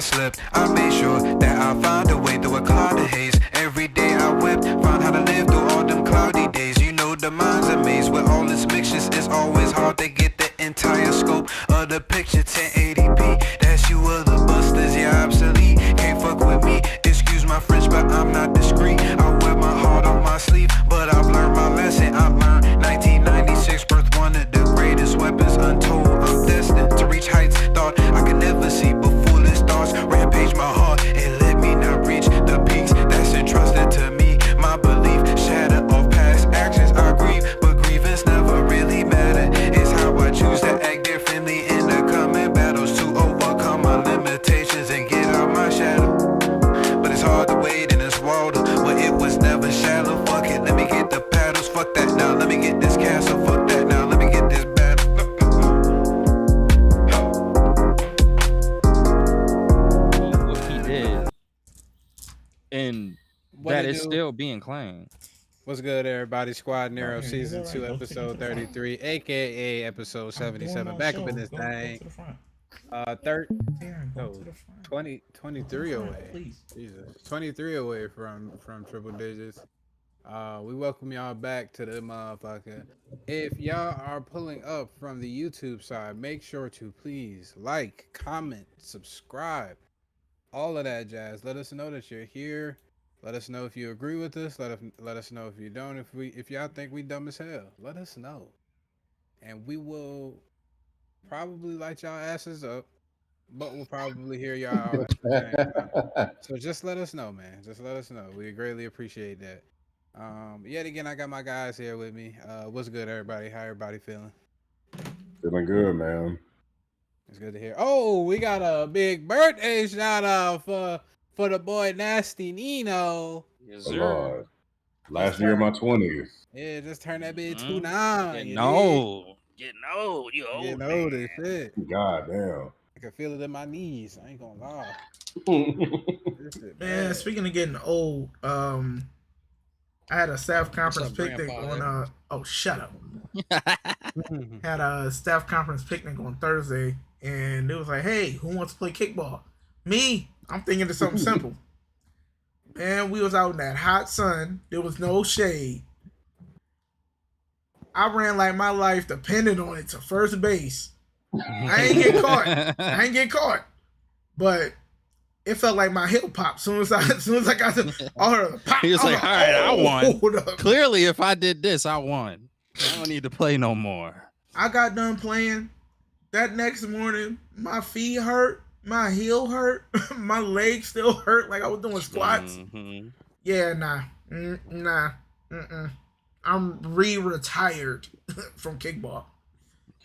I slept. I made sure that I found a way through a cloud of haze. Every day I wept, found how to live through all them cloudy days. You know the mind's a maze with all its mixtures. It's always hard to get the entire scope of the picture. 1080p, that's you other busters, yeah, obsolete. Can't fuck with me, excuse my French, but I'm not discreet. I wear my heart on my sleeve, but I've learned my lesson. I learned 1996 birth, one of the greatest weapons untold. I'm destined to reach heights thought I could never see, but foolish thoughts rampage my heart and let me not reach the peaks that's entrusted to me. My belief shatter of past actions, I grieve, but grievance never really matter. It's how I choose to act differently in the coming battles to overcome my limitations and get out my shadow. But it's hard to wade in this water where it was never shallow. Fuck it, let me get the paddles. Fuck that now, let me get this castle. Fuck that now, let me get this battle. What he did, and What that it is do? still being claimed. What's good, everybody? Squad Nero, Right here, season he's 2, alright. Go to episode the front. 33, aka episode I'm 77. doing my Back show. up in this Go thing. to the front. Third, Darren, go no, to the front. 23 Go to the away. front, please. Jesus, 23 away from triple digits. We welcome y'all back to the motherfucker. If y'all are pulling up from the YouTube side, make sure to please like, comment, subscribe, all of that jazz. Let us know that you're here. Let us know if you agree with us. Let us know if you don't. If y'all think we dumb as hell, let us know, and we will probably light y'all asses up, but we'll probably hear y'all out at the same time. So just let us know, man. Just let us know. We greatly appreciate that. Yet again, I got my guys here with me. What's good, everybody? How everybody feeling? Feeling good, man. It's good to hear. Oh, we got a big birthday shout out for the boy Nasty Nino. Yes, Oh, sir. Lord. Last year of my 20s. Yeah, just turn that bitch Mhm. 29. Getting you old. Getting old. You dig? old. Getting old as shit. God damn. I can feel it in my knees. I ain't gonna lie. This shit Man, bad. speaking of getting old, I had a staff conference up, picnic grandfather? on oh shut up. Had a staff conference picnic on Thursday, and it was like, hey, who wants to play kickball? Me. I'm thinking of something simple. Man, we was out in that hot sun. There was no shade. I ran like my life depended on it to first base. I ain't get caught. But it felt like my heel popped. Soon as I got to pop. He was like, all right, I won. hold up. Clearly, if I did this, I won. I don't need to play no more. I got done playing. That next morning, my feet hurt, my heel hurt, my legs still hurt like I was doing squats. Mm-hmm. Yeah, nah. I'm retired from kickball.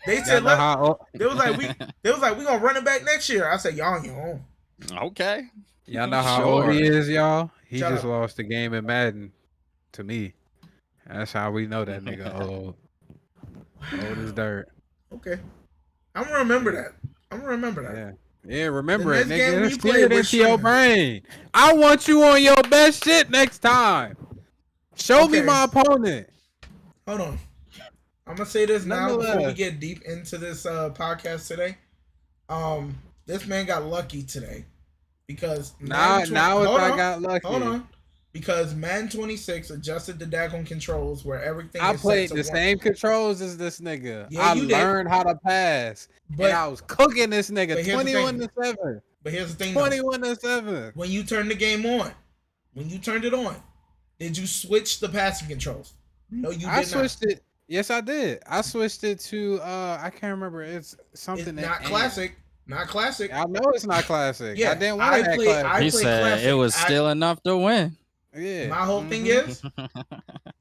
They said they was like we gonna run it back next year. I said y'all on your own. Okay. Y'all know how Sure. old he is, y'all? He Shut just up. lost the game in Madden to me. That's how we know that nigga old. Old as dirt. Okay, I'm gonna remember that. Yeah. Yeah, remember The it, next game nigga. we Steer play, it we're into your streaming. brain. I want you on your best shit next time. Show me Okay. my opponent. Hold on. I'm gonna say this now before we Nonetheless. get deep into this podcast today. This man got lucky today because Now Madden it's I on, got lucky. Hold on, because Madden 26 adjusted the daggone controls where everything. I is played set the to same controls as this nigga. Yeah, I you did. learned how to pass. But and I was cooking this but nigga here's the 21 thing. to 7. But here's the thing, though. 21 to 7. When you turn the game on, when you turned it on, did you switch the passing controls? No, you did I not. switched it. Yes, I did. I switched it to I can't remember. It's something It's that not classic. Not classic. I know it's not classic. Yeah, I didn't want to have I classic. He play said classic. it was still enough to win. Yeah. My whole thing Mhm. is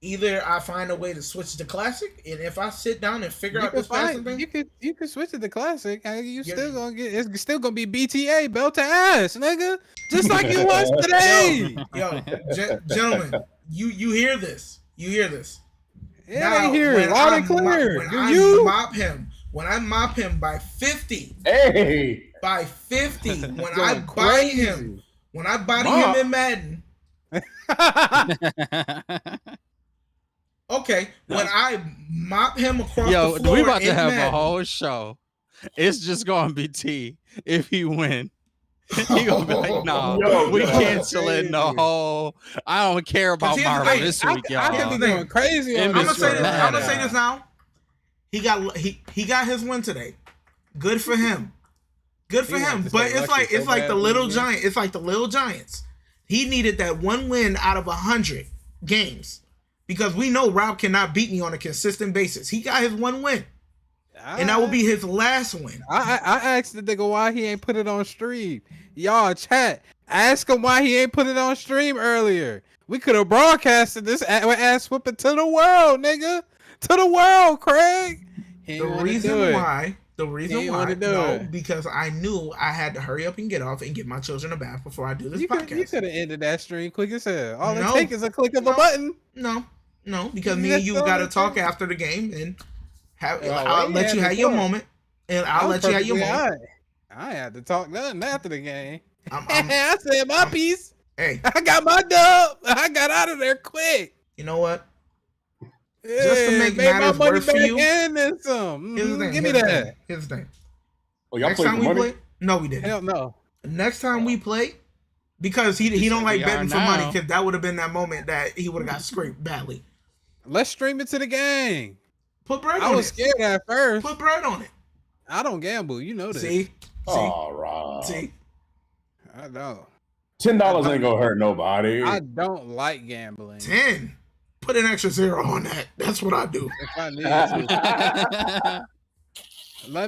either I find a way to switch to classic, and if I sit down and figure You out can this passing find, thing, you can switch it to classic. And you Yeah. still gonna get it's still gonna be BTA belt to ass, nigga. Just like it was today. yo, gentlemen, you hear this? You hear this? Yeah, they hear it when loud I and clear. when Do I you? mop him by 50, Hey! by 50, when Going I buy him, when I body Mop. him in Madden, okay, when I mop him across Yo, the floor we about to in have Madden, a whole show. It's just gonna be T if he win. He gonna be like, no, Yo, we yo. canceling the Crazy. whole. I don't care about here's the Marvel thing, this I, week, I could y'all. be going crazy on I'm I'm this. gonna say this. Mad I'm gonna at say this now. He got his win today. Good for him. Good for He him. wants to But say it's lucky like so it's like bad the for little him. giant. It's like the little giants. He needed that one win out of 100 games because we know Rob cannot beat me on a consistent basis. He got his one win, and that will be his last win. I asked the nigga why he ain't put it on stream. Y'all chat. Ask him why he ain't put it on stream earlier. We could have broadcasted this ass whooping to the world, nigga. To the world, Craig. He The ain't wanna do reason it. why, He wanna do it. because I knew I had to hurry up and get off and get my children a bath before I do this You podcast. could have ended that stream quick as hell. All No. it takes is a click of a No. button. No, because me That's and you the got to only talk thing. after the game, and Oh, I'll we let had you to have your talk. moment, and I'll I'm let you have your perfectly moment. I ain't had to talk nothing after the game. I'm- I said my piece. Hey, I got my dub. I got out of there quick. you know what? Yeah, Just to make made my matters money worse for back you, and then some. Here's the thing. Give me here's the that. thing, Here's the thing. Oh, y'all Next play for time we money? play, no, we didn't. Hell no. Next time we play, because he don't said like we are betting for money, now. because that would have been that moment that he would have got scraped badly. Let's stream it to the game. Put bread I on was it. scared at first. Put bread on it. I don't gamble. You know this. See, Oh, Rob. see. I know. $10 ain't gonna hurt nobody. I don't like gambling. 10. Put an extra 0 on that. That's what I do. If I need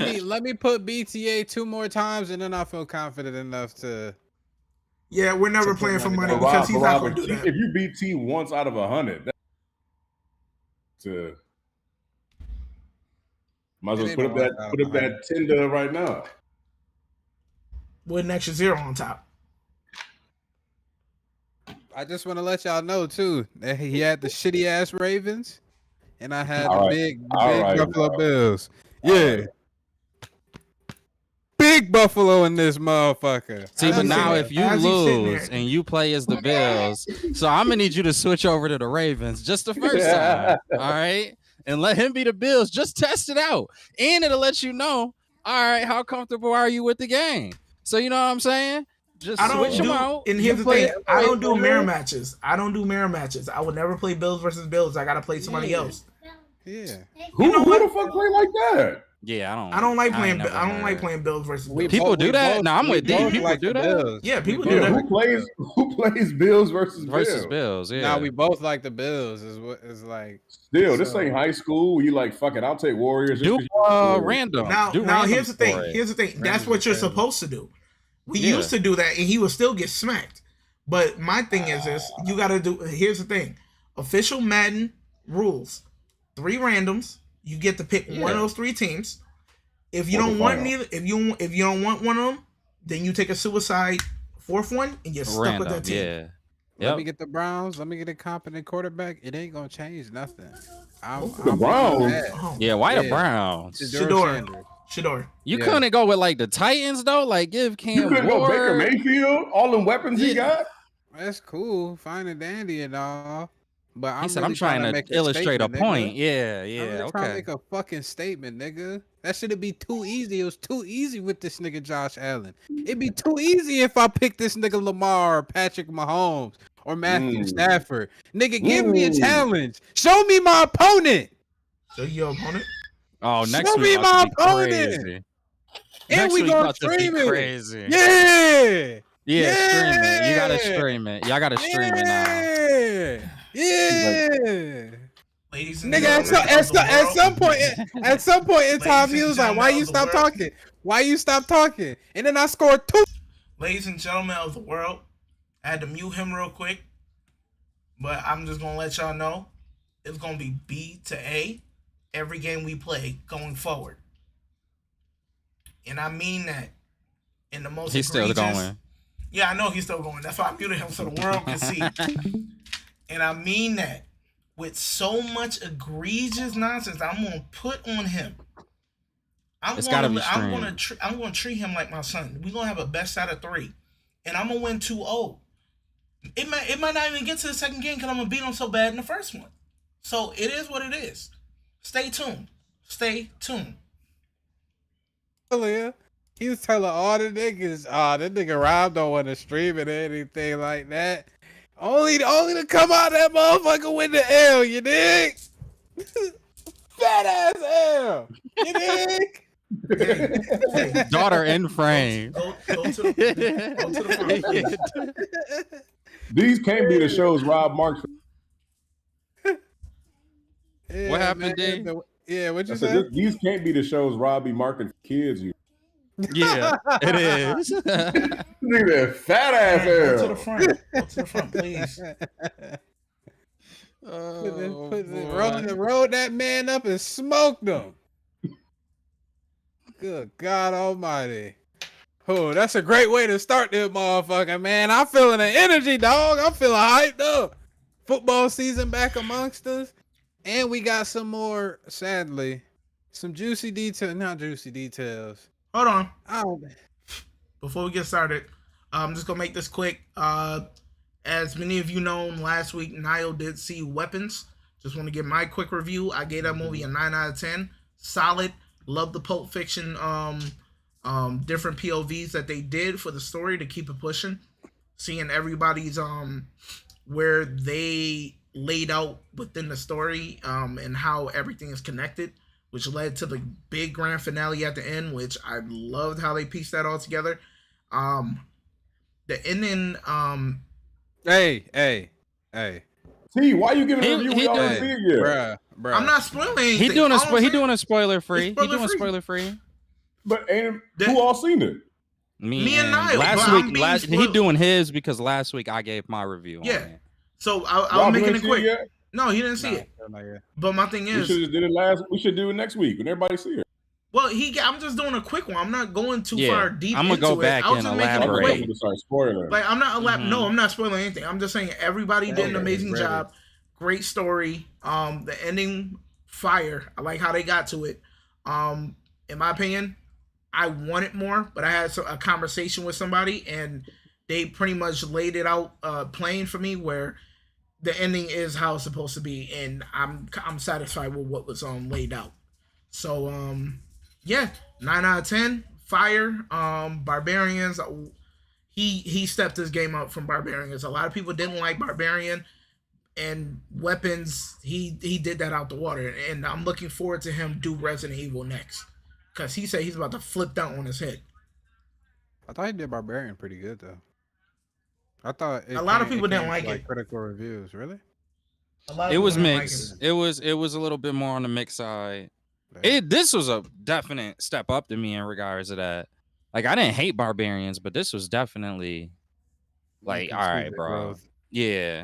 to. Let me put BTA 2 more times, and then I feel confident enough to. Yeah, we're never put playing for money money down. because he's not Rob, going to do if that. you beat T once out of 100, might as It well ain't put up no that one out put up of that Tinder right now. With an extra 0 on top. I just want to let y'all know too that he had the shitty ass Ravens, and I had All the right. big All right, Buffalo bro. Bills. All Yeah, right. big Buffalo in this motherfucker. See, but As now he- if you as he's sitting lose there- and you play as the Bills, so I'm gonna need you to switch over to the Ravens just the first time, all right? And let him be the Bills. Just test it out, and it'll let you know, all right, how comfortable are you with the game? So you know what I'm saying? Just I don't switch them do, out. and here's You the thing, play- I don't do play- mirror matches. I don't do mirror matches. I would never play Bills versus Bills. I gotta play somebody Yeah. else. Yeah, Who, know who what? the fuck play like that? Yeah, I don't like ain't playing. never I don't like heard. playing Bills versus We Bills. People both- do we that? both- Nah, I'm we with D. both People like do the that? Bills. Yeah, We people both do Yeah, that. like who plays Bills versus Versus Bills? Bills, yeah. Now we both like the Bills. Is what is like. Still, this So- ain't high school. You like, fuck it, I'll take Warriors. just do 'cause you- random. Now, do now randoms here's the thing. for it. Here's the thing. That's Randoms what you're are terrible. supposed to do. We Yeah. used to do that, and he would still get smacked. But my thing is this: you got to do. Here's the thing: official Madden rules. 3 randoms. You get to pick one of those 3 teams. If you don't want neither, if you don't want one of them, then you take a suicide 4th one, and you're stuck with Random, that team. yeah. Let me get the Browns. Let me get a competent quarterback. It ain't gonna change nothing. The Browns? Oh, Yeah, why the Yeah. Browns? Shador. You Yeah. couldn't go with like the Titans though, like give Cam You couldn't go Baker Ward. Mayfield? All them weapons he Yeah. got? That's cool, fine and dandy and all. But He I'm said, really "I'm trying to make illustrate a statement, point." nigga. Yeah, I'm yeah, really trying to okay. make a fucking statement, nigga. That should've be too easy. It was too easy with this nigga Josh Allen. It'd be too easy if I picked this nigga Lamar or Patrick Mahomes or Matthew Stafford. Nigga, give me a challenge. Show me my opponent. So your opponent? Oh, next Show week me about my to be opponent. crazy. And Next we week gonna about to be stream it. crazy. Yeah. Yeah, stream it. You gotta Yeah. stream it. Y'all gotta stream it now. Yeah. Ladies and Nigga, at gentlemen of the world. some point in time, Ladies he and was like, "Why gentlemen you of the stop world. talking? Why you stop talking?" And then I scored 2. Ladies and gentlemen of the world, I had to mute him real quick, but I'm just gonna let y'all know it's gonna be B to A every game we play going forward, and I mean that in the most. He's still egregious- going. Yeah, I know he's still going. That's why I muted him so the world can see. And I mean that with so much egregious nonsense I'm gonna put on him. It's gotta be I'm gonna treat him like my son. We're gonna have a best out of 3, and I'm gonna win 2-0. It might not even get to the second game because I'm gonna beat him so bad in the first one. So it is what it is. Stay tuned. Stay tuned. Earlier, He was telling all the niggas, that nigga Rob don't want to stream it or anything like that. Only to come out that motherfucker with the L, you dig? Fat ass L, you dig? Hey, Daughter in frame. go to the front. These can't be the shows Rob marks. Yeah, What happened, man, D? Yeah, what I you said, say? these can't be the shows Rob be marking for kids. You Yeah, it is. nigga, that fat ass Go to L. the front. Go to the front, please. Rolled that man up and smoked him. Good God Almighty. Oh, that's a great way to start this motherfucker, man. I'm feeling the energy, dog. I'm feeling hyped up. Football season back amongst us. And we got some more, sadly, some juicy details. Not juicy details. Hold on. Oh, Before we get started, I'm just gonna make this quick. As many of you know, last week Niall did see Weapons. Just want to give my quick review. I gave that movie a 9 out of 10. Solid. Love the Pulp Fiction different POVs that they did for the story to keep it pushing. Seeing everybody's where they laid out within the story and how everything is connected, which led to the big grand finale at the end, which I loved how they pieced that all together. The ending, Hey. T, why you giving He- a review? he We already doing- see it yet. Bruh. I'm not spoiling anything. He doing All I'm saying- a spoiler free. It's He doing spoiler-free. spoiler free. But ain't That- who all seen it? Me and Niall, Last but I'm week, being he spoiled. doing his because last week I gave my review. Yeah. On it. So I'm Rob, you making ain't it seen quick. yet? No, he didn't see it. Not yet. But my thing We is, should have did it last. We should do it next week when everybody see it. well, I'm just doing a quick one. I'm not going too Yeah, far deep. I'ma go into back it. I was and just making it elaborate. quick. I'm gonna start spoiling. Like I'm not Mhm. no, I'm not spoiling anything. I'm just saying everybody did an Okay, amazing ready. job. Great story. The ending fire. I like how they got to it. In my opinion, I wanted more, but I had a conversation with somebody and they pretty much laid it out plain for me where the ending is how it's supposed to be, and I'm satisfied with what was laid out. So yeah, 9 out of 10. Fire. Barbarians. He stepped his game up from Barbarians. A lot of people didn't like Barbarian, and Weapons. He did that out the water, and I'm looking forward to him do Resident Evil next, because he said he's about to flip that on his head. I thought he did Barbarian pretty good though. I thought A lot of it people didn't came like to, it. Critical reviews, really. A lot of It people was didn't like mixed. It was a little bit more on the mixed side. Yeah. This was a definite step up to me in regards to that. Like I didn't hate Barbarians, but this was definitely like, You all can see right, the bro. growth. Yeah.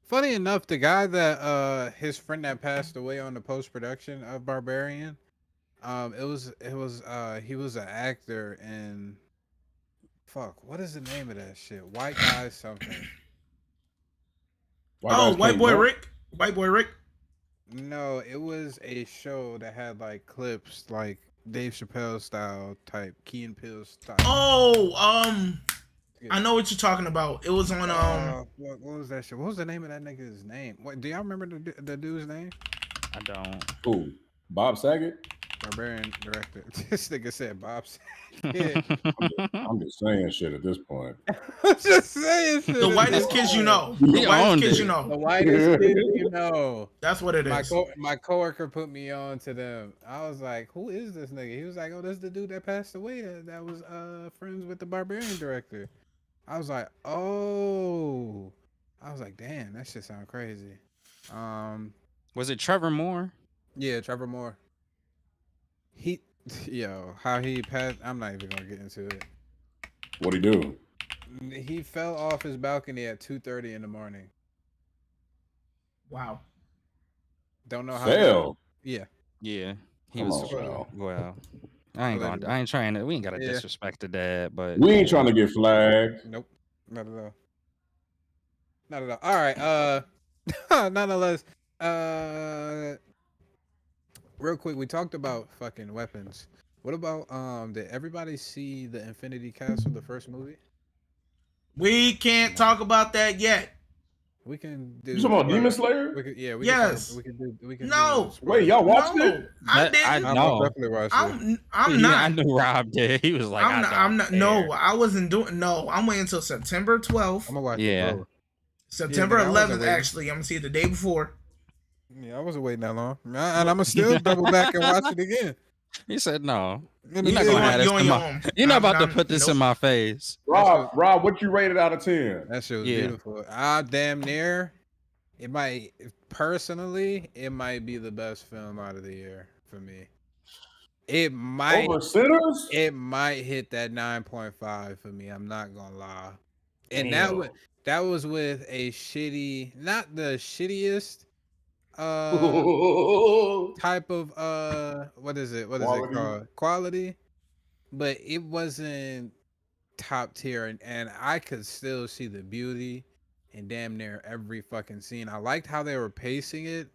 Funny enough, the guy that his friend that passed away on the post production of Barbarian, he was an actor in what is the name of that shit? White Guy something. Oh, White Boy Rick. No, it was a show that had like clips like Dave Chappelle style type, Key and Peele style. Oh, I know what you're talking about. It was on what was that shit? What was the name of that nigga's name? What do y'all remember the dude's name? I don't. Who? Bob Saget? Barbarian director. This nigga said Bob Saget. I'm just saying shit at this point. I'm just saying shit. the whitest kids you know. He The whitest owned kids it. you The know. whitest kid you know. That's what it is. My coworker put me on to them. I was like, "Who is this nigga?" He was like, "Oh, this is the dude that passed away. That was friends with the Barbarian director." I was like, "Oh." I was like, "Damn, that shit sound crazy." Was it Trevor Moore? Yeah, Trevor Moore. How he passed. I'm not even gonna get into it. What'd he do? He fell off his balcony at 2:30 in the morning. Wow. Don't know how. Fell. Yeah. Yeah. He Come was on, Val. well. I ain't trying to. We ain't got to Yeah. disrespect the dad, but We ain't trying to get flagged. Nope. Not at all. Not at all. All right. Nonetheless, real quick, we talked about fucking weapons. What about did everybody see the Infinity Castle, the first movie? We can't talk about that yet. We can do. You talking about Demon Slayer? We could, yeah, we Yes. Can talk, we can do. We can No. Do Wait, y'all watched No, it? I I didn't. I know. most definitely watched it. I'm Yeah, I not. knew Rob did. He was like, I'm not. I'm not. care. No, I wasn't doing. No, I'm waiting until September 12th. I'm gonna watch Yeah. it, bro. September nigga, I wasn't 11th. waiting. Actually, I'm gonna see it the day before. Yeah, I wasn't waiting that long, and I'm gonna still double back and watch it again. He said no. And You're not then- gonna have this You on in your my. own. You're not about to I'm- put this nope. in my face. Rob, what you rated out of 10? That shit was Yeah. beautiful. Damn near. It might personally, it might be the best film out of the year for me. It might Over Sinners? it might hit that 9.5 for me. I'm not gonna lie. And Damn. that was with a shitty, not the shittiest type of what is it? What is Quality. it called? Quality. But it wasn't top tier, and I could still see the beauty in damn near every fucking scene. I liked how they were pacing it.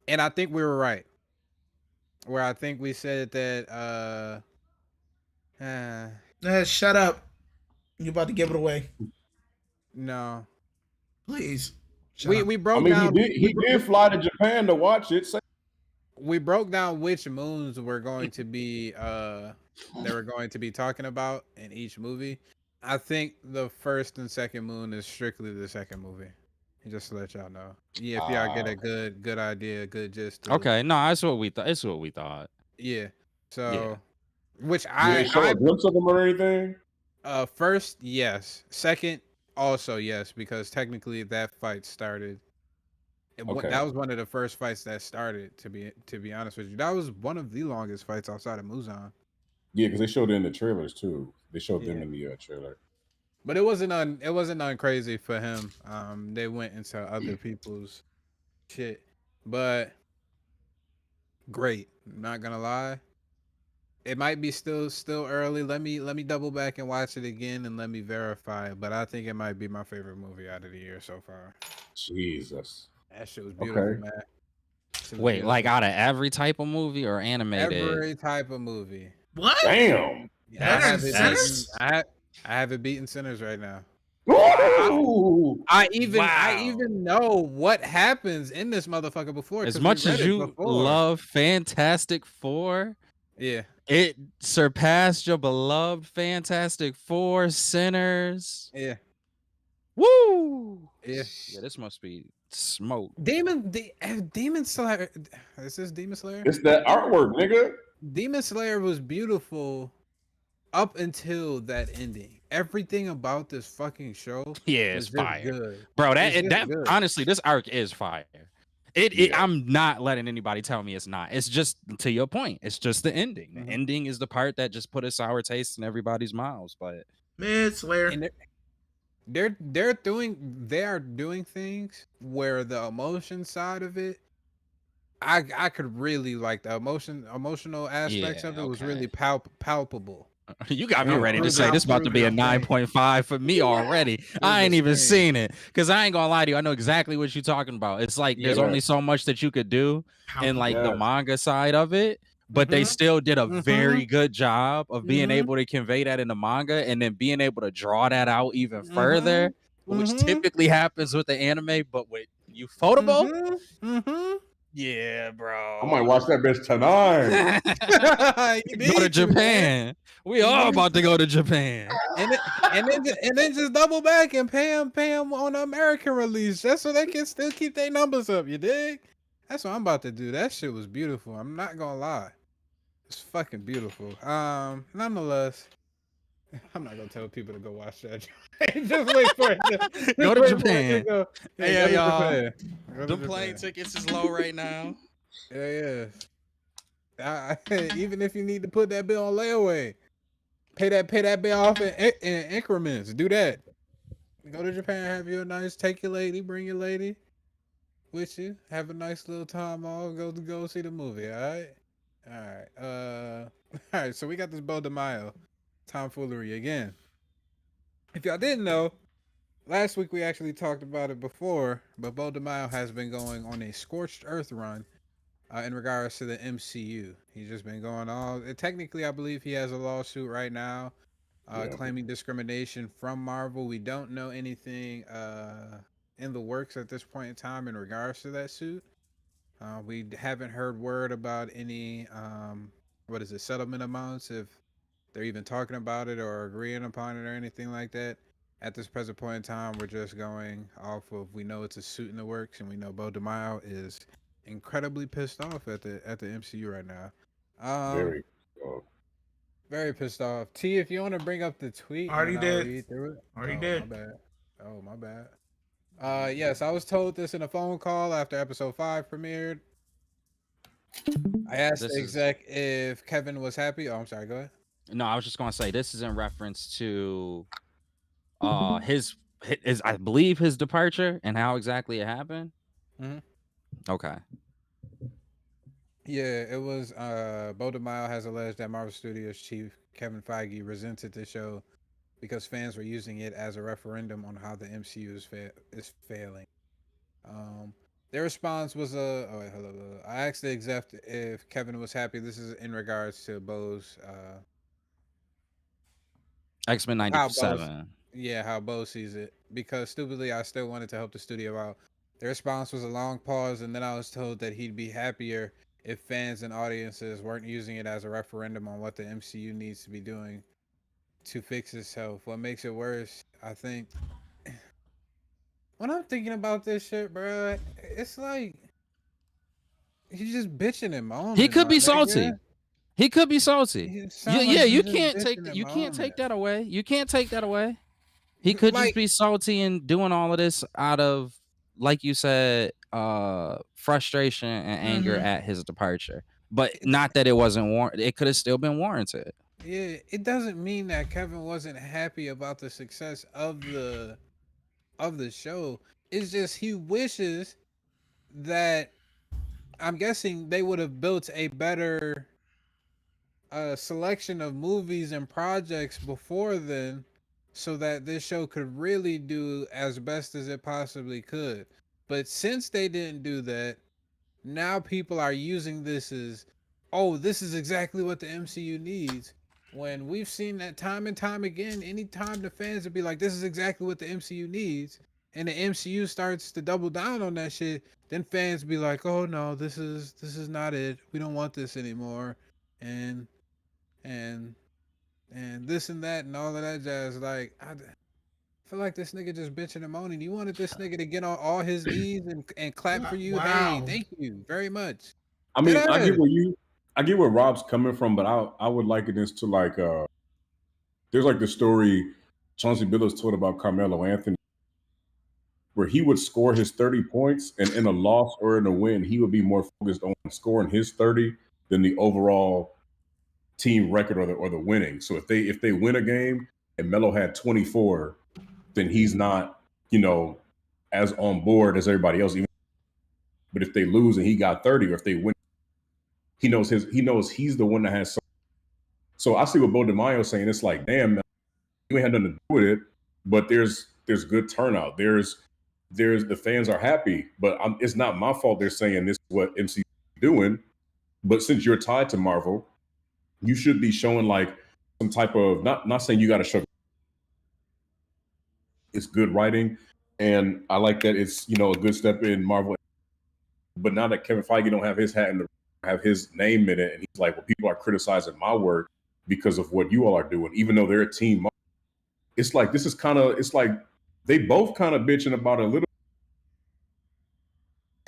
And I think we were right. Where I think we said that Shut up. You about to give it away? no. Please. We broke I mean, down he did fly to Japan to watch it. we broke down which moons were going to be they were going to be talking about in each movie. I think the first and second moon is strictly the second movie. Just to let y'all know. Yeah, if y'all get a good idea, good gist. Okay, no, that's what we thought. It's what we thought. Yeah. So which Did they show a glimpse of him or anything? First, yes. Second, also yes, because technically that fight started. Okay. That was one of the first fights that started. To be honest with you, that was one of the longest fights outside of Muzan. Yeah, because they showed it in the trailers too. They showed them Yeah. in the trailer. But it wasn't crazy for him. They went into other people's shit, but great. I'm not gonna lie. It might be still early. Let me double back and watch it again and let me verify it. But I think it might be my favorite movie out of the year so far. Jesus. That shit was beautiful, Okay. man. Shit was Wait, beautiful. like out of every type of movie or animated? Every type of movie. What? Damn. I have it Sinners? beaten. I have it beaten Sinners right now. Ooh. I even Wow. know what happens in this motherfucker before. As 'cause we much read as it you before. love Fantastic Four, Yeah. it surpassed your beloved Fantastic Four, Sinners. Yeah. Woo! Yeah. Yeah, this must be smoke. Demon Slayer. Is this Demon Slayer? It's that artwork, nigga. Demon Slayer was beautiful up until that ending. Everything about this fucking show Yeah, is it's just fire. good. Bro, It's just that good. honestly, this arc is fire. Yeah. I'm not letting anybody tell me it's not. It's just to your point. It's just the ending. The Mhm. ending is the part that just put a sour taste in everybody's mouths. But Mid Slayer. And they are doing things where the emotion side of it, I could really like the emotional aspects Yeah, of it was okay. really palpable. you got me I'm ready to really- say I'm this about to be a really okay. 9.5 for me already. I ain't even seen it because I ain't gonna lie to you. I know exactly what you're talking about. It's like there's Yeah. only so much that you could do in like the Yes. manga side of it, but they Mhm. still did a Mhm. very good job of being Mhm. able to convey that in the manga and then being able to draw that out even further, which Mhm. typically happens with the anime, but with Ufotable, Mm-hmm. yeah, bro. I might watch that bitch tonight. Go to Japan. We all about to go to Japan. and then just double back and pay them on the American release just so they can still keep their numbers up. You dig? That's what I'm about to do. That shit was beautiful. I'm not gonna lie. It's fucking beautiful. Nonetheless, I'm not gonna tell people to go watch that. Just wait for it. Go to Wait for it Japan. go. Hey, go to y'all. Japan. Go to The plane Japan. tickets is low right now. Yeah. Even if you need to put that bill on layaway, pay that bill off in increments. Do that. Go to Japan, have you a nice, take your lady, bring your lady with you, have a nice little time off, go see the movie. All right. So we got this Bo de Mayo tomfoolery again. If y'all didn't know, last week we actually talked about it before, but Bo de Mayo has been going on a scorched earth run. In regards to the MCU, he's just been going all. Technically, I believe he has a lawsuit right now claiming discrimination from Marvel. We don't know anything in the works at this point in time in regards to that suit. We haven't heard word about any what is it, settlement amounts, if they're even talking about it or agreeing upon it or anything like that. At this present point in time, we're just going off of, we know it's a suit in the works, and we know Bo DeMaio is incredibly pissed off at the MCU right now. Very. Very pissed off. T, if you want to bring up the tweet and Already then I'll did. read through it. Already Oh, did. my bad. Oh, my bad. Yes, I was told this in a phone call after episode 5 premiered. I asked This the is- exec if Kevin was happy. Oh, I'm sorry. Go ahead. No, I was just gonna say this is in reference to his I believe his departure and how exactly it happened. Mhm. Okay. Yeah, it was Bo DeMaio has alleged that Marvel Studios chief Kevin Feige resented the show because fans were using it as a referendum on how the MCU is failing. Their response was oh wait, hold up. I asked the exec if Kevin was happy. This is in regards to Bo's X-Men how Bo, 97. yeah, how Bo sees it. Because stupidly, I still wanted to help the studio out. The response was a long pause, and then I was told that he'd be happier if fans and audiences weren't using it as a referendum on what the MCU needs to be doing to fix itself. What makes it worse, I think, when I'm thinking about this shit, bro, it's like he's just bitching and moaning. He could my be nigga. salty. He could be salty. It sound like Yeah, he's you just can't bitching take and you can't moaning. take that away. You can't take that away. He could just Like- be salty and doing all of this out of, like you said, frustration and anger at his departure. But not that it wasn't warranted. It could have still been warranted. Yeah, it doesn't mean that Kevin wasn't happy about the success of the show. It's just he wishes that, I'm guessing, they would have built a better selection of movies and projects before then, so that this show could really do as best as it possibly could. But since they didn't do that, now people are using this as, oh, this is exactly what the MCU needs. When we've seen that time and time again, anytime the fans would be like, this is exactly what the MCU needs, and the MCU starts to double down on that shit, then fans be like, oh no, this is not it. We don't want this anymore. And and this and that and all of that jazz. Like, I feel like this nigga just bitching and moaning. You wanted this nigga to get on all his knees and clap for you. Wow. Hey, thank you very much. I mean, Dead I get where Rob's coming from, but I would liken this to like there's like the story Chauncey Billups told about Carmelo Anthony, where he would score his 30 points, and in a loss or in a win, he would be more focused on scoring his 30 than the overall team record or the winning. So if they win a game and Melo had 24, then he's not, as on board as everybody else. But if they lose and he got 30, or if they win, he knows he's the one that has. So I see what Bo DeMaio saying. It's like, damn, man, you ain't had nothing to do with it, but there's good turnout. There's the fans are happy, but it's not my fault. They're saying this is what MCU is doing. But since you're tied to Marvel, you should be showing like some type of, not saying you got to show. It's good writing, and I like that it's a good step in Marvel. But now that Kevin Feige don't have his hat in have his name in it, and he's like, well, people are criticizing my work because of what you all are doing, even though they're a team. It's like it's like they both kind of bitching about a little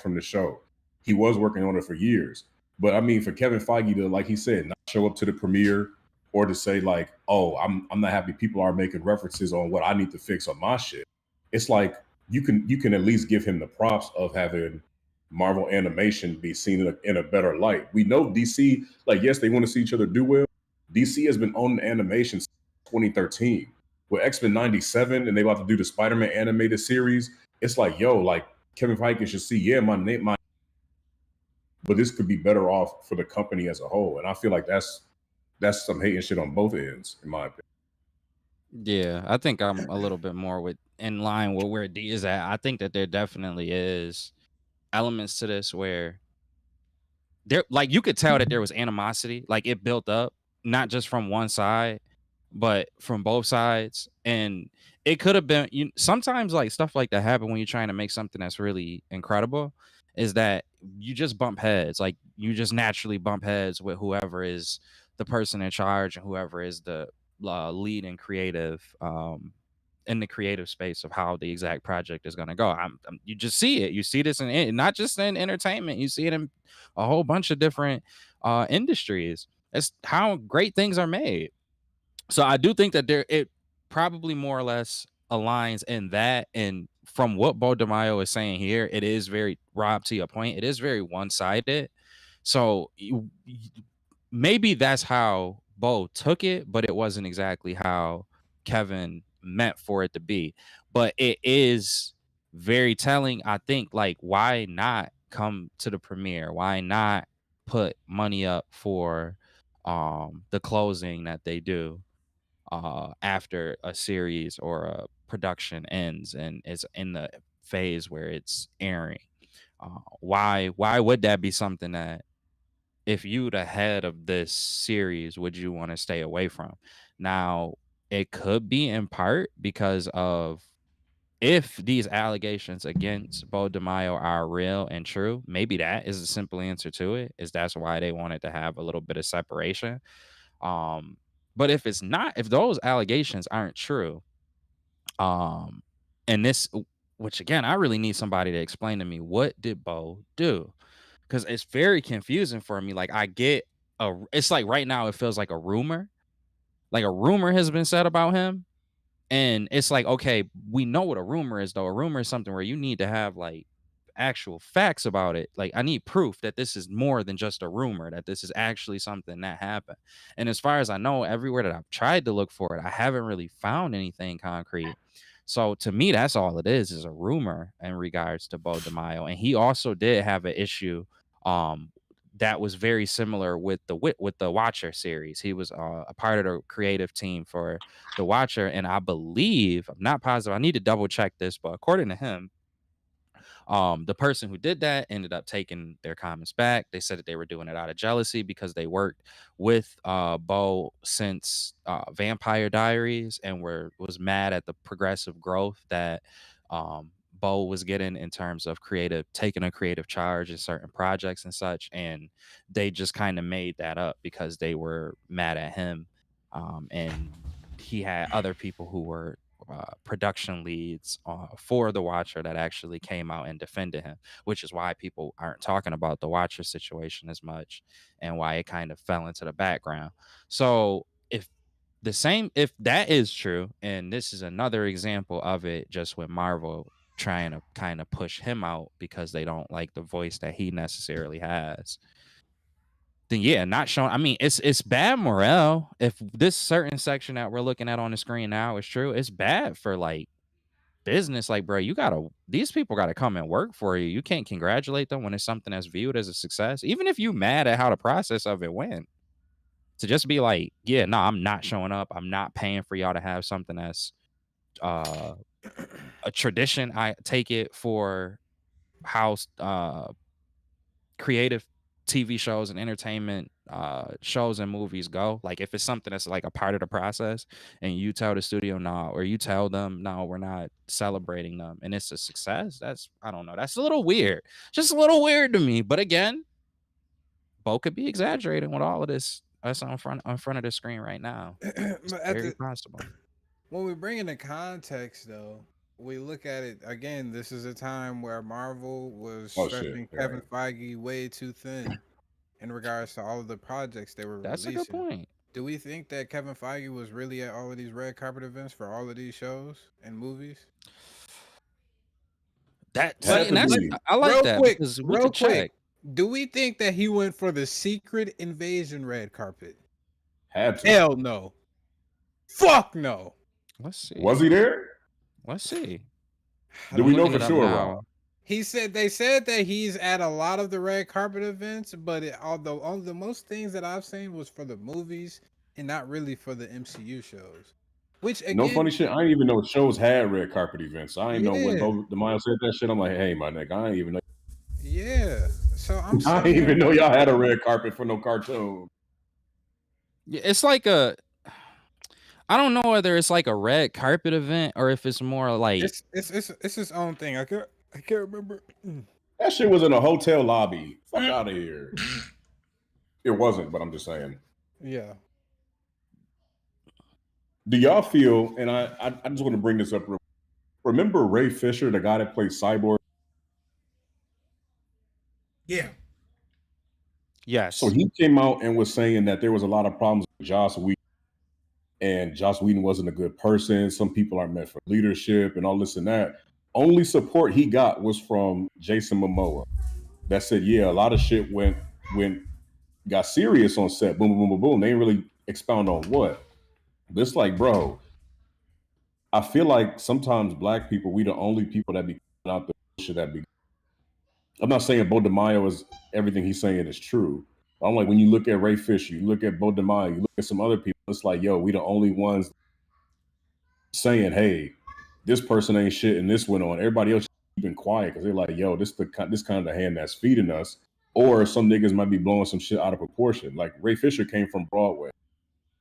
from the show. He was working on it for years, but I mean, for Kevin Feige to, like he said, not show up to the premiere, or to say like, oh, I'm not happy people are making references on what I need to fix on my shit. It's like you can at least give him the props of having Marvel animation be seen in a better light. We know DC, like, yes, they want to see each other do well. DC has been owning animation since 2013 with X-Men 97, and they about to do the Spider-Man animated series. It's like, yo, like Kevin Feige should see, yeah, my but this could be better off for the company as a whole. And I feel like that's some hating shit on both ends, in my opinion. Yeah, I think I'm a little bit more in line with where D is at. I think that there definitely is elements to this where there, like, you could tell that there was animosity, like it built up, not just from one side. but from both sides. And it could have been, sometimes like stuff like that happen when you're trying to make something that's really incredible, is that you just bump heads. Like you just naturally bump heads with whoever is the person in charge and whoever is the lead and creative in the creative space of how the exact project is going to go. You just see it. You see this in not just in entertainment. You see it in a whole bunch of different industries. It's how great things are made. So I do think that it probably more or less aligns in that. And from what Bo DeMaio is saying here, it is very, Rob, to your point, it is very one-sided. So maybe that's how Bo took it, but it wasn't exactly how Kevin meant for it to be. But it is very telling, I think, like, why not come to the premiere? Why not put money up for the closing that they do after a series or a production ends and it's in the phase where it's airing? Why would that be something that, if you the head of this series, would you want to stay away from? Now, it could be in part because of, if these allegations against Bo DeMaio are real and true, maybe that is a simple answer to it, is that's why they wanted to have a little bit of separation. But if it's not, if those allegations aren't true, and this, which again, I really need somebody to explain to me, what did Bo do? Because it's very confusing for me. Like, I get it's like right now it feels like a rumor has been said about him. And it's like, okay, we know what a rumor is, though. A rumor is something where you need to have like actual facts about it. Like, I need proof that this is more than just a rumor, that this is actually something that happened. And as far as I know, everywhere that I've tried to look for it, I haven't really found anything concrete. So to me, that's all it is a rumor in regards to Bo DeMaio. And he also did have an issue that was very similar with the Watcher series. He was a part of the creative team for the Watcher, and I believe, I'm not positive, I need to double check this, but according to him, the person who did that ended up taking their comments back. They said that they were doing it out of jealousy because they worked with Bo since Vampire Diaries and was mad at the progressive growth that Bo was getting in terms of taking a creative charge in certain projects and such. And they just kind of made that up because they were mad at him. And he had other people who were production leads for the Watcher that actually came out and defended him, which is why people aren't talking about the Watcher situation as much and why it kind of fell into the background. So if that is true, and this is another example of it, just with Marvel trying to kind of push him out because they don't like the voice that he necessarily has, then yeah, not showing. I mean, it's bad morale. If this certain section that we're looking at on the screen now is true, it's bad for like business. Like, bro, these people gotta come and work for you. You can't congratulate them when it's something that's viewed as a success, even if you mad at how the process of it went. To just be like, yeah, no, I'm not showing up. I'm not paying for y'all to have something that's a tradition. I take it for how creative TV shows and entertainment shows and movies go. Like, if it's something that's like a part of the process and you tell the studio no, or you tell them no, we're not celebrating them, and it's a success, I don't know, that's a little weird. Just a little weird to me. But again, Bo could be exaggerating with all of this us on front of the screen right now. It's very possible. When we bring in the context, though, we look at it again. This is a time where Marvel was stretching Kevin Feige way too thin in regards to all of the projects they were releasing. That's a good point. Do we think that Kevin Feige was really at all of these red carpet events for all of these shows and movies? I like that. Real quick. Do we think that he went for the Secret Invasion red carpet? Had to. Hell no. Fuck no. Let's see. Was he there? Let's see. Do we know for sure, Rob? They said that he's at a lot of the red carpet events, but although all the most things that I've seen was for the movies and not really for the MCU shows. Which again, no funny shit. I didn't even know shows had red carpet events. I didn't know when Bo DeMaio said that shit. I'm like, hey, my nigga, I didn't even know. Yeah, so I didn't even know y'all had a red carpet for no cartoon. Yeah, it's like I don't know whether it's like a red carpet event or if it's more like It's his own thing. I can't remember. That shit was in a hotel lobby. Fuck out of here. It wasn't, but I'm just saying. Yeah. Do y'all feel? And I just want to bring this up. Remember Ray Fisher, the guy that played Cyborg? Yeah. yes. So he came out and was saying that there was a lot of problems with Joss Whedon, and Joss Whedon wasn't a good person. Some people aren't meant for leadership and all this and that. Only support he got was from Jason Momoa. That said, yeah, a lot of shit got serious on set. Boom, boom, boom, boom. They didn't really expound on what. But it's like, bro, I feel like sometimes black people, we the only people that be out the bullshit that be. I'm not saying Bo DeMaio is everything he's saying is true. I'm like, when you look at Ray Fisher, you look at Bo DeMaio, you look at some other people, it's like, yo, we the only ones saying, hey, this person ain't shit and this went on. Everybody else keeping quiet because they're like, yo, this kind of the hand that's feeding us. Or some niggas might be blowing some shit out of proportion. Like Ray Fisher came from Broadway.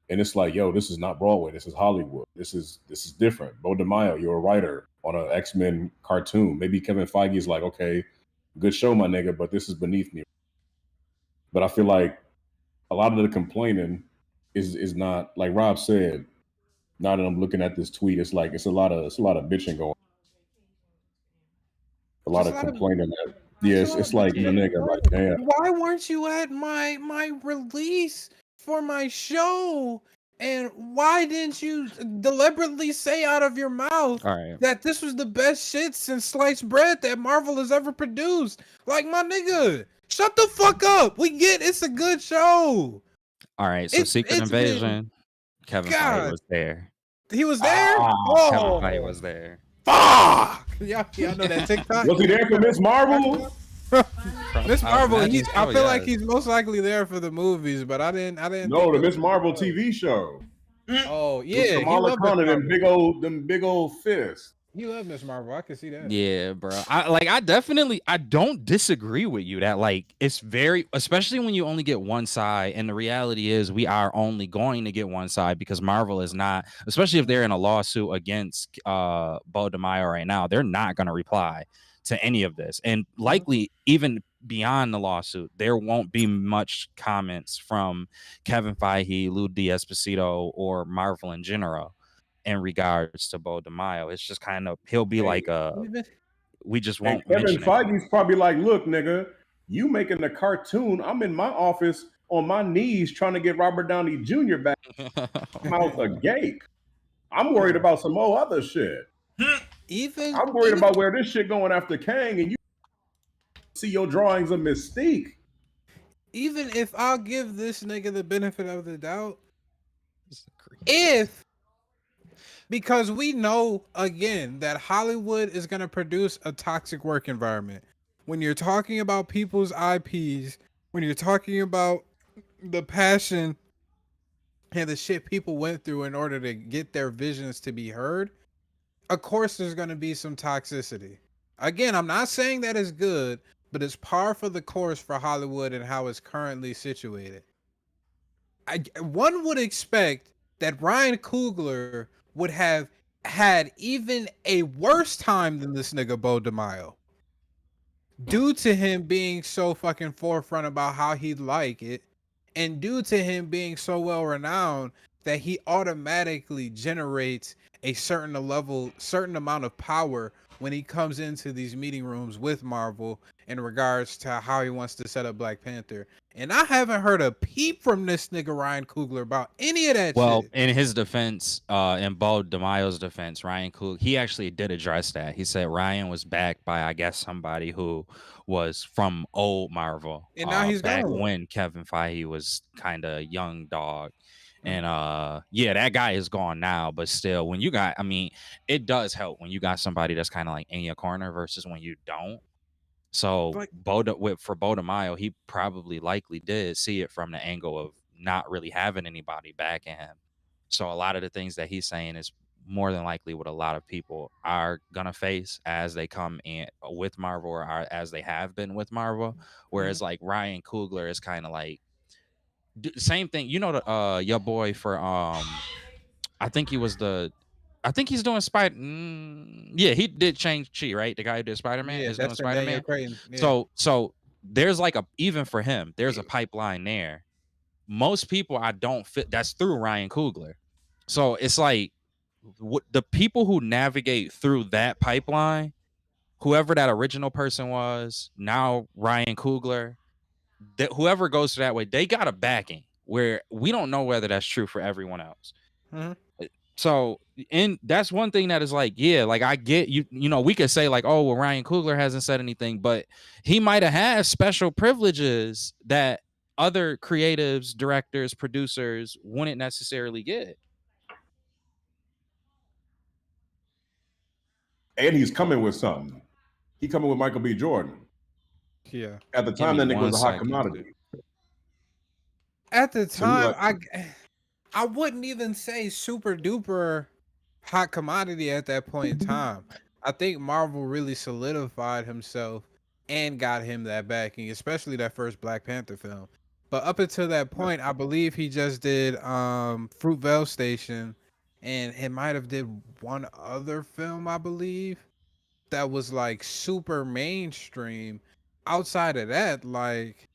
And it's like, yo, this is not Broadway. This is Hollywood. This is different. Bo DeMaio, you're a writer on an X-Men cartoon. Maybe Kevin Feige is like, okay, good show, my nigga, but this is beneath me. But I feel like a lot of the complaining is not, like Rob said. Now that I'm looking at this tweet, it's like it's a lot of bitching going. A lot of complaining. It's like, my nigga, like, damn. Why weren't you at my release for my show? And why didn't you deliberately say out of your mouth All right. that this was the best shit since sliced bread that Marvel has ever produced? Like, my nigga, shut the fuck up. We get it's a good show. All right. So Secret Invasion, Kevin Feige was there. He was there? Kevin Feige was there. Fuck! Y'all know that TikTok? Was he there for Miss Marvel? Miss Marvel, I feel like he's most likely there for the movies, but I didn't. No, the Miss Marvel TV show. Oh yeah, Kamala Khan and them big old fists. You love Miss Marvel. I can see that. Yeah, bro. I don't disagree with you that like it's very, especially when you only get one side, and the reality is we are only going to get one side because Marvel is not, especially if they're in a lawsuit against Bo DeMaio right now, they're not going to reply to any of this, and likely even beyond the lawsuit, there won't be much comments from Kevin Feige, Lou D'Esposito, or Marvel in general in regards to Bo DeMaio. It's just kind of, he'll be like we just won't mention Kevin Feige's probably like, look, nigga, you making a cartoon. I'm in my office on my knees trying to get Robert Downey Jr. back. Mouth agape. I'm worried about some more other shit. I'm worried about where this shit going after Kang, and you see your drawings of Mystique. Even if I'll give this nigga the benefit of the doubt, because we know again that Hollywood is going to produce a toxic work environment. When you're talking about people's IPs, when you're talking about the passion and the shit people went through in order to get their visions to be heard, of course there's going to be some toxicity. Again, I'm not saying that is good, but it's par for the course for Hollywood and how it's currently situated. One would expect that Ryan Coogler would have had even a worse time than this nigga Bo DeMaio, due to him being so fucking forefront about how he'd like it, and due to him being so well renowned that he automatically generates a certain amount of power when he comes into these meeting rooms with Marvel in regards to how he wants to set up Black Panther. And I haven't heard a peep from this nigga Ryan Coogler about any of that shit. Well, in his defense, in Bo DeMaio's defense, Ryan Coogler, he actually did address that. He said Ryan was backed by, I guess, somebody who was from old Marvel. And now he's back gone. when Kevin Feige was kind of young dog. And yeah, that guy is gone now, but still, when you got, I mean, it does help when you got somebody that's kind of like in your corner versus when you don't. So for Bo DeMaio, he probably likely did see it from the angle of not really having anybody backing him. So a lot of the things that he's saying is more than likely what a lot of people are gonna face as they come in with Marvel, or as they have been with Marvel. Whereas like Ryan Coogler is kind of like same thing. You know, the your boy for I think he was I think he's doing Spider. Yeah, he did change Chi, right? The guy who did Spider-Man Yeah, is doing that's from Daniel Spider-Man. Creighton. Yeah. So there's like even for him, there's a pipeline there. Most people I don't fit. That's through Ryan Coogler. So it's like the people who navigate through that pipeline, whoever that original person was, now Ryan Coogler, that whoever goes to that way, they got a backing where we don't know whether that's true for everyone else. Mhm. So, and that's one thing that is like, yeah, like I get you, we could say like, oh, well, Ryan Coogler hasn't said anything, but he might have had special privileges that other creatives, directors, producers wouldn't necessarily get. And he's coming with something. He coming with Michael B. Jordan. Yeah. At the Give time, me that nigga was a one hot second. commodity. At the So he time, like, I wouldn't even say super duper hot commodity at that point in time. I think Marvel really solidified himself and got him that backing, especially that first Black Panther film. But up until that point, I believe he just did Fruitvale Station, and it might have did one other film, I believe, that was like super mainstream. Outside of that, like,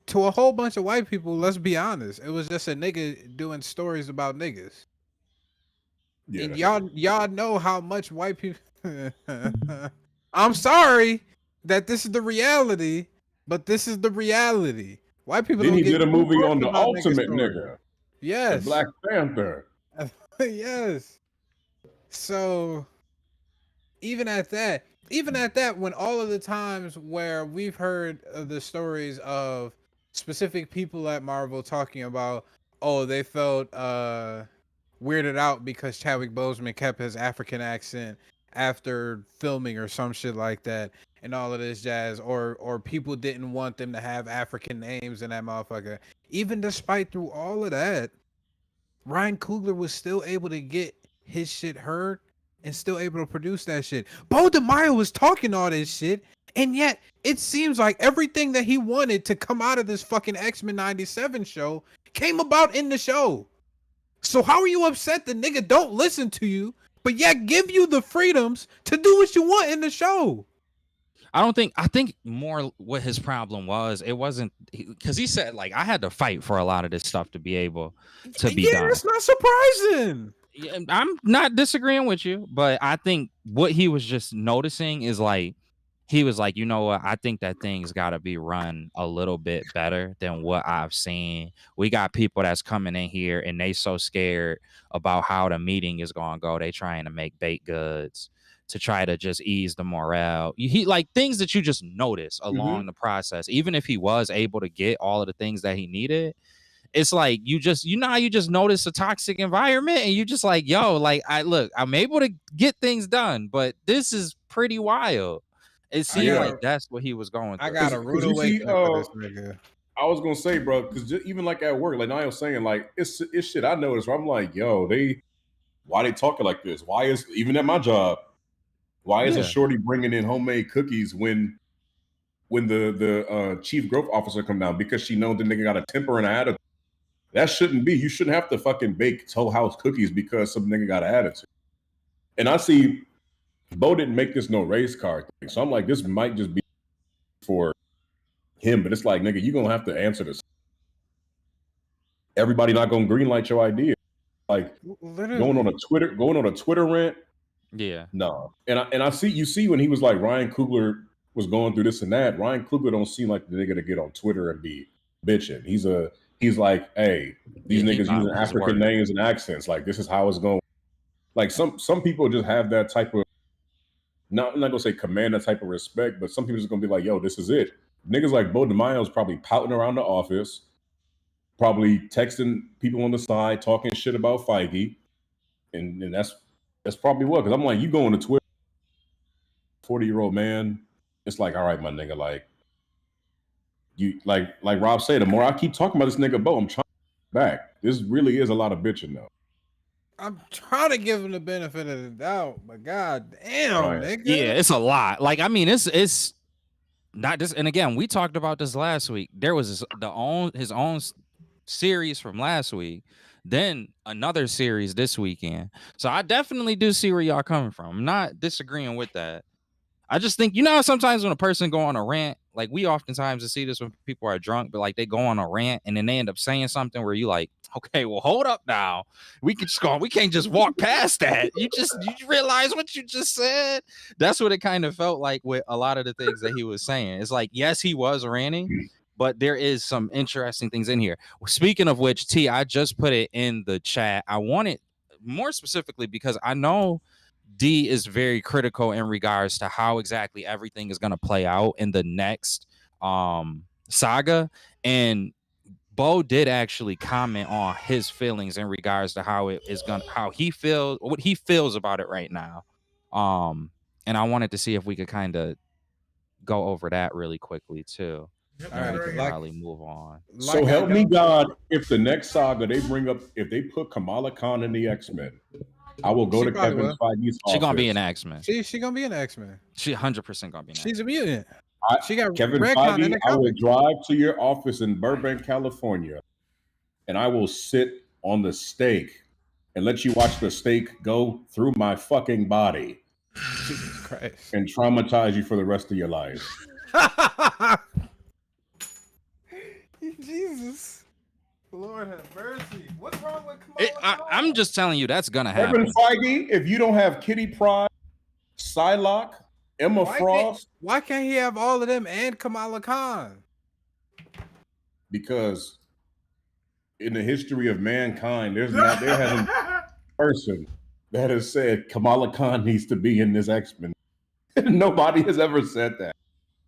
to a whole bunch of white people, let's be honest, it was just a nigga doing stories about niggas. yeah, And y'all know how much white people I'm sorry that this is the reality, but this is the reality. White people Then don't he get did a two movie on fucks the about nigga ultimate stories. nigga, the Yes. Black Panther. Yes. So even at that, when all of the times where we've heard the stories of specific people at Marvel talking about, oh, they felt weirded out because Chadwick Boseman kept his African accent after filming or some shit like that, and all of this jazz, or people didn't want them to have African names in that motherfucker. Even despite through all of that, Ryan Coogler was still able to get his shit heard and still able to produce that shit. Bo DeMaio was talking all this shit, and yet it seems like everything that he wanted to come out of this fucking X-Men 97 show came about in the show. So how are you upset the nigga don't listen to you, but yet give you the freedoms to do what you want in the show? I think more what his problem was, it wasn't because he said like I had to fight for a lot of this stuff to be able to be done. It's not surprising. Yeah, I'm not disagreeing with you, but I think what he was just noticing is like he was like, you know what? I think that thing's got to be run a little bit better than what I've seen. We got people that's coming in here and they so scared about how the meeting is going to go. They trying to make baked goods to try to just ease the morale. He like things that you just notice along the process. Even if he was able to get all of the things that he needed, it's like you know how you just notice a toxic environment and you just like, yo, like I'm able to get things done, but this is pretty wild. It seemed like that's what he was going through. I got a rude awakening for this nigga. I was gonna say, bro, because even like at work, like I was saying, like it's shit I noticed where I'm like, yo, why they talking like this? Why is even at my job? Why is a shorty bringing in homemade cookies when the chief growth officer come down because she knows the nigga got a temper and an attitude? That shouldn't be. You shouldn't have to fucking bake Toll House cookies because some nigga got an attitude. And I see Bo didn't make this no race card thing. So I'm like, this might just be for him, but it's like, nigga, you gonna have to answer this. Everybody not gonna greenlight your idea. Like literally going on a Twitter rant. Yeah. No. And I see when he was like Ryan Coogler was going through this and that. Ryan Coogler don't seem like the nigga to get on Twitter and be bitching. He's like, hey, these niggas using African names and accents. Like, this is how it's going. Like, some people just have that type of, I'm not gonna say command that type of respect, but some people just gonna be like, yo, this is it. Niggas like Bo DeMaio's probably pouting around the office, probably texting people on the side, talking shit about Feige. And that's probably what, because I'm like, you go on to Twitter, 40-year-old man, it's like, all right, my nigga, like, you like Rob said, the more I keep talking about this nigga Bo, I'm trying to back. This really is a lot of bitching though. I'm trying to give him the benefit of the doubt, but god damn, nigga. Yeah, it's a lot. Like, I mean, it's not just, and again, we talked about this last week. There was his own series from last week Then another series this weekend. So I definitely do see where y'all coming from. I'm not disagreeing with that. I just think, how sometimes when a person go on a rant, like we oftentimes see this when people are drunk, but like they go on a rant and then they end up saying something where you like, okay, well, hold up now. We can't just walk past that. You realize what you just said? That's what it kind of felt like with a lot of the things that he was saying. It's like, yes, he was ranting, but there is some interesting things in here. Speaking of which, T, I just put it in the chat. I want it more specifically because I know D is very critical in regards to how exactly everything is going to play out in the next saga. And Bo did actually comment on his feelings in regards to how he feels, what he feels about it right now. And I wanted to see if we could kind of go over that really quickly too. Yep, And we right. can probably move on. So help me God, if the next saga if they put Kamala Khan in the X-Men, I will go to Kevin Feige's office. She's gonna be an X-Men. She gonna be an X-Men. She 100% gonna be an X-Men. She's a mutant. She got Kevin Redcon in Feige. the I will comics. drive to your office in Burbank, California, and I will sit on the stake and let you watch the stake go through my fucking body. Jesus Christ. And traumatize you for the rest of your life. Jesus. Lord have mercy. What's wrong with I'm just telling you, that's gonna happen. Kevin Feige, if you don't have Kitty Pryde, Psylocke, Emma Frost. Why can't he have all of them and Kamala Khan? Because in the history of mankind, there hasn't a person that has said Kamala Khan needs to be in this X-Men. Nobody has ever said that.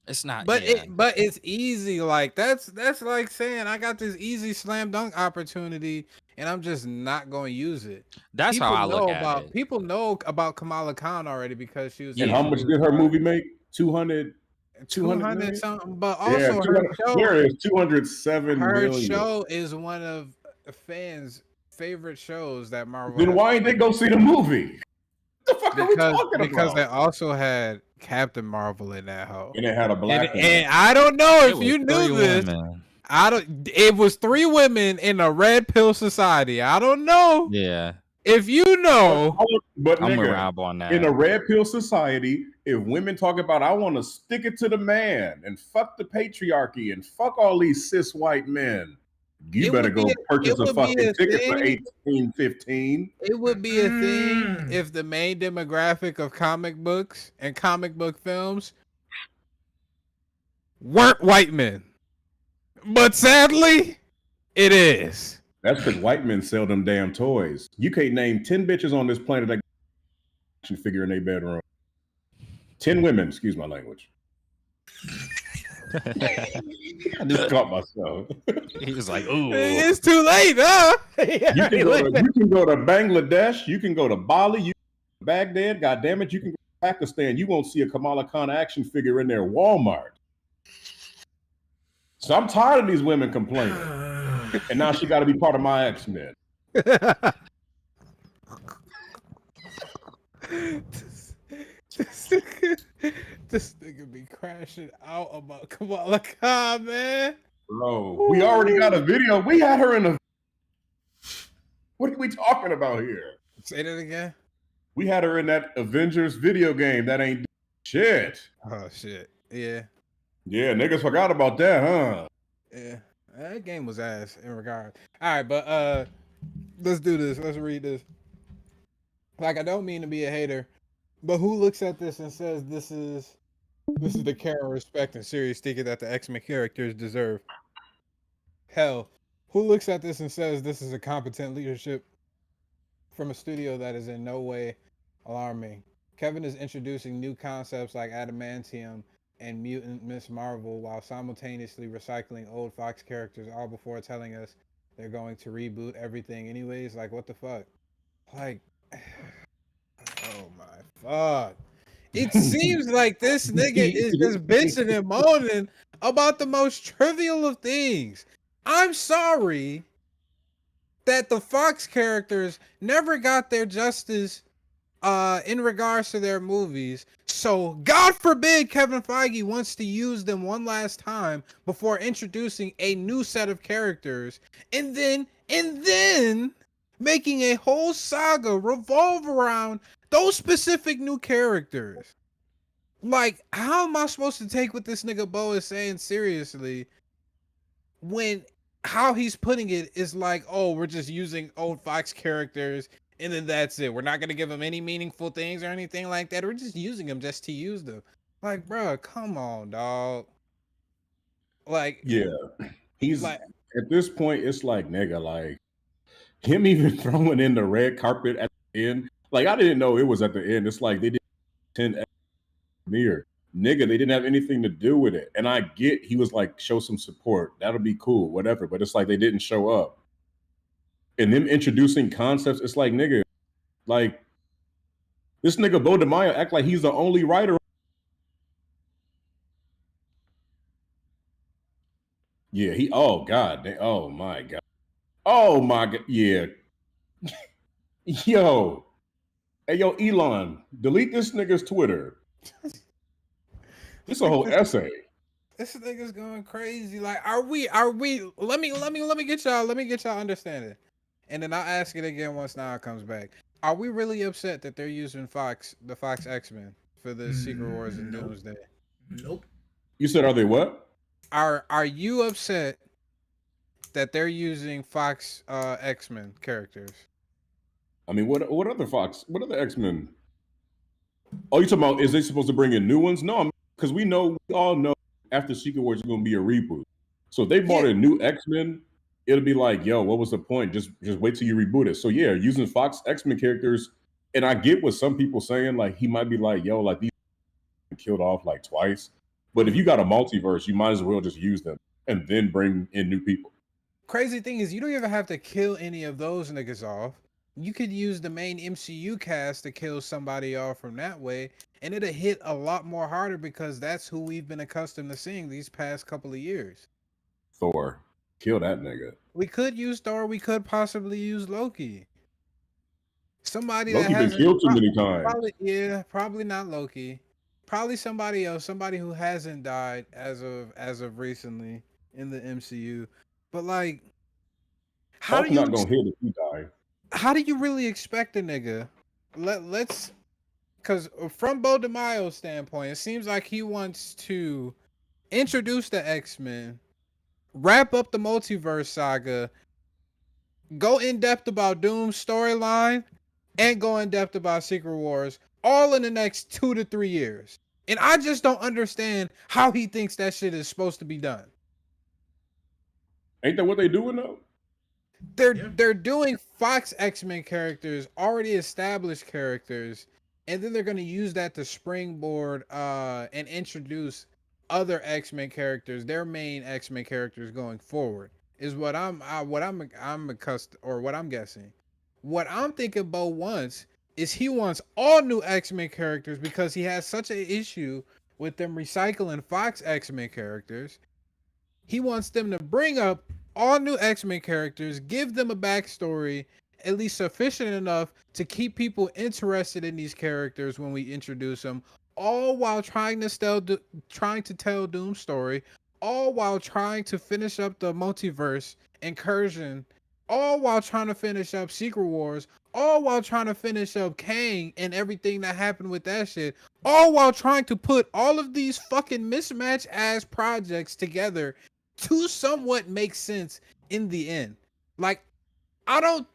It's not, but it's easy. Like that's like saying I got this easy slam dunk opportunity and I'm just not going to use it. That's people how I look at it. People know about Kamala Khan already because she was. And how much did her movie make? 200 something. But also her show. There is 207 her million. show is one of the fans' favorite shows that Marvel. Then why didn't they go see the movie? What the fuck are we talking about? Because they also had Captain Marvel in that hoe. And it had a black woman. And I don't know if you knew this. Women. It was 3 women in a red pill society. I don't know. Yeah. If you know, but I'm nigga, Rob on that. In a red pill society, if women talk about I want to stick it to the man and fuck the patriarchy and fuck all these cis white men, you better go purchase a fucking ticket for $18.15. It would be a thing if the main demographic of comic books and comic book films weren't white men. But sadly, it is. That's because white men sell them damn toys. You can't name 10 bitches on this planet that action figure in their bedroom. 10 women, excuse my language. I just caught myself. He was like, ooh. It's too late, huh? You can go to Bangladesh, you can go to Bali, you can go to Baghdad, goddammit, you can go to Pakistan. You won't see a Kamala Khan action figure in their Walmart. So I'm tired of these women complaining. And now she got to be part of my X-Men. This nigga be crashing out about Kamala Khan, man. Bro, we already got a video. We had her in a... What are we talking about here? Say that again? We had her in that Avengers video game. That ain't shit. Oh, shit. Yeah. Yeah, niggas forgot about that, huh? Yeah. That game was ass in regard. All right, but let's do this. Let's read this. Like, I don't mean to be a hater, but who looks at this and says this is the care and respect and serious thinking that the X-Men characters deserve? Hell, who looks at this and says this is a competent leadership from a studio that is in no way alarming? Kevin is introducing new concepts like adamantium and Mutant Miss Marvel while simultaneously recycling old Fox characters, all before telling us they're going to reboot everything anyways. Like, what the fuck? Like, oh my fuck. It seems like this nigga is just bitching and moaning about the most trivial of things. I'm sorry that the Fox characters never got their justice in regards to their movies. So God forbid Kevin Feige wants to use them one last time before introducing a new set of characters. And then making a whole saga revolve around those specific new characters. Like, how am I supposed to take what this nigga Bo is saying seriously when how he's putting it is like, oh, we're just using old Fox characters and then that's it. We're not gonna give them any meaningful things or anything like that. We're just using them just to use them. Like, bro, come on, dog. Like, Yeah, he's like at this point. It's like nigga, like him even throwing in the red carpet at the end. Like I didn't know it was at the end. It's like they did 10 premiere. Nigga, they didn't have anything to do with it. And I get he was like, show some support. That'll be cool, whatever. But it's like they didn't show up. And them introducing concepts, it's like, nigga, like this nigga Bo DeMaio act like he's the only writer. Yeah, oh God. Oh my God. Oh my God. Yeah. Yo. Hey, yo, Elon, delete this nigga's Twitter. It's a whole essay. this nigga's going crazy. Like, are we let me get y'all understanding. And then I'll ask it again once Nile comes back. Are we really upset that they're using the Fox X-Men for the Secret Wars and Doomsday? Nope. You said, are they what? Are you upset that they're using Fox X-Men characters? I mean, what other Fox? What other X-Men? Oh, you talking about? Is they supposed to bring in new ones? No, because we all know after Secret Wars is going to be a reboot. So if they brought in new X-Men, it'll be like, yo, what was the point? Just wait till you reboot it. So yeah, using Fox X-Men characters, and I get what some people saying. Like he might be like, yo, like these killed off like twice. But if you got a multiverse, you might as well just use them and then bring in new people. Crazy thing is, you don't even have to kill any of those niggas off. You could use the main MCU cast to kill somebody off from that way, and it'll hit a lot more harder because that's who we've been accustomed to seeing these past couple of years. Thor, kill that nigga. We could use Thor. We could possibly use Loki. Somebody Loki that has been killed too many times. Probably not Loki. Probably somebody else, somebody who hasn't died as of recently in the MCU. But like, how do you not gonna hit if he die? How do you really expect a nigga? Let's, because from Bo DeMaio's standpoint, it seems like he wants to introduce the X-Men, wrap up the multiverse saga, go in depth about Doom's storyline, and go in depth about Secret Wars, all in the next 2 to 3 years. And I just don't understand how he thinks that shit is supposed to be done. Ain't that what they doing though? They're doing Fox X-Men characters, already established characters, and then they're going to use that to springboard and introduce other X-Men characters, their main X-Men characters going forward. Is what I'm accustomed, or what I'm guessing. What I'm thinking Bo wants is he wants all new X-Men characters because he has such an issue with them recycling Fox X-Men characters. He wants them to bring up all new X-Men characters, give them a backstory, at least sufficient enough to keep people interested in these characters when we introduce them, all while trying to tell Doom's story, all while trying to finish up the multiverse incursion, all while trying to finish up Secret Wars, all while trying to finish up Kang and everything that happened with that shit, all while trying to put all of these fucking mismatched ass projects together to somewhat make sense in the end. Like, I don't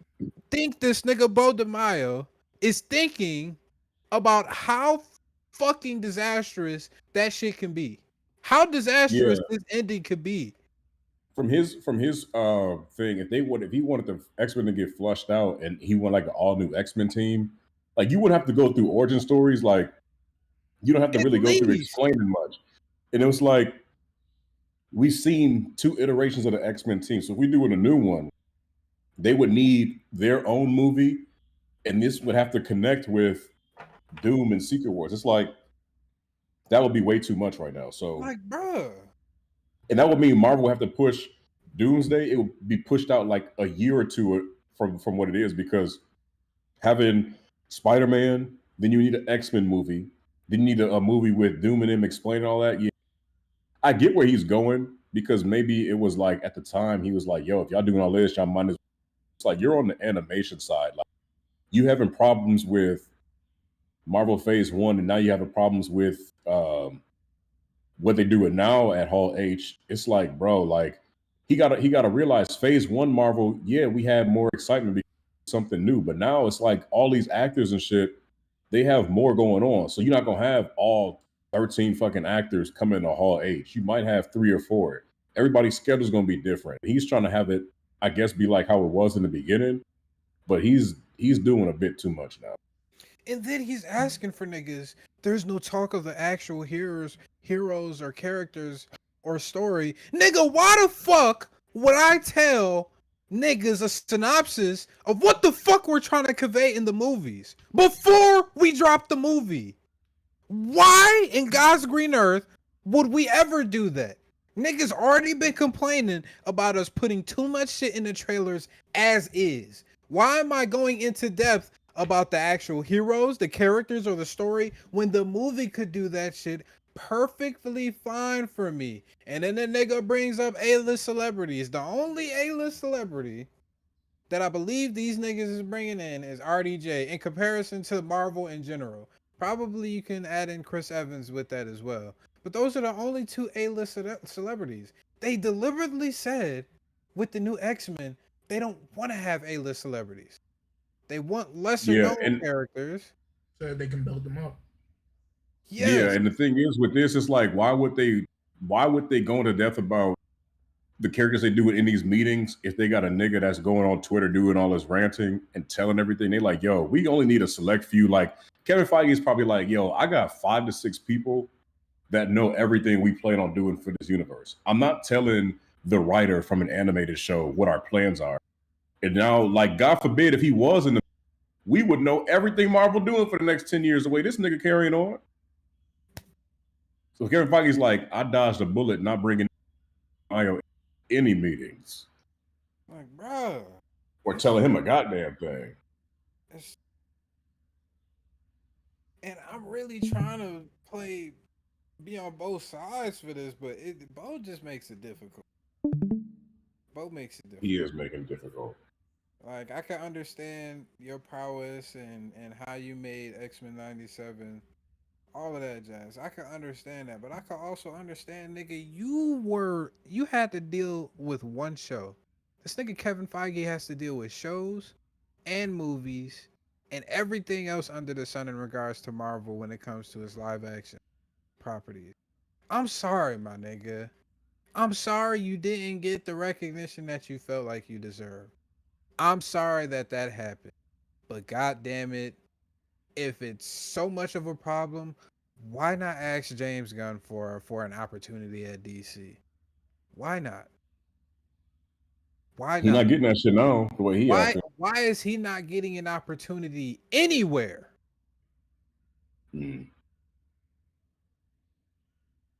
think this nigga Bo DeMaio is thinking about how fucking disastrous that shit can be. How disastrous this ending could be. From his thing, if he wanted the X-Men to get flushed out and he wanted like an all new X-Men team, like you wouldn't have to go through origin stories. Like you don't have to really go through explaining much. And it was like we've seen 2 iterations of the X-Men team. So if we do a new one, they would need their own movie, and this would have to connect with Doom and Secret Wars. It's like that would be way too much right now. So like, bruh. And that would mean Marvel would have to push Doomsday. It would be pushed out like a year or two from what it is, because having Spider-Man, then you need an X-Men movie, then you need a movie with Doom and him explaining all that. Yeah, I get where he's going, because maybe it was like at the time he was like, yo, if y'all doing all this, y'all might as well It's like you're on the animation side. Like you having problems with Marvel Phase 1, and now you having problems with what they do it now at Hall H. It's like, bro, like he gotta realize Phase 1 Marvel, yeah, we had more excitement because something new, but now it's like all these actors and shit, they have more going on. So you're not gonna have all 13 fucking actors coming to Hall H. You might have 3 or 4. Everybody's schedule's gonna be different. He's trying to have it, I guess, be like how it was in the beginning, but he's doing a bit too much now. And then he's asking for niggas. There's no talk of the actual heroes or characters or story. Nigga, why the fuck would I tell niggas a synopsis of what the fuck we're trying to convey in the movies before we drop the movie? Why in God's green earth would we ever do that? Niggas already been complaining about us putting too much shit in the trailers as is. Why am I going into depth about the actual heroes, the characters, or the story when the movie could do that shit perfectly fine for me? And then the nigga brings up A-list celebrities. The only A-list celebrity that I believe these niggas is bringing in is RDJ in comparison to Marvel in general. Probably you can add in Chris Evans with that as well. But those are the only 2 A-list celebrities. They deliberately said with the new X-Men, they don't want to have A-list celebrities. They want lesser known characters. So they can build them up. Yes. Yeah, and the thing is with this, it's like, why would they go into depth about the characters they do in these meetings if they got a nigga that's going on Twitter doing all this ranting and telling everything? They like, yo, we only need a select few. Like Kevin Feige is probably like, yo, I got 5 to 6 people that know everything we plan on doing for this universe. I'm not telling the writer from an animated show what our plans are. And now, like, God forbid if he was in the, we would know everything Marvel doing for the next 10 years the way this nigga carrying on. So Kevin Feige's like, I dodged a bullet not bringing Mario any meetings. Like, bro. Or telling him a goddamn thing. And I'm really trying to be on both sides for this, but Bo just makes it difficult. Bo makes it difficult. He is making it difficult. Like, I can understand your prowess and how you made X-Men 97, all of that jazz. I can understand that, but I can also understand, nigga, you had to deal with one show. This nigga Kevin Feige has to deal with shows and movies and everything else under the sun in regards to Marvel when it comes to its live action properties. I'm sorry, my nigga. I'm sorry you didn't get the recognition that you felt like you deserved. I'm sorry that happened. But god damn it, if it's so much of a problem, why not ask James Gunn for an opportunity at DC? Why not? Why not? He's not getting that shit now the way he acting. Why is he not getting an opportunity anywhere?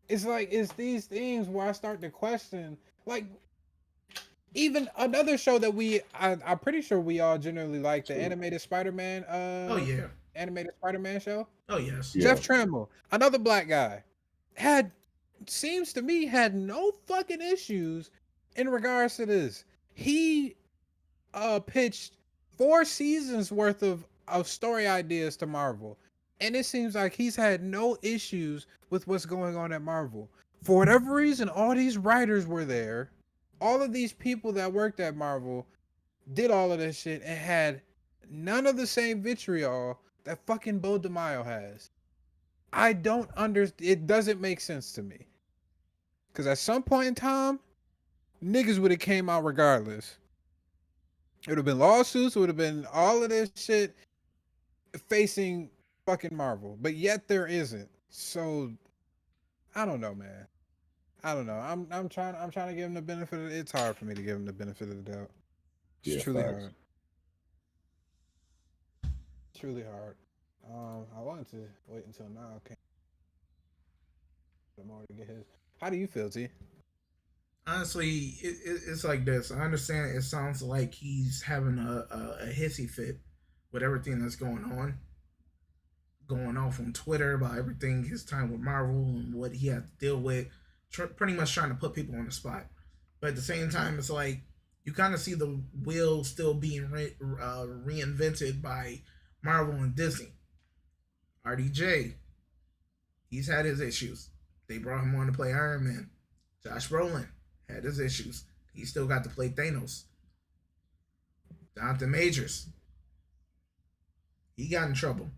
It's like, it's these things where I start to question, like, even another show that I'm pretty sure we all generally like, the animated Spider-Man. Oh yeah, animated Spider-Man show. Oh yes, Jeff Trammell, another black guy, seems to me had no fucking issues in regards to this. He pitched 4 seasons worth of story ideas to Marvel, and it seems like he's had no issues with what's going on at Marvel. For whatever reason, all these writers were there. All of these people that worked at Marvel did all of this shit and had none of the same vitriol that fucking Bo DeMaio has. I don't understand. It doesn't make sense to me. Because at some point in time, niggas would have came out regardless. It would have been lawsuits. It would have been all of this shit facing fucking Marvel. But yet there isn't. So, I don't know, man. I don't know. I'm trying to give him the benefit of it's hard for me to give him the benefit of the doubt. It's truly hard. Truly hard. I wanted to wait until now. Okay. More to get his. How do you feel, T? Honestly, it's like this. I understand it sounds like he's having a hissy fit with everything that's going on off on Twitter about everything, his time with Marvel and what he had to deal with, pretty much trying to put people on the spot. But at the same time, it's like, You kind of see the wheel still being reinvented by Marvel and Disney. RDJ, he's had his issues. They brought him on to play Iron Man. Josh Brolin had his issues. He still got to play Thanos. Jonathan Majors, he got in trouble.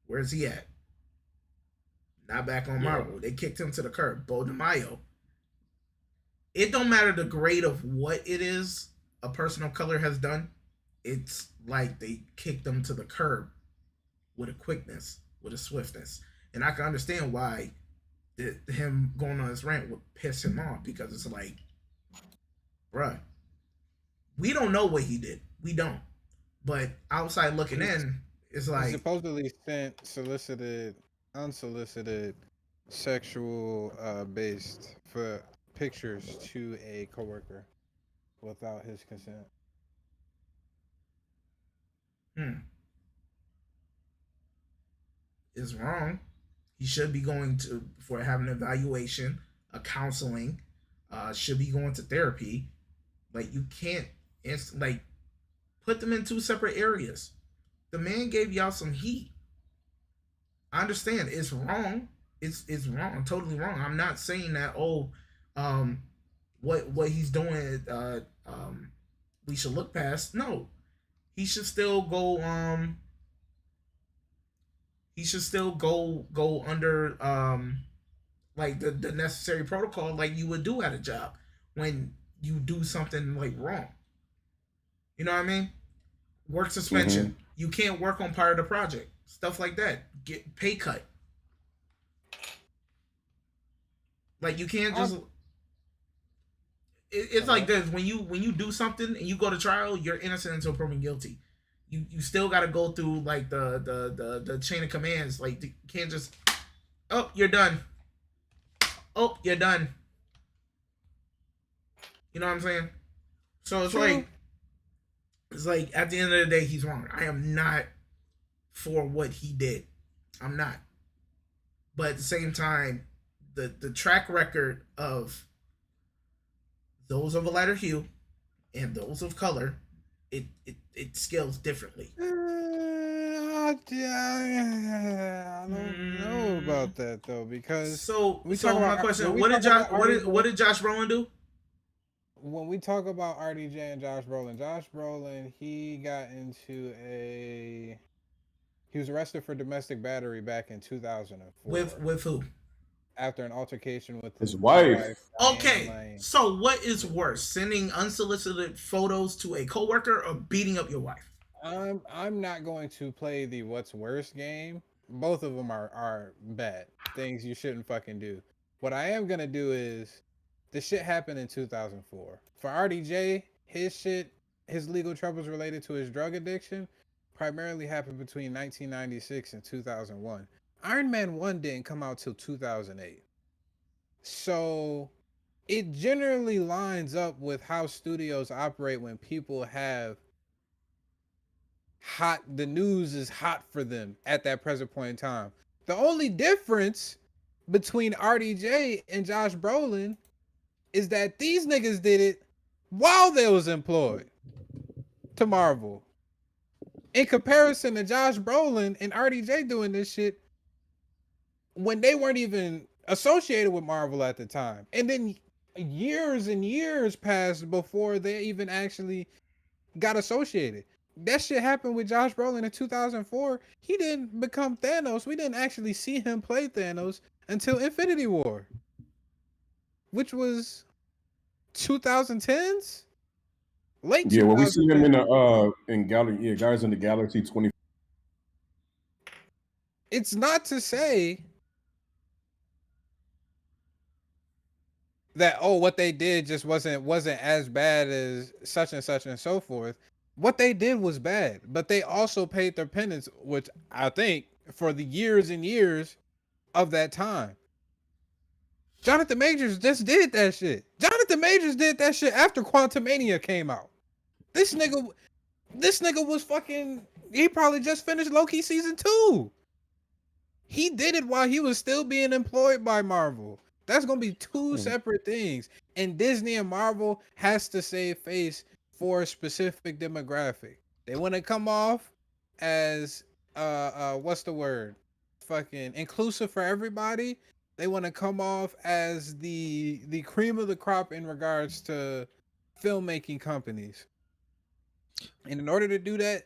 Where's he at? Not back on Marvel. They kicked him to the curb. Bo DeMaio. It don't matter the grade of what it is a person of color has done. It's like they kicked them to the curb with a quickness, with a swiftness. And I can understand why him going on this rant would piss him off, because it's like, bruh, we don't know what he did. We don't. But outside looking in, it's like, he supposedly sent unsolicited sexual based for pictures to a coworker without his consent. It's wrong. He should be going to for having an evaluation, a counseling, should be going to therapy. Like, you can't like put them in two separate areas. The man gave y'all some heat. I understand it's wrong. It's wrong, totally wrong. I'm not saying that what he's doing we should look past. No. He should still go under like the necessary protocol like you would do at a job when you do something like wrong. You know what I mean? Work suspension. Mm-hmm. You can't work on part of the project. Stuff like that. Get pay cut. Like, you can't just. It's like this: when you do something and you go to trial, you're innocent until proven guilty. You still got to go through like the chain of commands. Like, you can't just. Oh, you're done. Oh, you're done. You know what I'm saying? So it's like. It's like, at the end of the day, he's wrong. I am not for what he did. I'm not. But at the same time, the track record of those of a lighter hue and those of color, it scales differently. I don't know about that though, because so my question: what did Josh Brolin do? When we talk about RDJ and Josh Brolin, he was arrested for domestic battery back in 2004. With who? After an altercation with his wife. Okay, so what is worse, sending unsolicited photos to a coworker or beating up your wife? I'm not going to play the what's worse game. Both of them are bad things you shouldn't fucking do. What I am gonna do is, the shit happened in 2004. For RDJ, his legal troubles related to his drug addiction primarily happened between 1996 and 2001. Iron Man 1 didn't come out till 2008. So it generally lines up with how studios operate when people have the news is hot for them at that present point in time. The only difference between RDJ and Josh Brolin is that these niggas did it while they was employed to Marvel. In comparison to Josh Brolin and RDJ doing this shit when they weren't even associated with Marvel at the time. And then years and years passed before they even actually got associated. That shit happened with Josh Brolin in 2004. He didn't become Thanos. We didn't actually see him play Thanos until Infinity War, which was 2010s, late. Yeah, well, we see him in Guardians in the Galaxy 20. It's not to say that what they did just wasn't as bad as such and such and so forth. What they did was bad, but they also paid their penance, which I think for the years and years of that time. Jonathan Majors just did that shit. Jonathan Majors did that shit after Quantumania came out. This nigga was fucking. He probably just finished Loki season 2. He did it while he was still being employed by Marvel. That's gonna be two separate things. And Disney and Marvel has to save face for a specific demographic. They want to come off as what's the word? Fucking inclusive for everybody. They want to come off as the cream of the crop in regards to filmmaking companies. And in order to do that,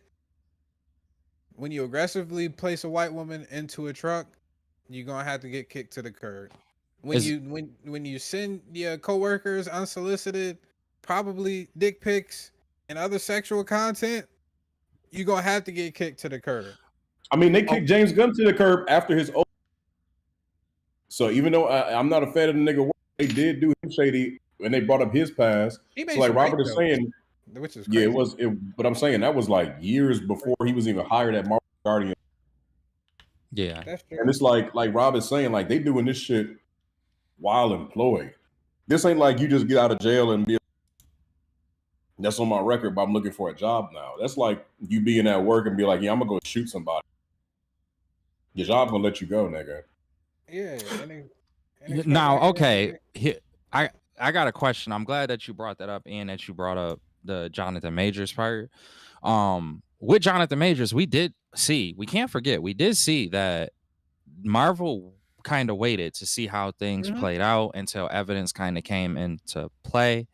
when you aggressively place a white woman into a truck, you're gonna have to get kicked to the curb. When you send your coworkers unsolicited, probably dick pics and other sexual content, you're gonna have to get kicked to the curb. I mean, they kicked James Gunn to the curb after his. So even though I'm not a fan of the nigga, they did do him shady, and they brought up his past. So like Robert is saying, which is crazy. But I'm saying that was like years before he was even hired at Marvel Guardian. Yeah, that's true. And it's like Rob is saying, like they doing this shit while employed. This ain't like you just get out of jail and be. That's on my record, but I'm looking for a job now. That's like you being at work and be like, yeah, I'm gonna go shoot somebody. Your job gonna let you go, nigga. Yeah. Now, okay, I got a question. I'm glad that you brought that up and that you brought up the Jonathan Majors part. With Jonathan Majors, we can't forget, we did see that Marvel kind of waited to see how things played out until evidence kind of came into play.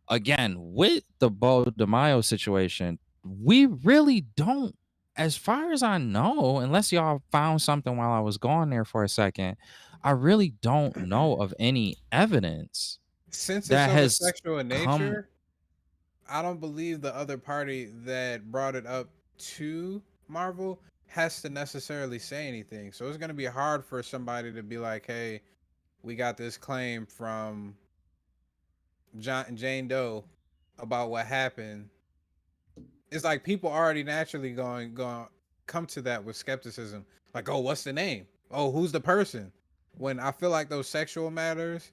Again, with the Bo DeMaio situation, we really don't, as far as I know, unless y'all found something while I was gone there for a second, I really don't know of any evidence Since that it's of a has sexual in nature, I don't believe the other party that brought it up to Marvel has to necessarily say anything. So it's gonna be hard for somebody to be like, "Hey, we got this claim from Jane Doe about what happened." It's like people already naturally going come to that with skepticism. Like, "Oh, what's the name? Oh, who's the person?" When I feel like those sexual matters,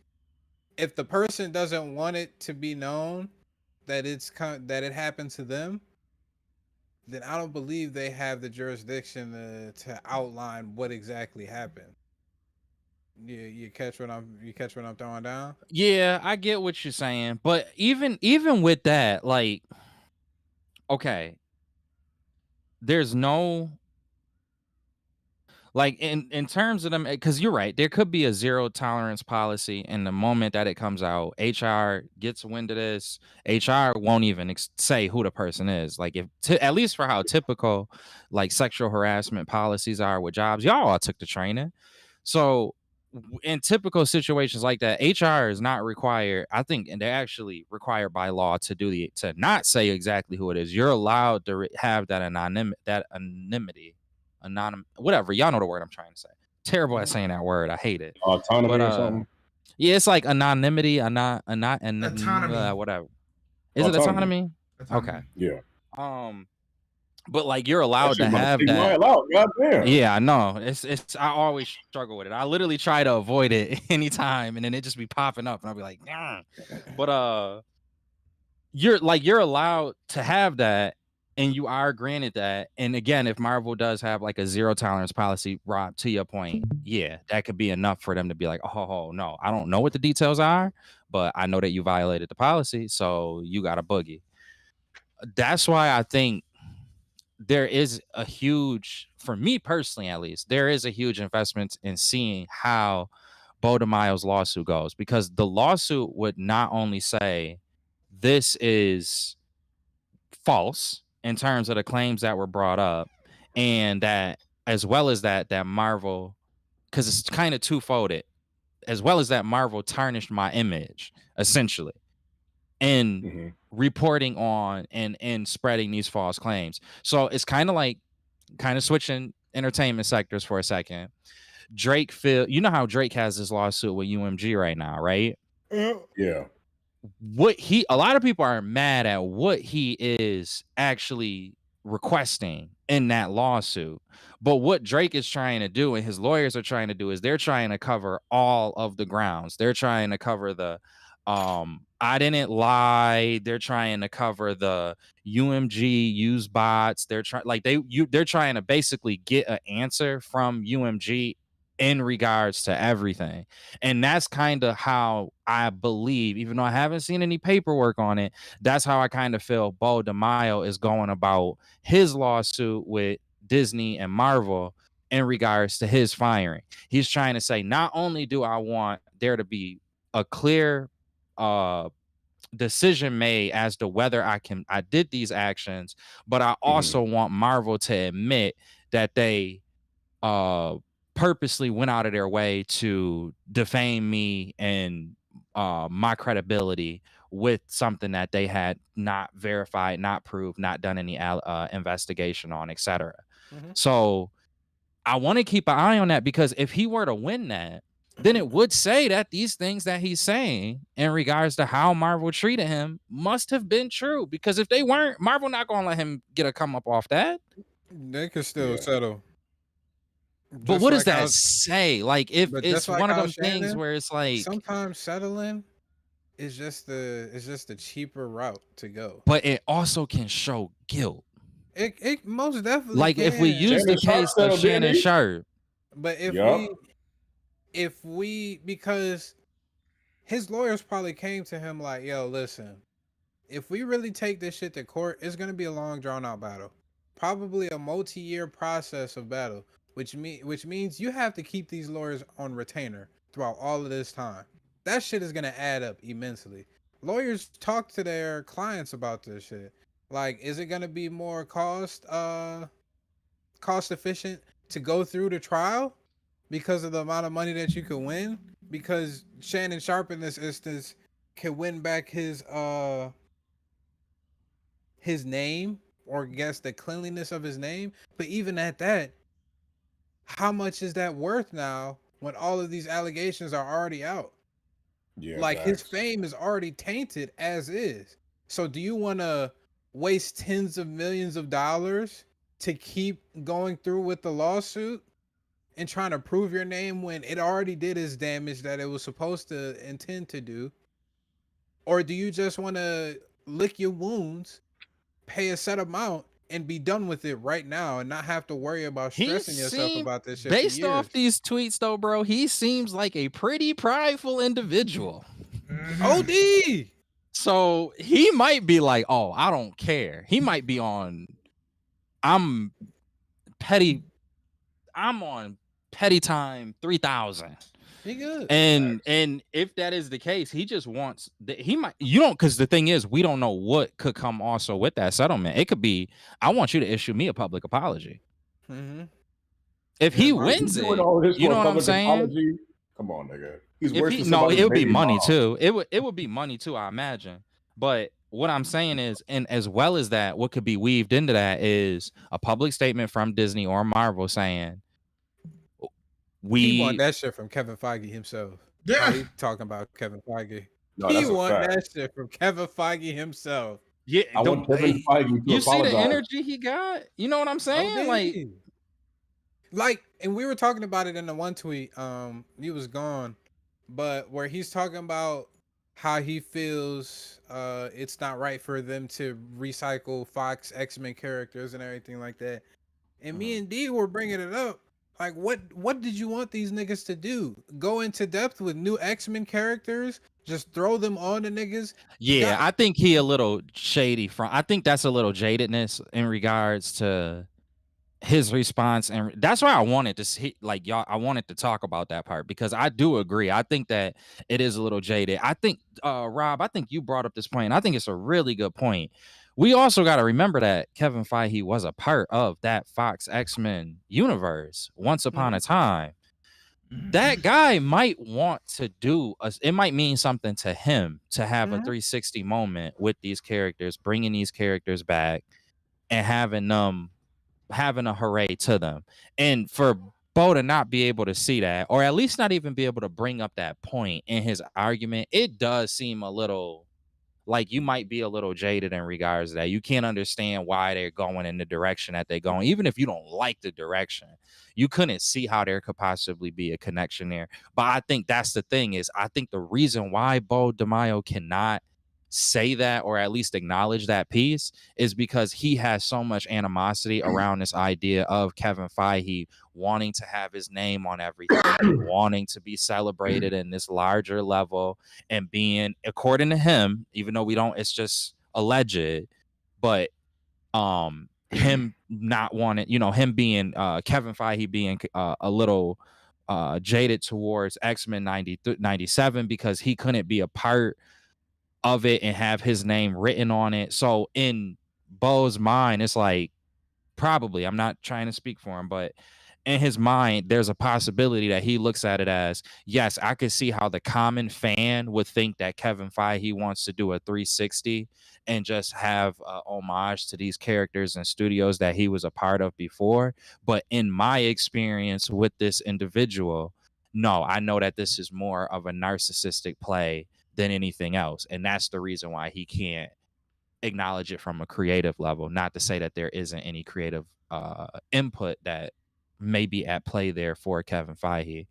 if the person doesn't want it to be known that that it happened to them, then I don't believe they have the jurisdiction to outline what exactly happened. You catch what I'm throwing down? Yeah, I get what you're saying, but even with that, like, okay, there's no, like, in terms of them, because you're right, there could be a zero tolerance policy, and the moment that it comes out, HR gets wind of this, HR won't even say who the person is. Like, at least for how typical like sexual harassment policies are with jobs, y'all all took the training. So in typical situations like that, HR is not required, I think, and they're actually required by law to not say exactly who it is. You're allowed to have that anonymity, whatever, y'all know the word I'm trying to say. Terrible at saying that word, I hate it. Autonomy or something. Yeah, it's like anonymity, Autonomy. whatever. Is it autonomy? Okay. Yeah. But like, you're allowed to have that. Yeah, I know. It's I always struggle with it. I literally try to avoid it anytime, and then it just be popping up, and I'll be like, nah. But you're allowed to have that, and you are granted that. And again, if Marvel does have like a zero tolerance policy, Rob, to your point, yeah, that could be enough for them to be like, oh no, I don't know what the details are, but I know that you violated the policy, so you got a boogie. That's why I think there is a huge, for me personally at least, there is a huge investment in seeing how Bo DeMaio's lawsuit goes, because the lawsuit would not only say this is false in terms of the claims that were brought up, and that as well as that Marvel, because it's kind of two-folded, as well as that Marvel tarnished my image essentially, and reporting on and spreading these false claims. So it's kind of switching entertainment sectors for a second. Drake, you know how Drake has this lawsuit with UMG right now, right? Yeah. A lot of people are mad at what he is actually requesting in that lawsuit. But what Drake is trying to do and his lawyers are trying to do is they're trying to cover all of the grounds. They're trying to cover the I didn't lie. They're trying to cover the UMG used bots. They're trying they're trying to basically get an answer from UMG in regards to everything. And that's kind of how I believe, even though I haven't seen any paperwork on it, that's how I kind of feel Bo DeMaio is going about his lawsuit with Disney and Marvel in regards to his firing. He's trying to say, not only do I want there to be a clear decision made as to whether I did these actions, but I also want Marvel to admit that they purposely went out of their way to defame me and my credibility with something that they had not verified, not proved, not done any investigation on, etc. So I want to keep an eye on that, because if he were to win that, then it would say that these things that he's saying in regards to how Marvel treated him must have been true. Because if they weren't, Marvel not gonna let him get a come up off that. They could still settle. But what does that say? Like, if it's like one of them Shannon, things where it's like, sometimes settling is just the cheaper route to go. but it also can show guilt. It most definitely like can. if we use the case of Shannon Sharp. But if we because his lawyers probably came to him like, yo, listen, if we really take this shit to court, it's gonna be a long drawn out battle. Probably a multi-year process of battle, which means you have to keep these lawyers on retainer throughout all of this time. That shit is gonna add up immensely. Lawyers talk to their clients about this shit. Like, is it gonna be more cost efficient to go through the trial because of the amount of money that you could win? Because Shannon Sharp in this instance can win back his name, or guess the cleanliness of his name. But even at that, how much is that worth now when all of these allegations are already out? Yeah, like his fame is already tainted as is. So do you want to waste tens of millions of dollars to keep going through with the lawsuit and trying to prove your name when it already did its damage that it was supposed to intend to do? Or do you just want to lick your wounds, pay a set amount, and be done with it right now and not have to worry about stressing yourself about this shit? Based off these tweets though, bro, he seems like a pretty prideful individual. OD. So he might be like, oh, I don't care. He might be on I'm on petty time 3000. He good. And if that is the case, he just wants he might, you don't, because the thing is, we don't know what could come also with that settlement. It could be, I want you to issue me a public apology. If he wins it, you know what I'm saying? Apology? Come on, nigga. He's worse than no, it would be money mom. too. It would be money too, I imagine. But what I'm saying is, and as well as that, what could be weaved into that is a public statement from Disney or Marvel saying, he want that shit from Kevin Feige himself. Yeah, he talking about Kevin Feige. No, he want that shit from Kevin Feige himself. Yeah, I want Kevin Feige to you apologize. See the energy he got? You know what I'm saying? Like, and we were talking about it in the one tweet. He was gone, but where he's talking about how he feels it's not right for them to recycle Fox X-Men characters and everything like that. And me and D were bringing it up. Like, what did you want these niggas to do? Go into depth with new X-Men characters? Just throw them on the niggas? Yeah, I think he a little shady I think that's a little jadedness in regards to his response, and that's why I wanted to see, like, y'all, I wanted to talk about that part, because I do agree. I think that it is a little jaded. I think Rob, I think you brought up this point. I think it's a really good point. We also got to remember that Kevin Feige was a part of that Fox X-Men universe once upon a time. That guy might want to do it might mean something to him to have a 360 moment with these characters, bringing these characters back and having a hooray to them. And for Bo to not be able to see that, or at least not even be able to bring up that point in his argument, it does seem a little like you might be a little jaded in regards to that. You can't understand why they're going in the direction that they're going. Even if you don't like the direction, you couldn't see how there could possibly be a connection there. But I think that's the thing, is I think the reason why Bo DeMaio cannot say that or at least acknowledge that piece is because he has so much animosity around this idea of Kevin Feige wanting to have his name on everything and wanting to be celebrated in this larger level and being, according to him, even though we don't, it's just alleged, but him not wanting, him being Kevin Feige being a little jaded towards X-Men 97 because he couldn't be a part of it and have his name written on it. So in Bo's mind, it's like, probably, I'm not trying to speak for him, but in his mind, there's a possibility that he looks at it as, yes, I could see how the common fan would think that Kevin Feige wants to do a 360 and just have homage to these characters and studios that he was a part of before. But in my experience with this individual, no, I know that this is more of a narcissistic play than anything else. And that's the reason why he can't acknowledge it from a creative level. Not to say that there isn't any creative input that may be at play there for Kevin Feige,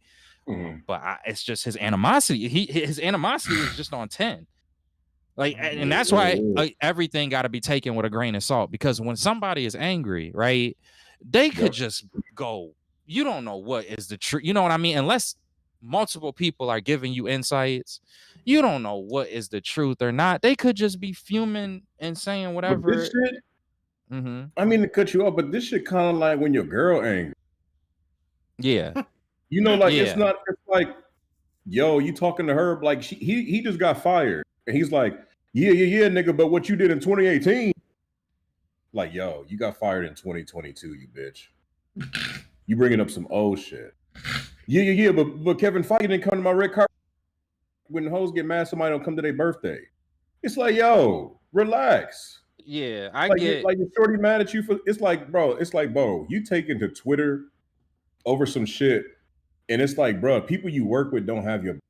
but it's just his animosity. His animosity is just on 10. Like, and that's why everything got to be taken with a grain of salt, because when somebody is angry, right, they could just go, you don't know what is the truth. You know what I mean? Unless multiple people are giving you insights, you don't know what is the truth or not. They could just be fuming and saying whatever. But this shit, I mean to cut you off, but this shit kind of like when your girl angry. Yeah. Like it's not, it's like, yo, you talking to her like he just got fired. And he's like, yeah, nigga, but what you did in 2018, like, yo, you got fired in 2022, you bitch. You bringing up some old shit. Yeah, but Kevin Feige didn't come to my red carpet. When hoes get mad, somebody don't come to their birthday. It's like, yo, relax. Yeah, I like, get like your shorty mad at you for. It's like, bro, you taking to Twitter over some shit, and it's like, bro, people you work with don't have your.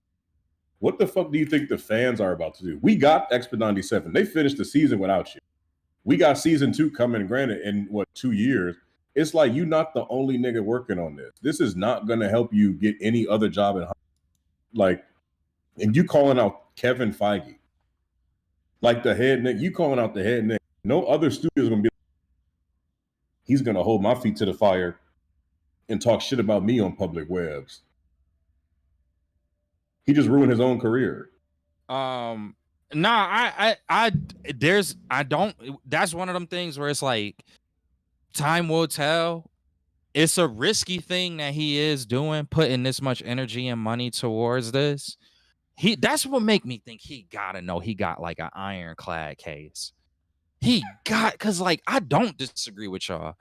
What the fuck do you think the fans are about to do? We got X-Men 97. They finished the season without you. We got season 2 coming, granted, in 2 years. It's like, you're not the only nigga working on this. This is not going to help you get any other job in like, and you calling out Kevin Feige, like the head nigga. You calling out the head nigga. No other studio is going to be. He's going to hold my feet to the fire and talk shit about me on public webs. He just ruined his own career. That's one of them things where it's like, time will tell. It's a risky thing that he is doing, putting this much energy and money towards this. That's what make me think he gotta know he got like an ironclad case. Cause like, I don't disagree with y'all.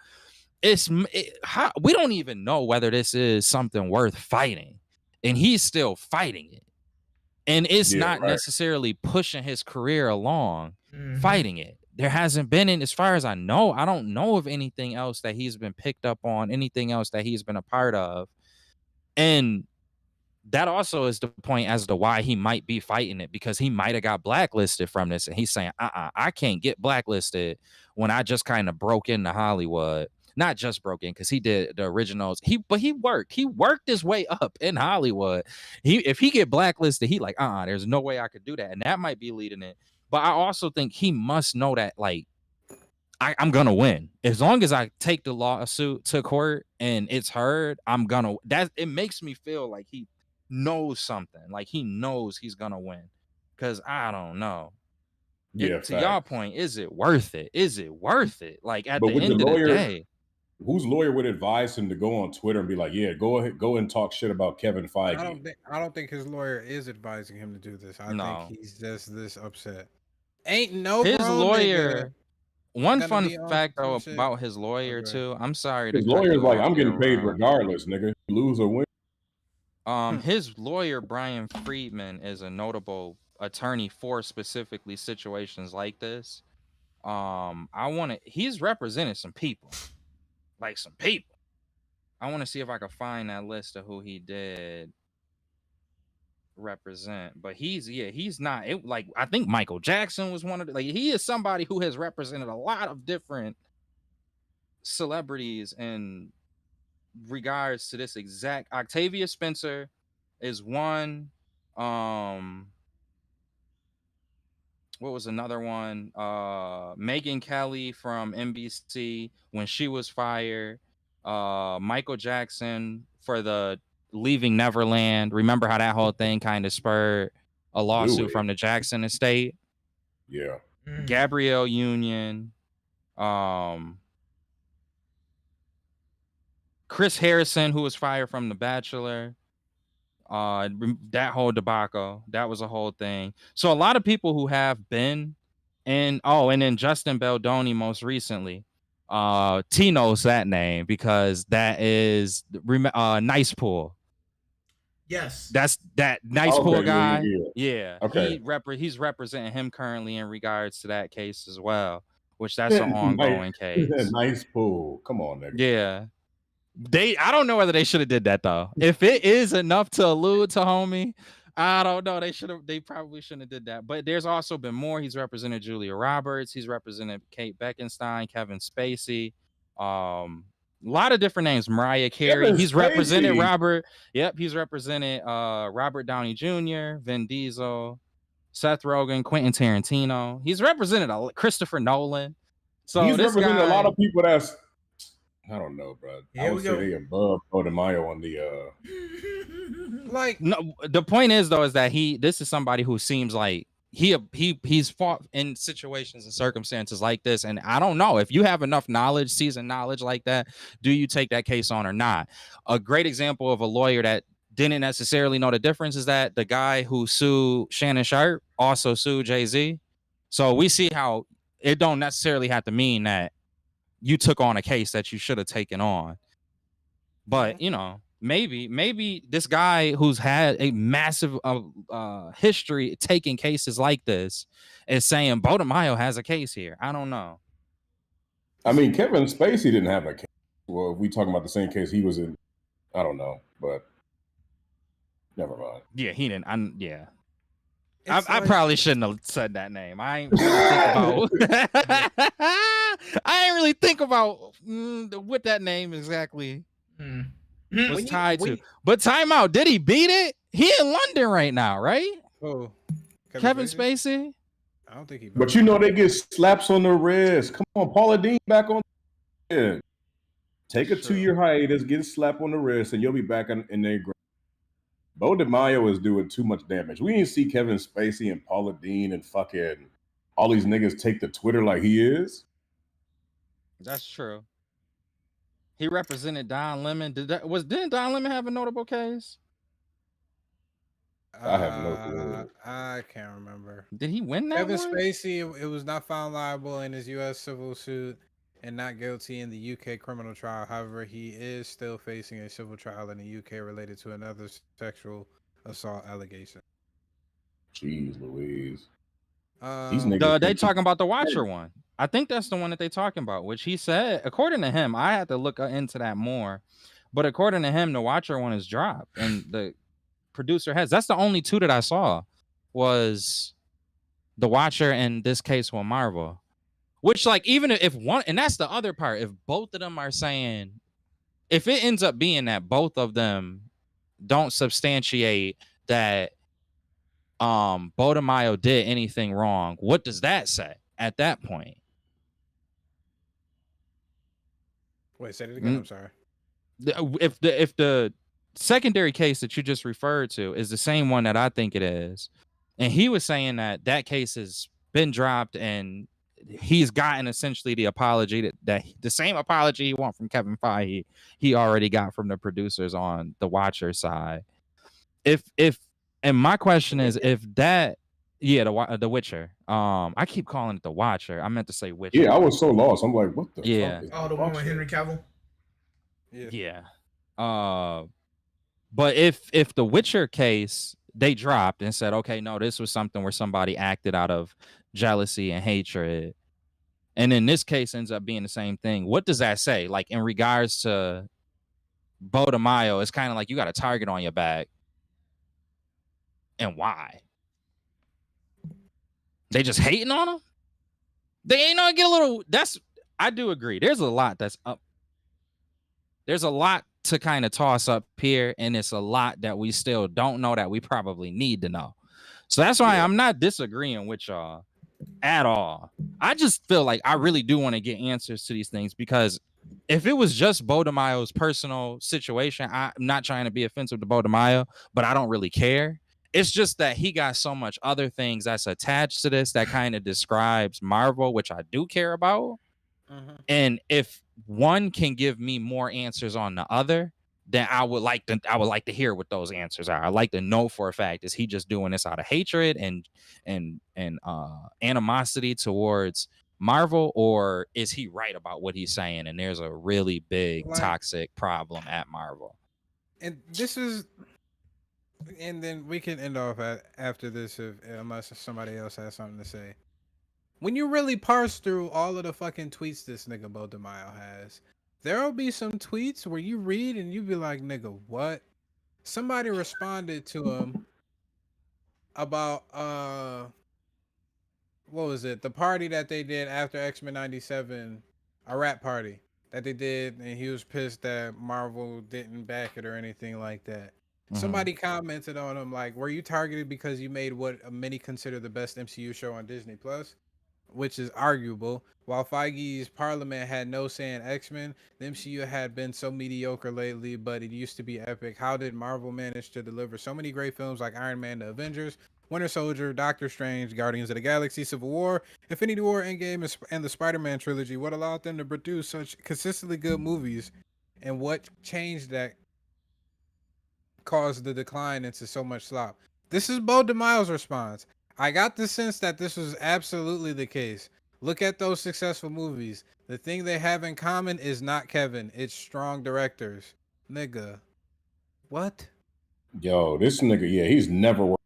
We don't even know whether this is something worth fighting, and he's still fighting it. And it's not necessarily pushing his career along, fighting it. There hasn't been, as far as I know, I don't know of anything else that he's been picked up on, anything else that he's been a part of. And that also is the point as to why he might be fighting it, because he might have got blacklisted from this. And he's saying, I can't get blacklisted when I just kind of broke into Hollywood. Not just broke in, because he did the originals. He worked his way up in Hollywood. If he get blacklisted, he like, there's no way I could do that. And that might be leading it. But I also think he must know that, like, I'm gonna win. As long as I take the lawsuit to court and it's heard, it makes me feel like he knows something. Like, he knows he's gonna win. Cause I don't know. To y'all point, is it worth it? Is it worth it? Like, at the end of the day, whose lawyer would advise him to go on Twitter and be like, yeah, go ahead, go and talk shit about Kevin Feige? I don't think his lawyer is advising him to do this. I think he's just this upset. Ain't no his lawyer. One fun fact though about his lawyer too. I'm sorry. His lawyer's like, I'm getting paid regardless, nigga. Lose or win. His lawyer, Brian Friedman, is a notable attorney for specifically situations like this. He's represented some people. Like, some people. I want to see if I can find that list of who he did represent. But he's not like, I think Michael Jackson was one of the, like, he is somebody who has represented a lot of different celebrities in regards to this exact. Octavia Spencer is one. what was another one? Megyn Kelly from NBC when she was fired. Michael Jackson for the Leaving Neverland. Remember how that whole thing kind of spurred a lawsuit from the Jackson estate? Yeah. Gabrielle Union. Chris Harrison, who was fired from The Bachelor. That whole debacle, that was a whole thing. So a lot of people who have been and then Justin Baldoni most recently. T knows that name because that is Nice Pool. Yes. That's that Nice Pool guy. Yeah. Okay. He's representing him currently in regards to that case as well, which that's an ongoing case. Nice Pool. Come on, nigga. Yeah. I don't know whether they should have did that though. If it is enough to allude to homie, I don't know. They probably shouldn't have did that. But there's also been more. He's represented Julia Roberts. He's represented Kate Beckinsale, Kevin Spacey. A lot of different names. Mariah Carey. Kevin He's Spacey. represented Robert. Yep, he's represented Robert Downey Jr., Vin Diesel, Seth Rogen, Quentin Tarantino. He's represented Christopher Nolan. So he's this represented guy, a lot of people that's, I don't know, bro. Here I would say they above Odemayo on the Like, no, the point is though is that this is somebody who seems like he's fought in situations and circumstances like this, and I don't know if you have enough knowledge, seasoned knowledge like that, do you take that case on or not? A great example of a lawyer that didn't necessarily know the difference is that the guy who sued Shannon Sharp also sued Jay-Z. So we see how it don't necessarily have to mean that you took on a case that you should have taken on. But, you know, maybe this guy who's had a massive history taking cases like this is saying Bodemayo has a case here. I don't know. I mean, Kevin Spacey didn't have a case. Well, if we talking about the same case he was in, I don't know, but never mind. Yeah, he didn't. I probably shouldn't have said that name. I ain't really think about what that name exactly was tied to. But time out. Did he beat it? He in London right now, right? Oh, Kevin Spacey? I don't think he. But you know they get slaps on the wrist. Come on, Paula Deen back on. Yeah. Take a 2-year hiatus, get a slap on the wrist, and you'll be back in their ground. Bo DeMaio is doing too much damage. We didn't see Kevin Spacey and Paula Deen and fucking all these niggas take to Twitter like he is. That's true. He represented Don Lemon. Didn't Don Lemon have a notable case? I have no clue. I can't remember. Did he win that Kevin one? Spacey, it was not found liable in his U.S. civil suit and not guilty in the U.K. criminal trial. However, he is still facing a civil trial in the U.K. related to another sexual assault allegation. Jeez Louise. They talking about the Watcher one. I think that's the one that they talking about, which he said, according to him, I had to look into that more, but according to him, the Watcher one is dropped, and the producer has. That's the only two that I saw was the Watcher and this case with Marvel. Which, like, even if one, and that's the other part, if both of them are saying, if it ends up being that both of them don't substantiate that Bodemayo did anything wrong, what does that say at that point? Wait, say it again. I'm sorry. If the secondary case that you just referred to is the same one that I think it is, and he was saying that case has been dropped and he's gotten essentially the apology that the same apology he want from Kevin Feige he already got from the producers on the Watcher side. And my question is, if that, the Witcher. I keep calling it the Watcher. I meant to say Witcher. Yeah, I was so lost. I'm like, what the fuck is the one with Henry Cavill? Yeah. But if the Witcher case, they dropped and said, okay, no, this was something where somebody acted out of jealousy and hatred, and then this case ends up being the same thing, what does that say? Like, in regards to Bodemayo, it's kind of like you got a target on your back. And why? They just hating on him? They ain't gonna get a little. I do agree. There's a lot that's up. There's a lot to kind of toss up here, and it's a lot that we still don't know that we probably need to know. So that's why I'm not disagreeing with y'all. at all. I just feel like I really do want to get answers to these things, because if it was just Bo DeMaio's personal situation, I'm not trying to be offensive to Bo DeMaio, but I don't really care. It's just that he got so much other things that's attached to this that kind of describes Marvel, which I do care about. And if one can give me more answers on the other, then I would like to hear what those answers are. I like to know for a fact, is he just doing this out of hatred and animosity towards Marvel, or is he right about what he's saying and there's a really big toxic problem at Marvel? And this is, and then we can end off after this, unless somebody else has something to say. When you really parse through all of the fucking tweets this nigga Bo DeMaio has, there'll be some tweets where you read and you be like, nigga, what? Somebody responded to him about what was it? The party that they did after X-Men 97, a rap party that they did, and he was pissed that Marvel didn't back it or anything like that. Somebody commented on him like, were you targeted because you made what many consider the best MCU show on Disney Plus? Which is arguable. While Feige's Parliament had no say in X-Men, the MCU had been so mediocre lately, but it used to be epic. How did Marvel manage to deliver so many great films like Iron Man, The Avengers, Winter Soldier, Doctor Strange, Guardians of the Galaxy, Civil War, Infinity War, Endgame, and the Spider-Man trilogy? What allowed them to produce such consistently good movies, and what changed that caused the decline into so much slop? This is Bo DeMaio's response. I got the sense that this was absolutely the case. Look at those successful movies. The thing they have in common is not Kevin. It's strong directors. Nigga. What? Yo, this nigga, yeah, he's never worked.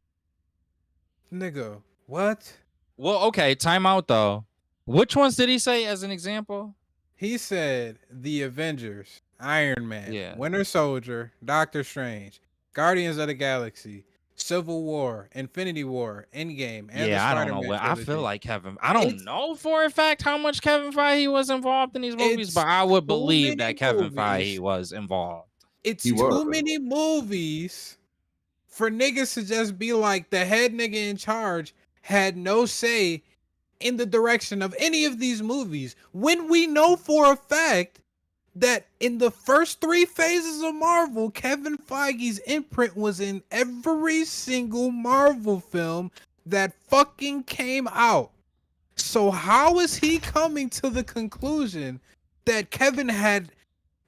Nigga. What? Well, okay, time out though. Which ones did he say as an example? He said The Avengers, Iron Man, Winter Soldier, Doctor Strange, Guardians of the Galaxy, Civil War, Infinity War, Endgame, and the Spider-Man I don't know what trilogy. I feel like Kevin. I don't know for a fact how much Kevin Feige was involved in these movies, but I would believe that Kevin Feige was involved. It's too many movies for niggas to just be like, the head nigga in charge had no say in the direction of any of these movies, when we know for a fact that in the first 3 phases of Marvel, Kevin Feige's imprint was in every single Marvel film that fucking came out. So how is he coming to the conclusion that Kevin had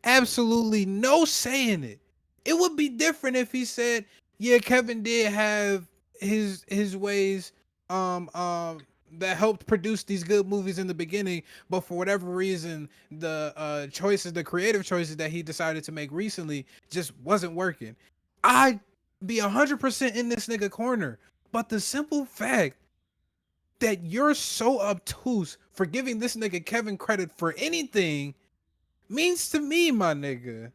absolutely no say in it? It would be different if he said, yeah, Kevin did have his ways that helped produce these good movies in the beginning, but for whatever reason, the creative choices that he decided to make recently just wasn't working. I'd be 100% in this nigga corner, but the simple fact that you're so obtuse for giving this nigga Kevin credit for anything means to me, my nigga,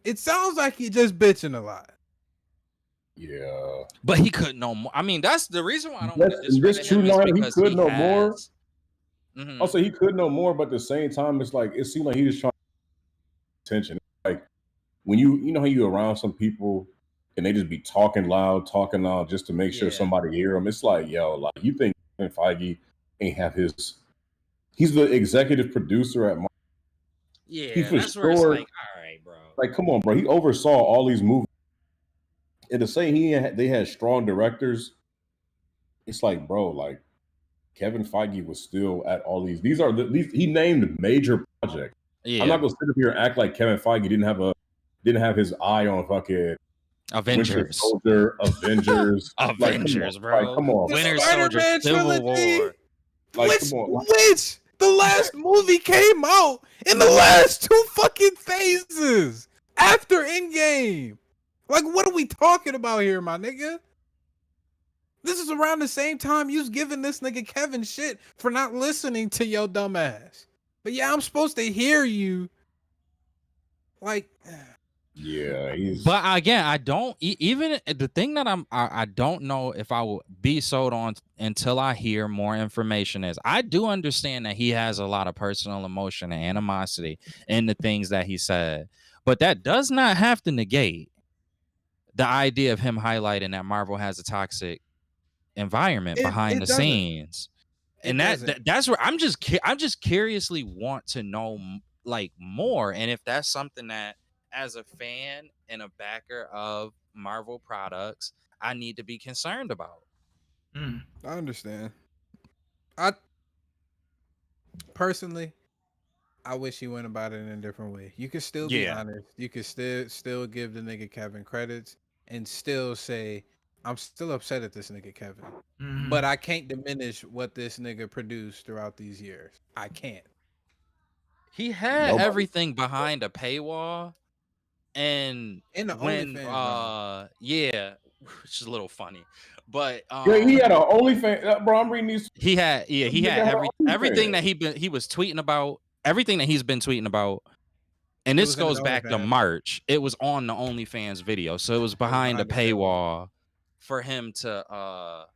it sounds like you're just bitching a lot. Yeah, but he could know more. I mean, that's the reason why I don't want to discredit this him, is he because could know more. Mm-hmm. Also, he could know more, but at the same time, it's like it seemed like he was trying to attention. Like when you know how you around some people and they just be talking loud just to make sure somebody hear them. It's like, yo, like you think Kevin Feige ain't have his? He's the executive producer at Marvel. Yeah, he for that's where it's like, all right, bro. Like, come on, bro. He oversaw all these movies. And to say they had strong directors, it's like, bro, like Kevin Feige was still at all these. These he named major projects. Yeah. I'm not gonna sit up here and act like Kevin Feige didn't have his eye on fucking Avengers, Winter Soldier, Avengers, Avengers, bro. Like, come on, Winter Soldier, Civil War. Like, which the last movie came out in the last 2 fucking phases after Endgame. Like, what are we talking about here, my nigga? This is around the same time you was giving this nigga Kevin shit for not listening to your dumb ass. But yeah, I'm supposed to hear you. Like, yeah. But again, I don't even the thing that I don't know if I will be sold on until I hear more information is I do understand that he has a lot of personal emotion and animosity in the things that he said, but that does not have to negate the idea of him highlighting that Marvel has a toxic environment behind the doesn't. scenes. And that's where I'm just curiously want to know like more, and if that's something that as a fan and a backer of Marvel products I need to be concerned about. I understand. I personally, I wish he went about it in a different way. You could still be honest. You could still give the nigga Kevin credits and still say, I'm still upset at this nigga Kevin. But I can't diminish what this nigga produced throughout these years. I can't. He had everything behind a paywall, and in the OnlyFans, which is a little funny, but he had an OnlyFans, bro. I'm reading these. He had everything that he was tweeting about, everything that he's been tweeting about, and this goes back to March. It was on the OnlyFans video, so it was behind a paywall for him to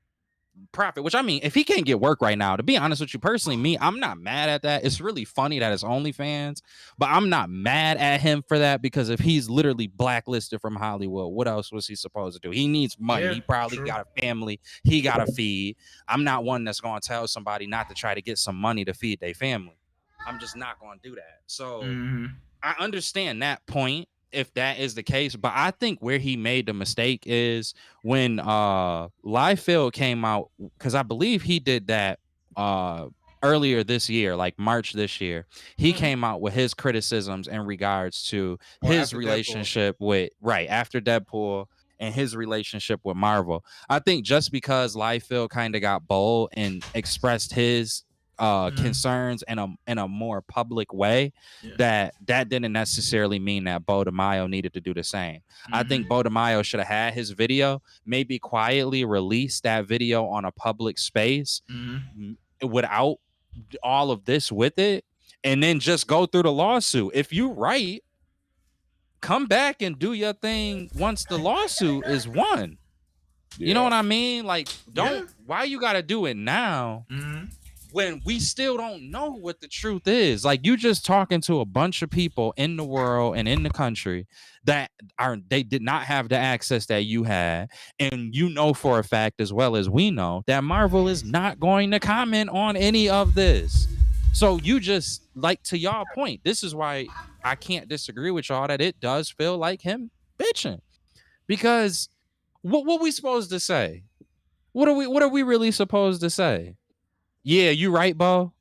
profit. Which, I mean, if he can't get work right now, to be honest with you personally, I'm not mad at that. It's really funny that it's OnlyFans, but I'm not mad at him for that, because if he's literally blacklisted from Hollywood, what else was he supposed to do? He needs money. He probably got a family he got to feed. I'm not one that's going to tell somebody not to try to get some money to feed their family. I'm just not going to do that. So I understand that point, if that is the case, but I think where he made the mistake is when Liefeld came out, because I believe he did that earlier this year, like March this year. He came out with his criticisms in regards to his relationship with after Deadpool and his relationship with Marvel. I think just because Liefeld kind of got bold and expressed his concerns in a more public way, that didn't necessarily mean that Bo DeMaio needed to do the same. I think Bo DeMaio should have had his video, maybe quietly release that video on a public space without all of this with it, and then just go through the lawsuit. If you right, come back and do your thing once the lawsuit is won. You know what I mean? Like, why you gotta do it now when we still don't know what the truth is? Like, you just talking to a bunch of people in the world and in the country that they did not have the access that you had, and you know for a fact, as well as we know, that Marvel is not going to comment on any of this. So you just, like, to y'all point, this is why I can't disagree with y'all that it does feel like him bitching, because what we supposed to say? What are we really supposed to say? Yeah, you right, Bo.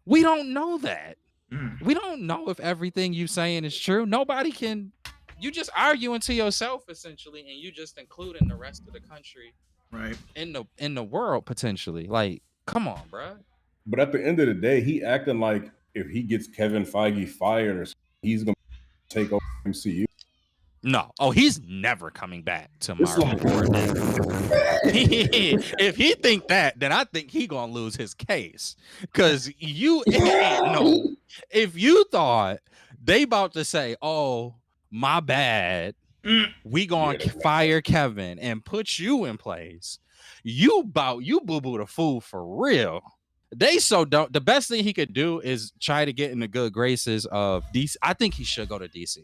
We don't know that. We don't know if everything you saying is true. Nobody can. You just arguing to yourself essentially, and you just including the rest of the country, in the world potentially. Like, come on, bro. But at the end of the day, he acting like if he gets Kevin Feige fired or something, he's gonna take over MCU. No. Oh, he's never coming back to Marvel. If he think that, then I think he gonna lose his case. Cause if you thought they about to say, oh, my bad, we gonna fire Kevin and put you in place, you boo-boo the fool for real. They so don't. The best thing he could do is try to get in the good graces of DC. I think he should go to DC.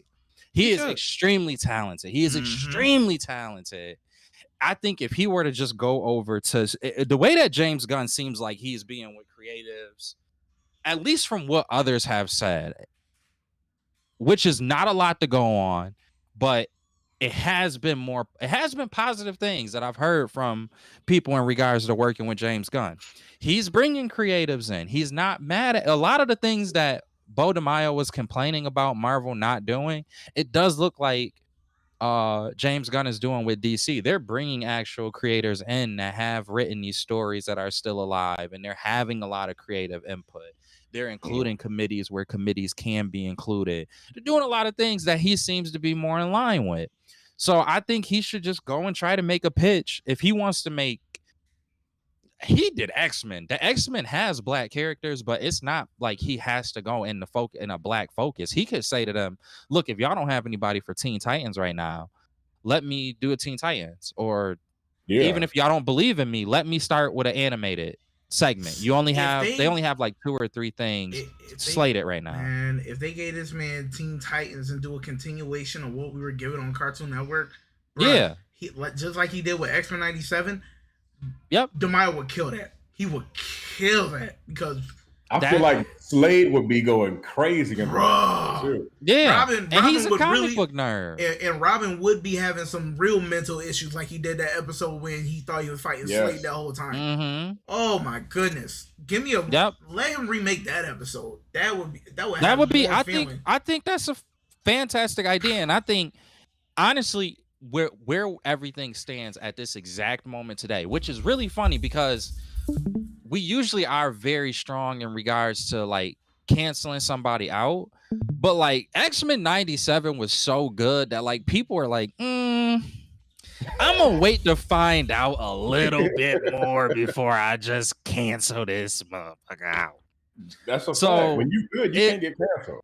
He is extremely talented. He is extremely talented. I think if he were to just go over to the way that James Gunn seems like he's being with creatives, at least from what others have said, which is not a lot to go on, but it has been positive things that I've heard from people in regards to working with James Gunn. He's bringing creatives in. He's not mad at a lot of the things that Bo DeMaio was complaining about Marvel not doing. It does look like James Gunn is doing with DC. They're bringing actual creators in that have written these stories that are still alive, and they're having a lot of creative input. They're including committees where committees can be included. They're doing a lot of things that he seems to be more in line with. So I think he should just go and try to make a pitch. If he wants to make, he did X-Men. The X-Men has black characters, but it's not like he has to go in a black focus. He could say to them, look, if y'all don't have anybody for Teen Titans right now, let me do a Teen Titans. Or even if y'all don't believe in me, let me start with an animated segment. They only have like 2 or 3 things slated right now. And if they gave this man Teen Titans and do a continuation of what we were given on Cartoon Network, bruh, just like he did with X-Men 97, Yep. DeMaio would kill that. He would kill that because I feel like Slade would be going crazy. Bro. Yeah, Robin he's a would comic really, book nerd. and Robin would be having some real mental issues, like he did that episode when he thought he was fighting Slade that whole time. Mm-hmm. Oh my goodness! Give me a let him remake that episode. That would be. I think that's a fantastic idea, and I think honestly where everything stands at this exact moment today, which is really funny because we usually are very strong in regards to like canceling somebody out, but like X-Men 97 was so good that like people are like, I'm gonna wait to find out a little bit more before I just cancel this motherfucker out. That's a fact. When you good, you can't get canceled.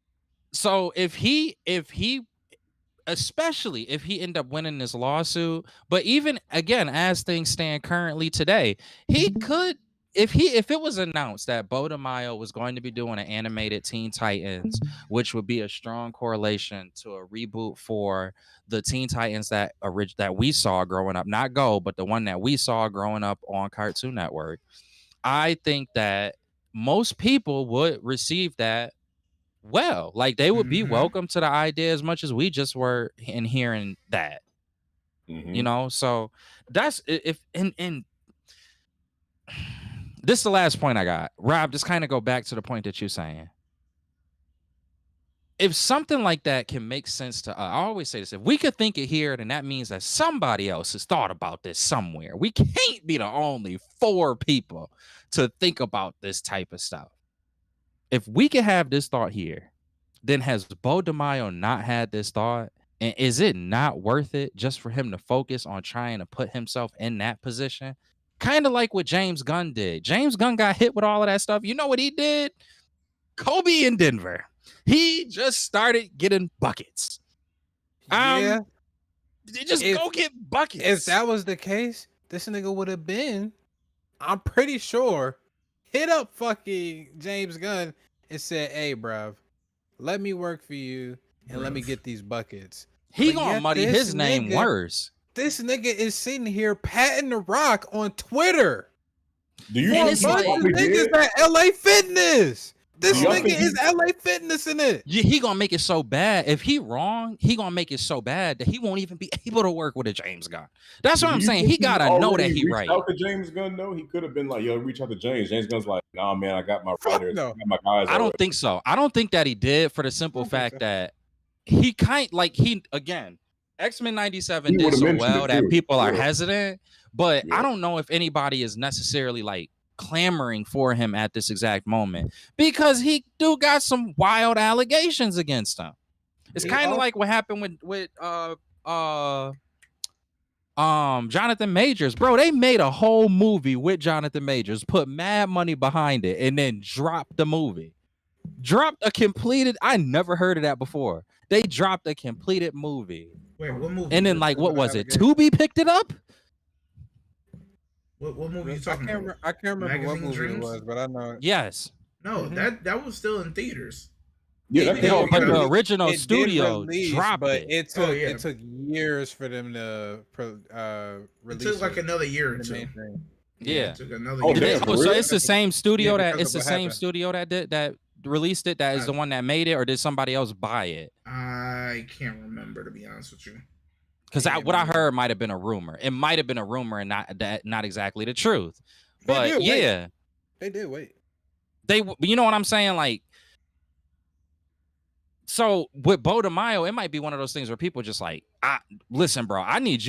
So if he especially if he end up winning this lawsuit, but even again, as things stand currently today, he could, if it was announced that Bo DeMaio was going to be doing an animated Teen Titans, which would be a strong correlation to a reboot for the Teen Titans that we saw growing up, not Go, but the one that we saw growing up on Cartoon Network, I think that most people would receive that well. Like they would be welcome to the idea as much as we just were in hearing that. You know, so that's if and this is the last point I got. Rob, just kind of go back to the point that you're saying. If something like that can make sense to us, I always say this, if we could think it here, then that means that somebody else has thought about this somewhere. We can't be the only 4 people to think about this type of stuff. If we could have this thought here, then has Bo DeMaio not had this thought? And is it not worth it just for him to focus on trying to put himself in that position? Kind of like what James Gunn did. James Gunn got hit with all of that stuff. You know what he did? Kobe in Denver. He just started getting buckets. Yeah. Go get buckets. If that was the case, this nigga would have been, I'm pretty sure, hit up fucking James Gunn and said, hey, bruv, let me work for you and let me get these buckets. He gonna muddy his name worse. This nigga is sitting here patting the rock on Twitter. Do you think niggas at LA Fitness? This nigga is LA Fitness in it. He gonna make it so bad. If he wrong, he gonna make it so bad that he won't even be able to work with a James Gunn. That's what I'm saying. He gotta know that he right. Out to James Gunn, though, he could have been like, "Yo, reach out to James." James Gunn's like, "Nah, man, I got my writers, I got my guys." I don't think so. I don't think that he did, for the simple fact that he again, X-Men 97 did so well that people are hesitant, but I don't know if anybody is necessarily like clamoring for him at this exact moment because he do got some wild allegations against him. It's kind of like what happened with Jonathan Majors, bro. They made a whole movie with Jonathan Majors, put mad money behind it, and then dropped the movie. Dropped a completed. I never heard of that before. They dropped a completed movie. Wait, what movie? And then like, what was it? Tubi picked it up. What movie are you talking about? I can't remember what movie it was, but I know. Yes. No, that was still in theaters. Yeah, but the original studio dropped but it. It took years for them to release. It took like another year or two. Yeah. It took another year. So it's the same studio that released it. That is the one that made it, or did somebody else buy it? I can't remember, to be honest with you. Because what I heard might have been a rumor. It might have been a rumor and not exactly the truth. But yeah, they did wait. You know what I'm saying? Like, so with Bo DeMaio, it might be one of those things where people just like, listen, bro, I need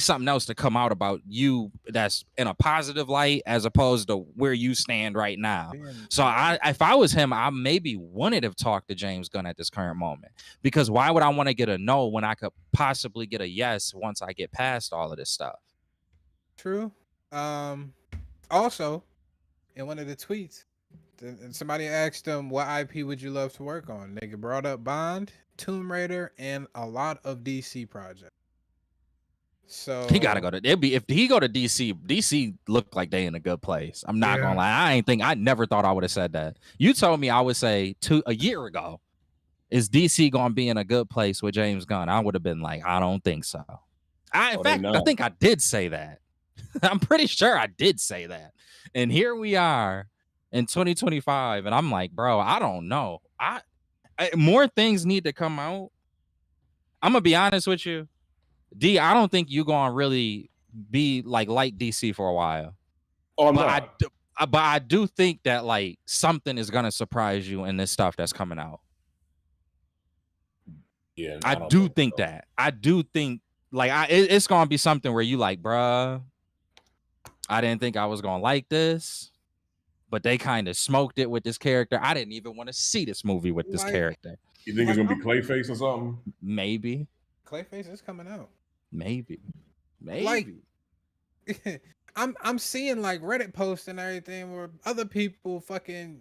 something else to come out about you that's in a positive light as opposed to where you stand right now. So if I was him, I maybe wouldn't have talked to James Gunn at this current moment, because why would I want to get a no when I could possibly get a yes once I get past all of this stuff? True. Also, in one of the tweets, somebody asked him, what IP would you love to work on? Nigga brought up Bond, Tomb Raider, and a lot of DC projects. So he gotta go to if he go to DC look like they in a good place. I'm not gonna lie. I never thought I would have said that. You told me I would say a year ago, is DC gonna be in a good place with James Gunn? I would have been like, I don't think so. I think I did say that. I'm pretty sure I did say that. And here we are in 2025, and I'm like, bro, I don't know. More things need to come out. I'm gonna be honest with you, D. I don't think you're gonna really be like DC for a while. Oh, I'm but not. But I do think that like something is gonna surprise you in this stuff that's coming out. Yeah, I do think that. I do think like it's gonna be something where you like, bruh, I didn't think I was gonna like this, but they kind of smoked it with this character. I didn't even want to see this movie with this character. You think it's gonna be Clayface or something? Maybe. Clayface is coming out. Maybe. Like, I'm seeing like Reddit posts and everything where other people fucking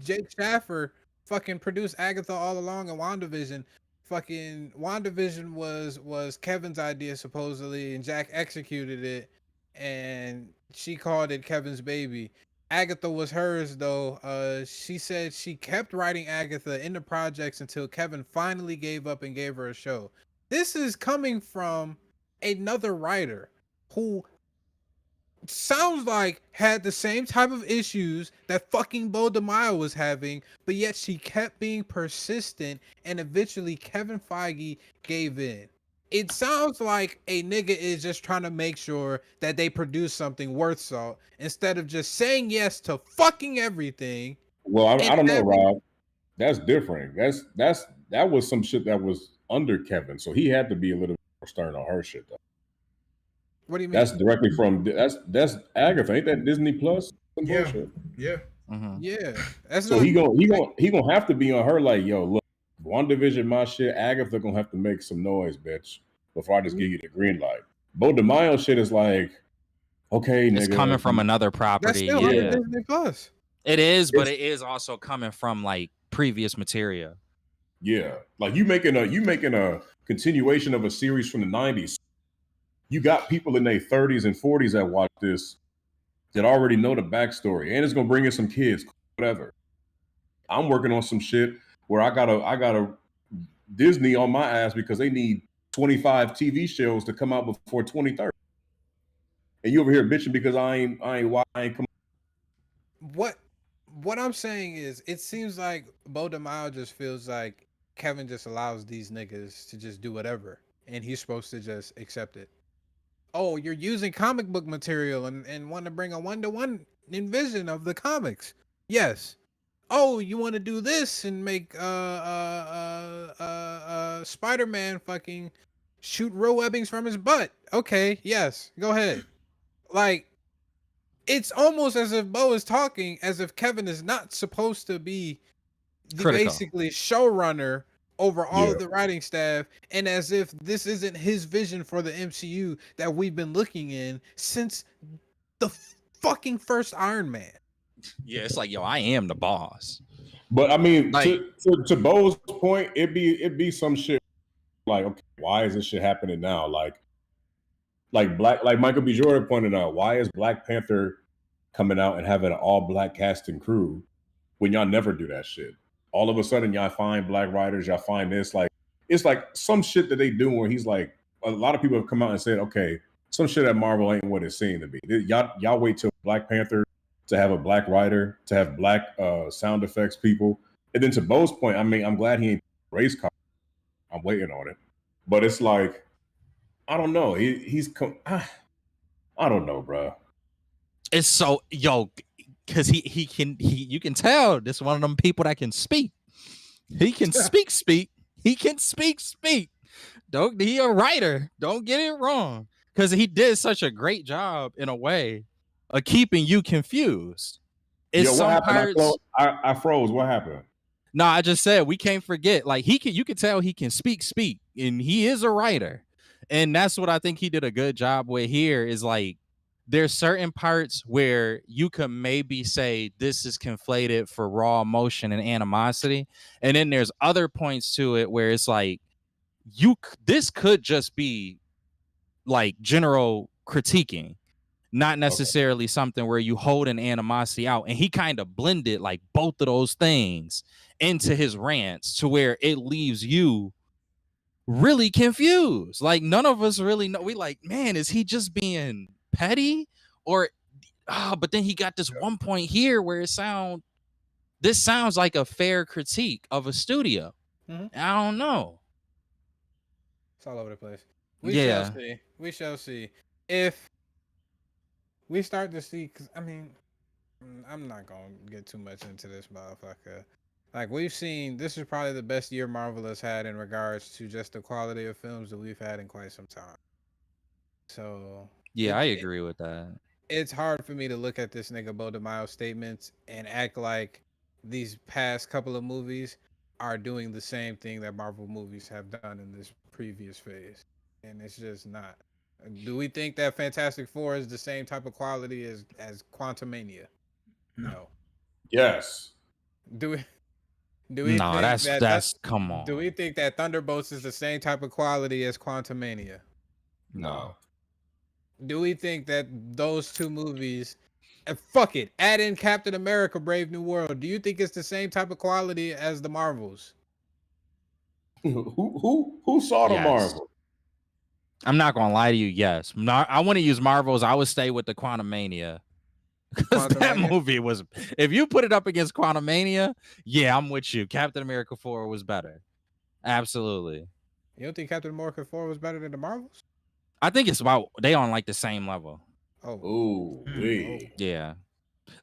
Jake Schaffer fucking produced Agatha all along in WandaVision. Fucking WandaVision was Kevin's idea supposedly, and Jack executed it, and she called it Kevin's baby. Agatha was hers though. She said she kept writing Agatha in the projects until Kevin finally gave up and gave her a show. This is coming from another writer who sounds like had the same type of issues that fucking Bo DeMaio was having, but yet she kept being persistent, and eventually Kevin Feige gave in. It sounds like a nigga is just trying to make sure that they produce something worth salt instead of just saying yes to fucking everything. Well, I don't know, Rob. That's different. That was some shit that was under Kevin, so he had to be a little more stern on her shit though. What do you mean? That's directly from that's Agatha. Ain't that Disney Plus? Yeah, bullshit? yeah, yeah. That's so he gonna have to be on her like, yo, look, WandaVision, my shit. Agatha gonna have to make some noise, bitch, before I just give you the green light. Bo DeMaio shit is like, okay, it's nigga, coming from another property. That's still under Disney Plus. It is, but it is also coming from like previous material. Yeah, like you making a continuation of a series from the 90s. You got people in their 30s and 40s that watch this that already know the backstory, and it's gonna bring in some kids, whatever. I'm working on some shit where I got a Disney on my ass because they need 25 TV shows to come out before 2030. And you over here bitching because I ain't come. What I'm saying is, it seems like Bo DeMaio just feels like Kevin just allows these niggas to just do whatever, and he's supposed to just accept it. Oh, you're using comic book material and want to bring a 1-to-1 envision of the comics. Yes. Oh, you want to do this and make Spider-Man fucking shoot real webbings from his butt. Okay, yes, go ahead. Like, it's almost as if Bo is talking as if Kevin is not supposed to be the basically showrunner over all of the writing staff, and as if this isn't his vision for the MCU that we've been looking in since the fucking first Iron Man. Yeah, it's like, yo, I am the boss. But I mean, like, to Bo's point, it'd be some shit like, okay, why is this shit happening now? Like Michael B. Jordan pointed out, why is Black Panther coming out and having an all-black cast and crew when y'all never do that shit? All of a sudden, y'all find black writers, y'all find this. Like, it's like some shit that they do where he's like, a lot of people have come out and said, okay, some shit at Marvel ain't what it seemed to be. Y'all wait till Black Panther to have a black writer, to have black sound effects people. And then to Bo's point, I mean, I'm glad he ain't race car. I'm waiting on it. But it's like, I don't know. I don't know, bro. It's so, yo, because he you can tell this is one of them people that can speak. He can speak. He can speak. He a writer. Don't get it wrong. Because he did such a great job in a way of keeping you confused. Yo, what happened? I froze. What happened? No, I just said we can't forget. Like, you can tell he can speak, and he is a writer. And that's what I think he did a good job with here is like, there's certain parts where you could maybe say this is conflated for raw emotion and animosity. And then there's other points to it where it's like, this could just be like general critiquing, not necessarily something where you hold an animosity out. And he kind of blended like both of those things into his rants to where it leaves you really confused. Like none of us really know. We like, man, is he just being petty or but then he got this one point here where this sounds like a fair critique of a studio. I don't know. It's all over the place. We shall Yeah. see. We shall see. If we start to see, because I mean, I'm not gonna get too much into this motherfucker. Like we've seen, this is probably the best year Marvel has had in regards to just the quality of films that we've had in quite some time. So Yeah, I agree with that. It's hard for me to look at this nigga Bo DeMaio statements and act like these past couple of movies are doing the same thing that Marvel movies have done in this previous phase, and it's just not. Do we think that Fantastic Four is the same type of quality as Quantumania? No. Yes. Do we No, think that's come on. do we think that Thunderbolts is the same type of quality as Quantumania? No. Do we think that those two movies, fuck it, add in Captain America: Brave New World? Do you think it's the same type of quality as the Marvels? Who saw the Yes. Marvel? I'm not gonna lie to you. Yes, I want to use Marvels. I would stay with the Quantumania because that movie was. If you put it up against Quantumania, yeah, I'm with you. Captain America 4 was better. Absolutely. You don't think Captain America 4 was better than the Marvels? I think it's about they on like the same level. Oh, yeah.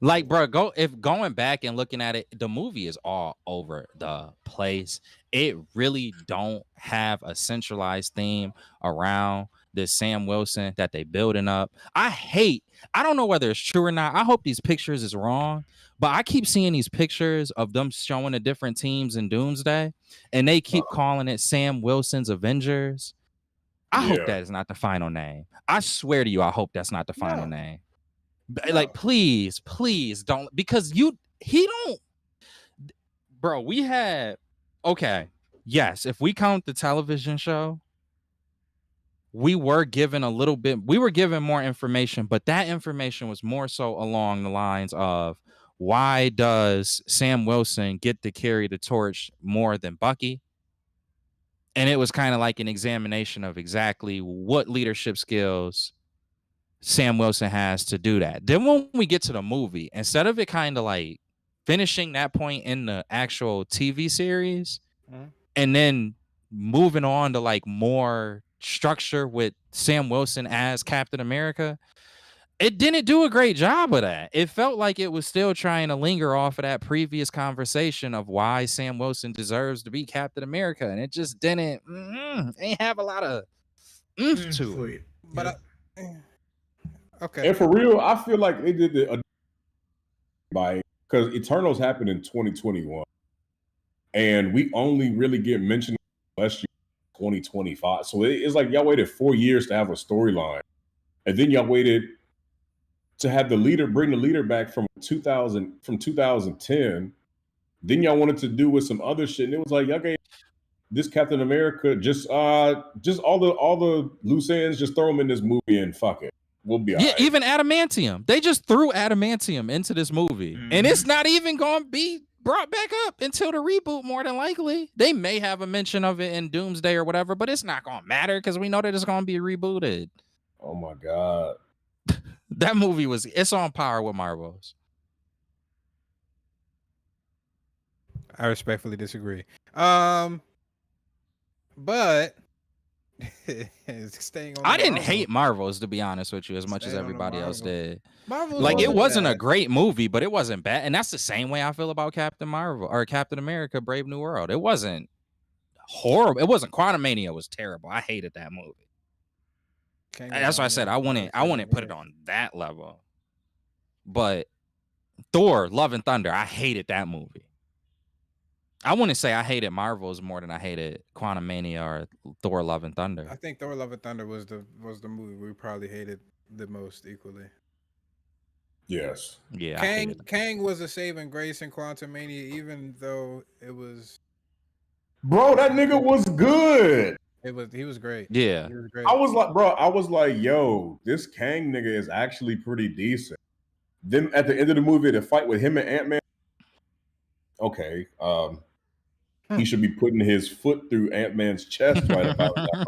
Like, bro, going back and looking at it, the movie is all over the place. It really don't have a centralized theme around this Sam Wilson that they building up. I don't know whether it's true or not. I hope these pictures is wrong, but I keep seeing these pictures of them showing the different teams in Doomsday, and they keep calling it Sam Wilson's Avengers. I hope that is not the final name. I swear to you, I hope that's not the final name. Like, please don't, because he don't, bro. We had, okay, yes, if we count the television show, we were given more information, but that information was more so along the lines of, why does Sam Wilson get to carry the torch more than Bucky? And it was kind of like an examination of exactly what leadership skills Sam Wilson has to do that. Then when we get to the movie, instead of it kind of like finishing that point in the actual TV series and then moving on to like more structure with Sam Wilson as Captain America, it didn't do a great job of that. It felt like it was still trying to linger off of that previous conversation of why Sam Wilson deserves to be Captain America. And it just didn't have a lot of oomph to it. But okay. And for real, I feel like they did the because Eternals happened in 2021, and we only really get mentioned last year, 2025. So it's like y'all waited 4 years to have a storyline, and then y'all waited to have bring the leader back from 2010. Then y'all wanted to do with some other shit, and it was like y'all gave this Captain America just all the loose ends, just throw them in this movie and fuck it. We'll be all right. Even Adamantium. They just threw Adamantium into this movie. And it's not even going to be brought back up until the reboot, more than likely. They may have a mention of it in Doomsday or whatever, but it's not going to matter because we know that it's going to be rebooted. Oh my God. That movie it's on par with Marvel's. I respectfully disagree. But staying on I didn't hate Marvel's, to be honest with you, as much as everybody else did. Like, it wasn't a great movie, but it wasn't bad. And that's the same way I feel about Captain Marvel or Captain America: Brave New World. It wasn't horrible. It wasn't. Quantumania was terrible. I hated that movie. That's why I said I wouldn't put it on that level. But Thor: Love and Thunder, I hated that movie. I wouldn't say I hated Marvel's more than I hated Quantumania or Thor: Love and Thunder. I think Thor: Love and Thunder was the movie we probably hated the most equally. Yes. Yeah. Kang was a saving grace in Quantumania, even though it was. Bro, that nigga was good. He was great. Yeah. He was great. I was like, yo, this Kang nigga is actually pretty decent. Then at the end of the movie, the fight with him and Ant-Man. Okay. he should be putting his foot through Ant-Man's chest right about now.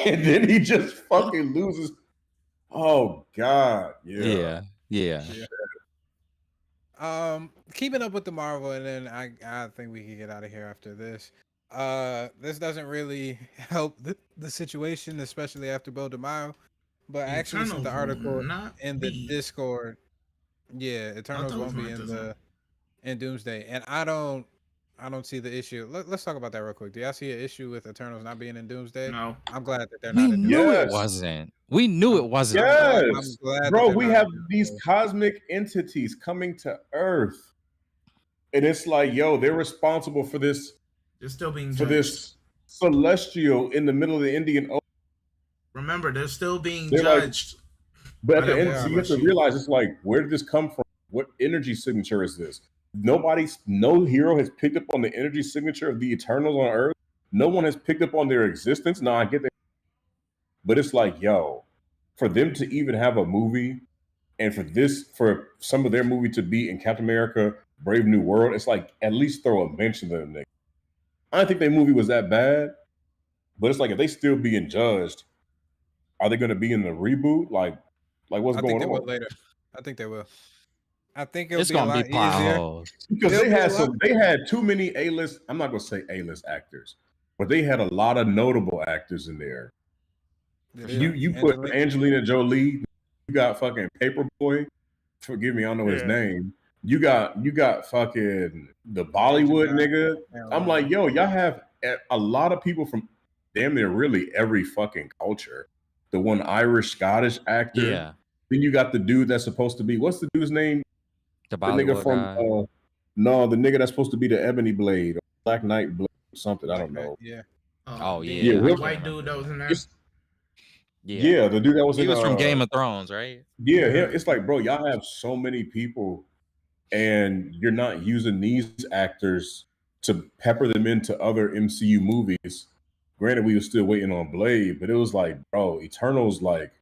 And then he just fucking loses. Oh God, Yeah. Keeping up with the Marvel, and then I think we can get out of here after this. This doesn't really help the situation, especially after Bo DeMaio. But I actually sent the article in the Discord. Yeah, Eternals won't be in Doomsday, and I don't see the issue. Let's talk about that real quick. Do y'all see an issue with Eternals not being in Doomsday? No. I'm glad that they're We not in knew Doomsday. it wasn't. We knew it wasn't. Yes, I'm glad bro. that We they're not have in these Doomsday. cosmic entities coming to Earth, and it's like, yo, they're responsible for this. They're still being judged. For this celestial in the middle of the Indian Ocean. Remember, they're still being They're judged. But at the end, so you have to realize, it's like, where did this come from? What energy signature is this? No hero has picked up on the energy signature of the Eternals on Earth. No one has picked up on their existence. No, I get that. But it's like, yo, for them to even have a movie, and for some of their movie to be in Captain America, Brave New World, it's like, at least throw a mention to them, nigga. I don't think their movie was that bad, but it's like, if they still being judged, are they going to be in the reboot? Like what's going on? Will later. I think they will. I think it'll It's be a gonna lot be plot easier holes. Because they had too many A-list. I'm not going to say A-list actors, but they had a lot of notable actors in there. Yeah. You put Angelina Jolie. You got fucking Paperboy. Forgive me, I don't know his name. You got fucking the Bollywood nigga. I'm like, yo, y'all have a lot of people from damn near really every fucking culture. The one Irish Scottish actor. Yeah. Then you got the dude that's supposed to be, what's the dude's name? The Bollywood guy. No, the nigga that's supposed to be the Ebony Blade or Black Knight Blade or something. I don't know. Yeah. The white dude that was in there. Yeah, the dude that was he was from Game of Thrones, right? Yeah, it's like, bro, y'all have so many people, and you're not using these actors to pepper them into other MCU movies. Granted, we were still waiting on Blade, but it was like, bro, Eternals, like,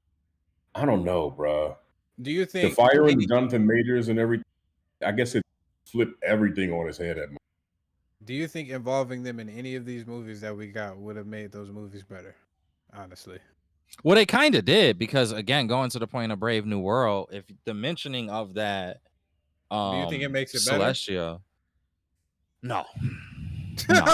I don't know, bro. Do you think the firing Jonathan Majors and everything? I guess it flipped everything on his head. Do you think involving them in any of these movies that we got would have made those movies better? Honestly. Well, they kind of did, because again, going to the point of Brave New World, if the mentioning of that, do you think it makes it Celestia? No. No.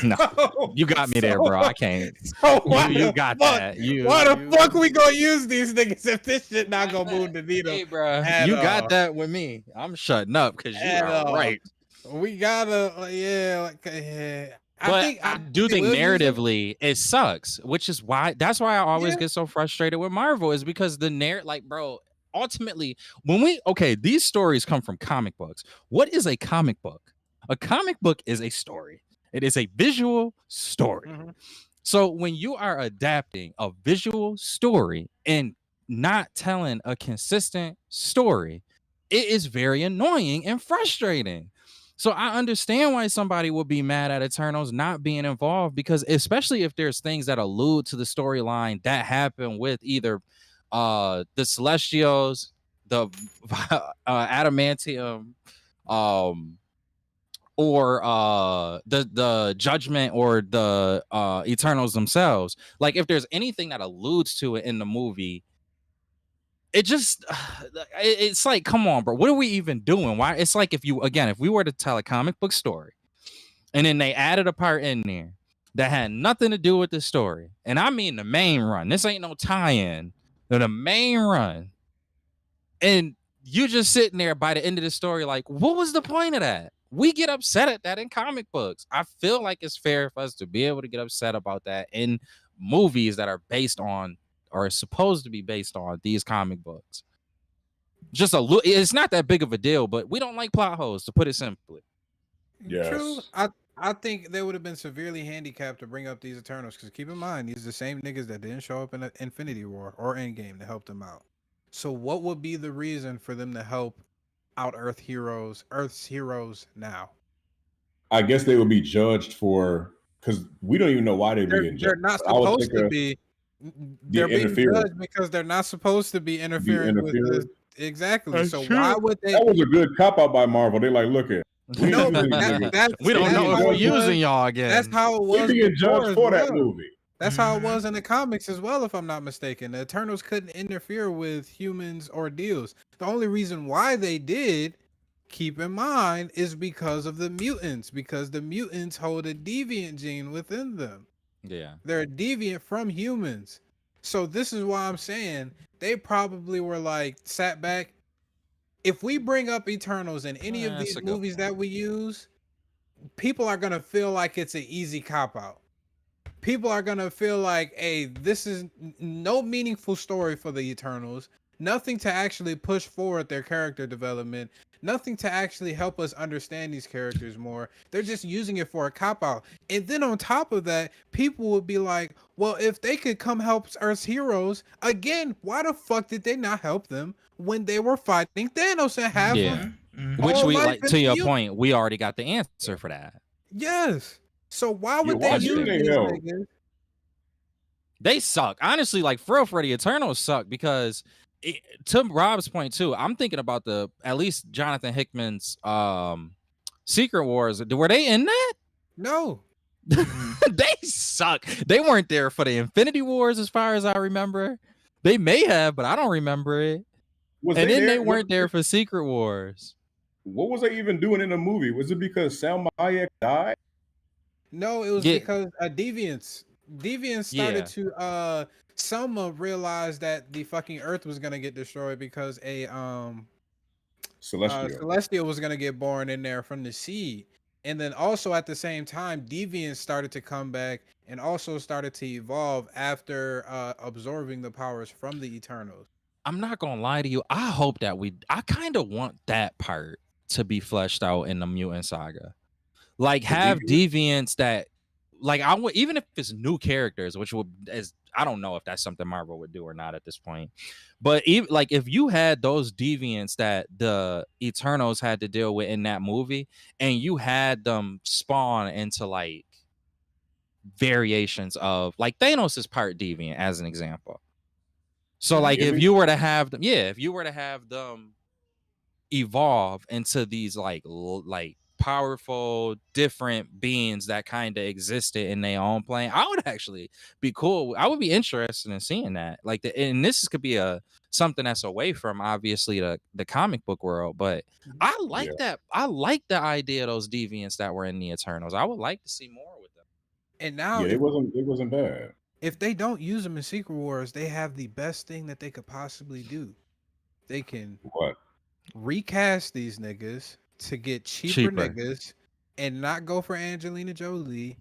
No. You got me there, bro. I can't. So you got that. Why the fuck we gonna use these niggas if this shit not gonna move the needle? Hey, bro. You got that with me. I'm shutting up because you are right. We gotta, I do think narratively it sucks, which is why that's why I always get so frustrated with Marvel, is because the narrative, like, bro, ultimately these stories come from comic books. What is a comic book? A comic book is a story. It is a visual story. Mm-hmm. So when you are adapting a visual story and not telling a consistent story, it is very annoying and frustrating. So I understand why somebody would be mad at Eternals not being involved, because especially if there's things that allude to the storyline that happen with either the Celestials, the Adamantium, or the Judgment, or the Eternals themselves. Like, if there's anything that alludes to it in the movie, it just it's like, come on, bro, what are we even doing? Why? It's like, if we were to tell a comic book story and then they added a part in there that had nothing to do with the story, and I mean the main run, this ain't no tie-in, the main run, and you just sitting there by the end of the story like, what was the point of that? We get upset at that in comic books. I feel like it's fair for us to be able to get upset about that in movies that are based on, or supposed to be based on, these comic books. It's not that big of a deal, but we don't like plot holes, to put it simply. Yes. True. I think they would have been severely handicapped to bring up these Eternals, because keep in mind, these are the same niggas that didn't show up in Infinity War or Endgame to help them out. So what would be the reason for them to help out Earth's heroes now? I guess they would be judged for, because we don't even know why they're being judged. They're not supposed to be. They're being judged because they're not supposed to be interfering with this. Exactly. That's so true. why would they? That was a good cop out by Marvel. They're like, look at, We No, ain't but using these niggas. that's We don't that's know if how we're it using was. y'all again. That's how it They was being before judged as for that well. movie. That's how it was in the comics as well, if I'm not mistaken. The Eternals couldn't interfere with humans' ordeals. The only reason why they did, keep in mind, is because of the mutants, because the mutants hold a deviant gene within them. Yeah. They're deviant from humans. So this is why I'm saying they probably were like sat back. If we bring up Eternals in any of That's these a good movies that we use, people are gonna feel like it's an easy cop out. People are gonna feel like, hey, this is no meaningful story for the Eternals. Nothing to actually push forward their character development. Nothing to actually help us understand these characters more. They're just using it for a cop out. And then on top of that, people would be like, well, if they could come help Earth's heroes, again, why the fuck did they not help them when they were fighting Thanos and half of Yeah. Which all we life like in to the your universe? point, we already got the answer for that. Yes. So why Yeah, would why they didn't use they these help? niggas? They suck. Honestly, like for real, the Eternals suck because to Rob's point too, I'm thinking about the at least Jonathan Hickman's Secret Wars. Were they in that? No. They suck. They weren't there for the Infinity Wars as far as I remember. They may have, but I don't remember it. Was And they then there? they weren't there for Secret Wars. What was they even doing in the movie? Was it because Salma Hayek died? No, it was Yeah. because Deviants. Deviants started to Selma realized that the fucking Earth was gonna get destroyed because a Celestial. Celestial was gonna get born in there from the seed. And then also at the same time, Deviants started to come back and also started to evolve after absorbing the powers from the Eternals. I'm not gonna lie to you. I hope that I kind of want that part to be fleshed out in the Mutant Saga. Like The have Deviants? deviants that like I would, even if it's new characters, which would, as I don't know if that's something Marvel would do or not at this point. But even like if you had those deviants that the Eternals had to deal with in that movie, and you had them spawn into like variations of like Thanos is part deviant as an example. So like if Image? you were to have them, yeah, if you were to have them evolve into these like powerful different beings that kind of existed in their own plane, I would actually be cool. I would be interested in seeing that. Like and this could be a something that's away from obviously the comic book world, but I like Yeah. that. I like the idea of those deviants that were in the Eternals. I would like to see more with them. And now Yeah, it wasn't bad. if they don't use them in Secret Wars, they have the best thing that they could possibly do. They can What? recast these niggas to get cheaper niggas and not go for Angelina Jolie.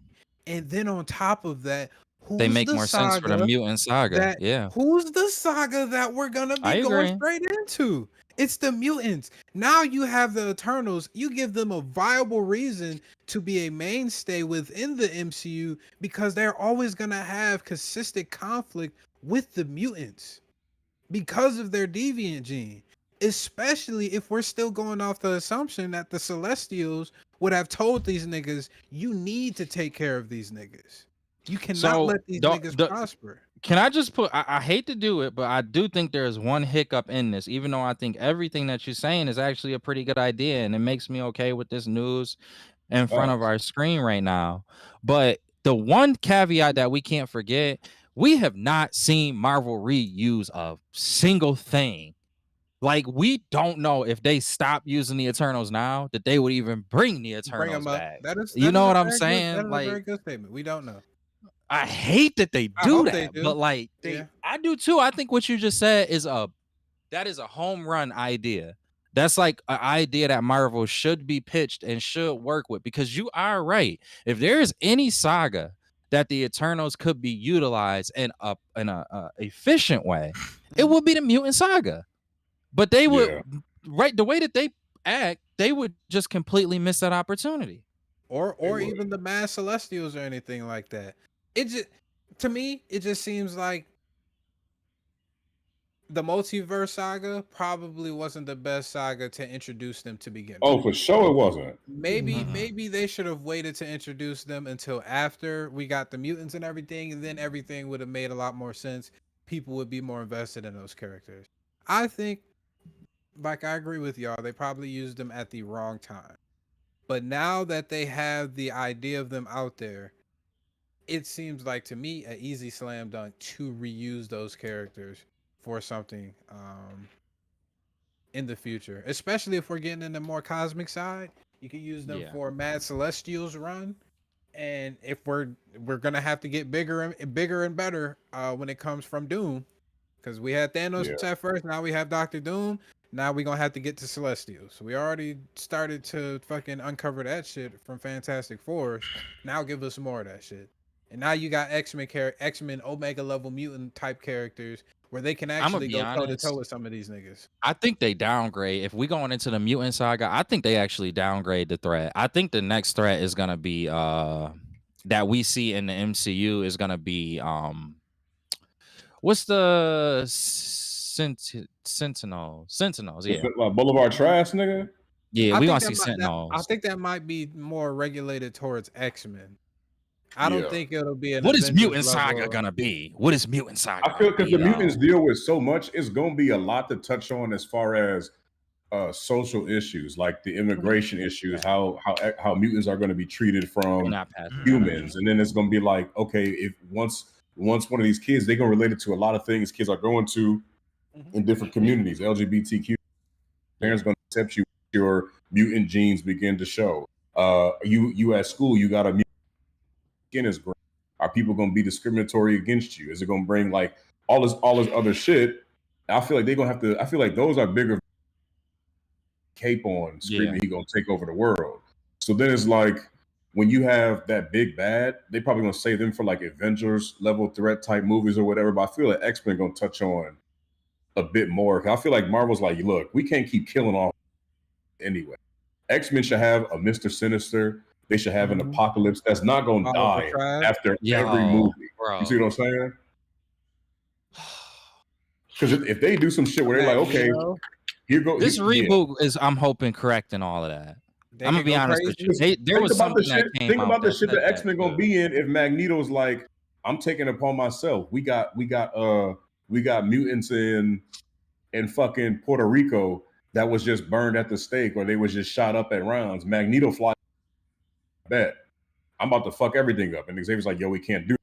And then on top of that, They make more sense for the Mutant Saga. Who's the saga that we're gonna I be going agree. straight into? It's the mutants. Now you have the Eternals. You give them a viable reason to be a mainstay within the MCU because they're always gonna have consistent conflict with the mutants because of their deviant gene. Especially if we're still going off the assumption that the Celestials would have told these niggas, you need to take care of these niggas. You cannot let these niggas prosper. Can I just put, I hate to do it, but I do think there's one hiccup in this, even though I think everything that you're saying is actually a pretty good idea and it makes me okay with this news in front of our screen right now. But the one caveat that we can't forget, we have not seen Marvel reuse a single thing. Like, we don't know if they stop using the Eternals now, that they would even bring the Eternals back. You know what I'm saying? That is like, a very good statement. We don't know. I hate that they do that, but like I do too. I think what you just said is that is a home run idea. That's like an idea that Marvel should be pitched and should work with, because you are right. If there is any saga that the Eternals could be utilized in a efficient way, it would be the Mutant Saga. But they would, right, the way that they act, they would just completely miss that opportunity. Or even the mass Celestials or anything like that. It just, to me, it just seems like the multiverse saga probably wasn't the best saga to introduce them to begin with. Oh, for sure it wasn't. Maybe they should have waited to introduce them until after we got the mutants and everything, and then everything would have made a lot more sense. People would be more invested in those characters. I think, like, I agree with y'all. They probably used them at the wrong time. But now that they have the idea of them out there, it seems like to me an easy slam dunk to reuse those characters for something in the future, especially if we're getting in the more cosmic side. You can use them for Mad Celestials run, and if we're gonna have to get bigger and better when it comes from Doom, because we had Thanos at first, now we have Doctor Doom. Now we're gonna have to get to Celestials. So we already started to fucking uncover that shit from Fantastic Fours. Now give us more of that shit. And now you got X-Men Omega level mutant type characters where they can actually go toe to toe with some of these niggas. I think they downgrade. If we going into the mutant saga, I think they actually downgrade the threat. I think the next threat is gonna be that we see in the MCU is gonna be what's the Sentinels? Yeah, Boulevard Trash, nigga. Yeah, we gonna see Sentinels. I think that might be more regulated towards X-Men. I don't think it'll be an What is Avengers Mutant Saga gonna be? What is Mutant Saga? I feel because the mutants deal with so much, it's gonna be a lot to touch on as far as social issues, like the immigration issues, how mutants are going to be treated from humans, and then it's going to be like, okay, if once one of these kids, they're going to relate it to a lot of things kids are going to in different communities, LGBTQ. Parents going to accept you, your mutant genes begin to show. You at school, you got a mutant skin is gray. Are people going to be discriminatory against you? Is it going to bring like all this other shit? I feel like they're going to have to. I feel like those are bigger. Cape on screaming he gonna take over the world. So then it's like when you have that big bad, they probably gonna save them for like Avengers level threat type movies or whatever. But I feel like X-Men gonna touch on a bit more. I feel like Marvel's like, look, we can't keep killing off anyway. X-Men should have a Mr. Sinister. They should have an Apocalypse that's not gonna die after every movie. Bro. You see what I'm saying? Because if they do some shit where they're like, okay. This reboot is, I'm hoping, correcting all of that. I'm gonna be honest with you. There was something that came out. Think about the shit that X-Men gonna be in if Magneto's like, I'm taking it upon myself. We got mutants in fucking Puerto Rico that was just burned at the stake, or they was just shot up at rounds. Magneto fly. Bet I'm about to fuck everything up, and Xavier's like, yo, we can't do it.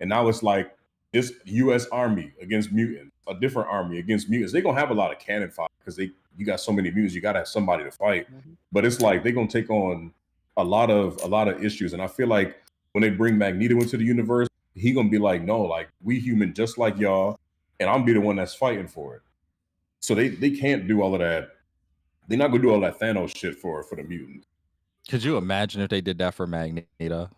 And now it's like this U.S. Army against mutants. A different army against mutants. They're gonna have a lot of cannon fire because you got so many mutants, you gotta have somebody to fight. But it's like they're gonna take on a lot of issues. And I feel like when they bring Magneto into the universe, he gonna be like, no, like we human just like y'all, and I'm be the one that's fighting for it. So they can't do all of that. They're not gonna do all that Thanos shit for the mutants. Could you imagine if they did that for Magneto?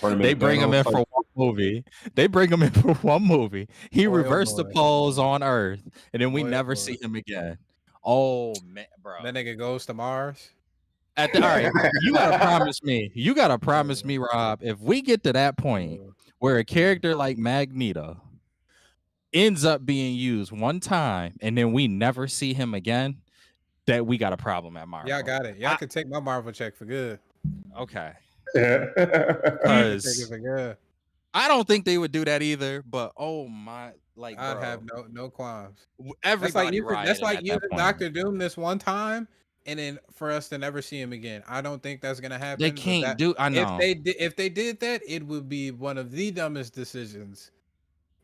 They bring him in for one movie. They bring him in for one movie. He reversed the poles on Earth, and then we never see him again. Oh man, bro! That nigga goes to Mars. All right, you gotta promise me. You gotta promise me, Rob. If we get to that point where a character like Magneto ends up being used one time, and then we never see him again, that we got a problem at Marvel. Y'all got it. Y'all can take my Marvel check for good. Okay. Because I don't think they would do that either. But oh my, like I'd have no qualms. Everybody, that's like using Doctor Doom this one time, and then for us to never see him again. I don't think that's gonna happen. They can't do. I know. If they did that, it would be one of the dumbest decisions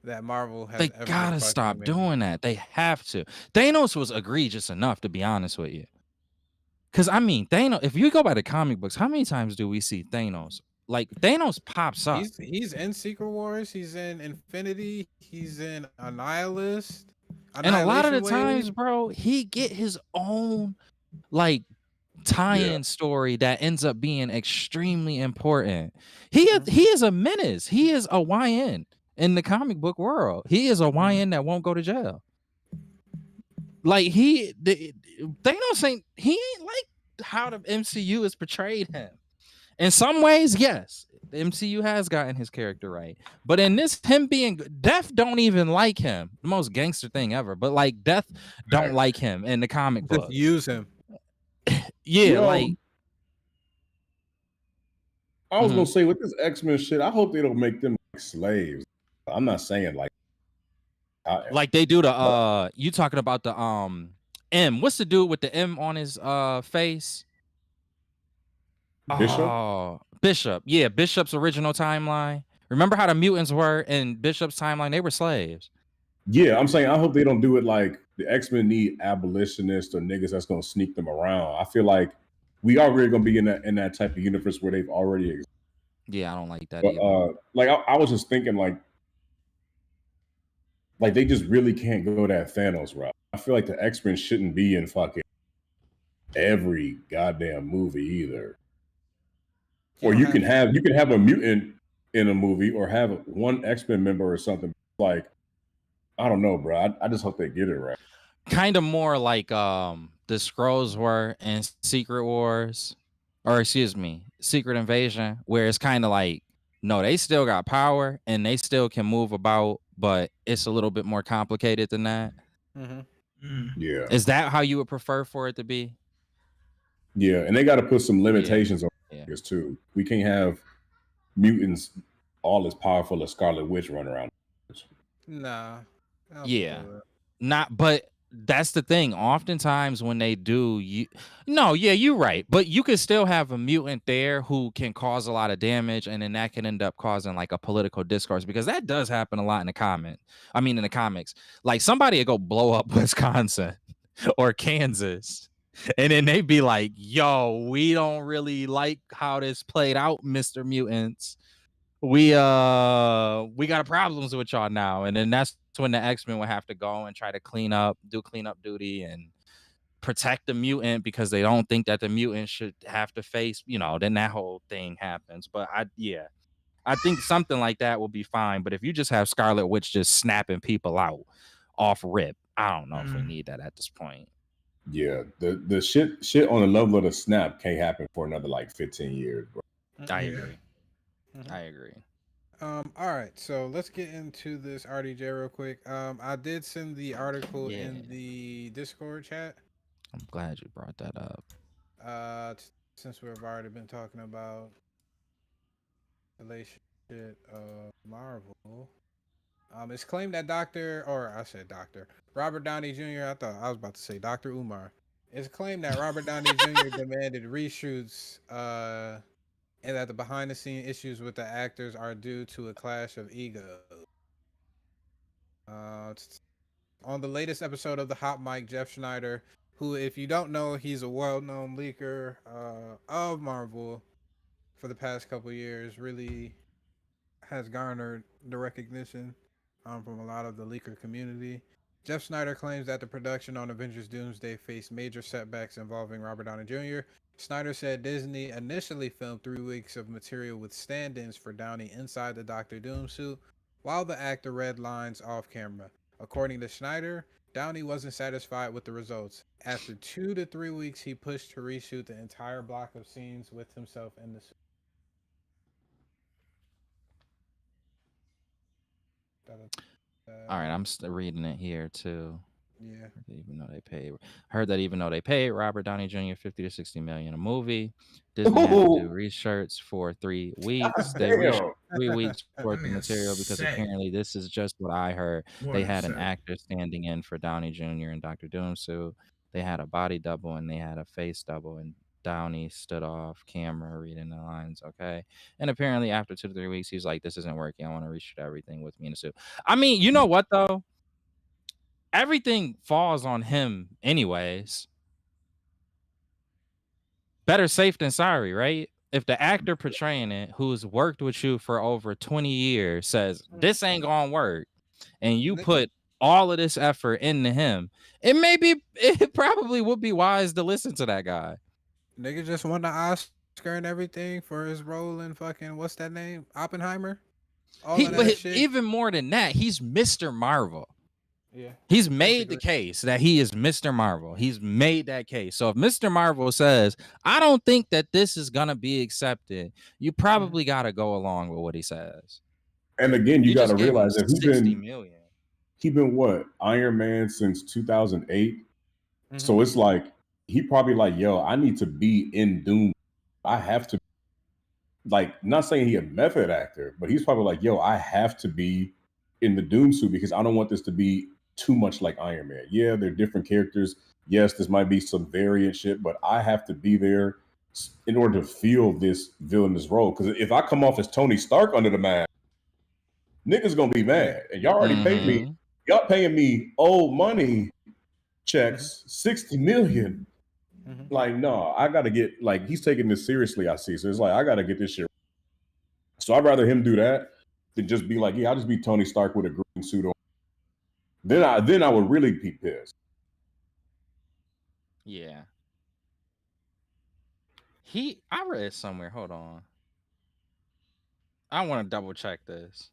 that Marvel has. They gotta stop doing that. They have to. Thanos was egregious enough, to be honest with you. Because I mean, Thanos. If you go by the comic books, how many times do we see Thanos? Like Thanos pops up. He's in Secret Wars. He's in Infinity. He's in Annihilation. And a lot of the times, bro, he get his own like tie-in story that ends up being extremely important. He is a menace. He is a YN in the comic book world. He is a YN that won't go to jail. Like Thanos ain't like how the MCU has portrayed him. In some ways, yes, the MCU has gotten his character right. But in this, him being Death don't even like him. The most gangster thing ever. But like Death don't like him in the comic book. Just use him. Like I was gonna say with this X-Men shit, I hope they don't make them like slaves. I'm not saying like they do the you talking about the M. What's the dude with the M on his face? Bishop? Oh, Bishop. Yeah, Bishop's original timeline. Remember how the mutants were in Bishop's timeline? They were slaves. Yeah, I'm saying I hope they don't do it like the X-Men need abolitionists or niggas that's gonna sneak them around. I feel like we are really gonna be in that type of universe where they've already existed. Yeah, I don't like that But either. like I was just thinking like they just really can't go that Thanos route. I feel like the X-Men shouldn't be in fucking every goddamn movie either. Or you can have a mutant in a movie or have one X-Men member or something. Like, I don't know, bro. I just hope they get it right. Kind of more like the Skrulls were in Secret Wars, or excuse me, Secret Invasion, where it's kind of like, no, they still got power and they still can move about, but it's a little bit more complicated than that. Yeah. Is that how you would prefer for it to be? Yeah, and they got to put some limitations on this too. We can't have mutants all as powerful as Scarlet Witch run around. Nah. Yeah. Not, but that's the thing. Oftentimes when they do, you're right. But you could still have a mutant there who can cause a lot of damage, and then that can end up causing like a political discourse, because that does happen a lot in the comics. Like somebody would go blow up Wisconsin or Kansas, and then they'd be like, yo, we don't really like how this played out, Mr. Mutants. We got problems with y'all now. And then that's when the X-Men would have to go and try to do cleanup duty and protect the mutant, because they don't think that the mutant should have to face, then that whole thing happens. But I think something like that will be fine. But if you just have Scarlet Witch just snapping people out off rip, I don't know if we need that at this point. Yeah, the shit on the level of the snap can't happen for another like 15 years, bro. I agree. I agree. All right, so let's get into this RDJ real quick. I did send the article in the Discord chat. I'm glad you brought that up. Since we've already been talking about the relationship of Marvel. It's claimed that Robert Downey Jr. I thought I was about to say Dr. Umar. It's claimed that Robert Downey Jr. demanded reshoots, and that the behind-the-scene issues with the actors are due to a clash of egos. On the latest episode of the Hot Mic, Jeff Schneider, who, if you don't know, he's a well-known leaker of Marvel for the past couple years, really has garnered the recognition from a lot of the leaker community. Jeff Schneider claims that the production on Avengers Doomsday faced major setbacks involving Robert Downey Jr. Snyder said Disney initially filmed 3 weeks of material with stand-ins for Downey inside the Doctor Doom suit, while the actor read lines off camera. According to Schneider, Downey wasn't satisfied with the results. After 2 to 3 weeks, he pushed to reshoot the entire block of scenes with himself in the suit. All right, I'm still reading it here too. Yeah. Heard that even though they paid Robert Downey Jr. 50 to 60 million a movie, Disney had to do reshirts for 3 weeks. They reshot 3 weeks worth of material because apparently this is just what I heard. They had an actor standing in for Downey Jr. and Dr. Doom suit. They had a body double and they had a face double, and Downey stood off camera reading the lines, okay? And apparently after 2 to 3 weeks, he's like, this isn't working. I want to reshoot everything with me in a suit. I mean, you know what, though? Everything falls on him anyways. Better safe than sorry, right? If the actor portraying it, who's worked with you for over 20 years, says, this ain't gonna work, and you put all of this effort into him, it probably would be wise to listen to that guy. Nigga just won the Oscar and everything for his role in fucking, what's that name? Oppenheimer? Shit. Even more than that, he's Mr. Marvel. Yeah. He's made the case that he is Mr. Marvel. He's made that case. So if Mr. Marvel says, I don't think that this is going to be accepted, you probably got to go along with what he says. And again, you got to realize that he's been what? Iron Man since 2008. So it's like, he probably like, yo, I need to be in Doom. I have to, like, not saying he a method actor, but he's probably like, yo, I have to be in the Doom suit because I don't want this to be too much like Iron Man. Yeah, they're different characters. Yes, this might be some variant shit, but I have to be there in order to feel this villainous role. Because if I come off as Tony Stark under the mask, niggas gonna be mad, and y'all already paid me. Mhm. Y'all paying me old money checks, 60 million. Like, no, I gotta get, like, he's taking this seriously, I see. So it's like, I gotta get this shit. So I'd rather him do that than just be like, yeah, I'll just be Tony Stark with a green suit on. Then I would really be pissed. Yeah. I read somewhere, hold on. I want to double check this.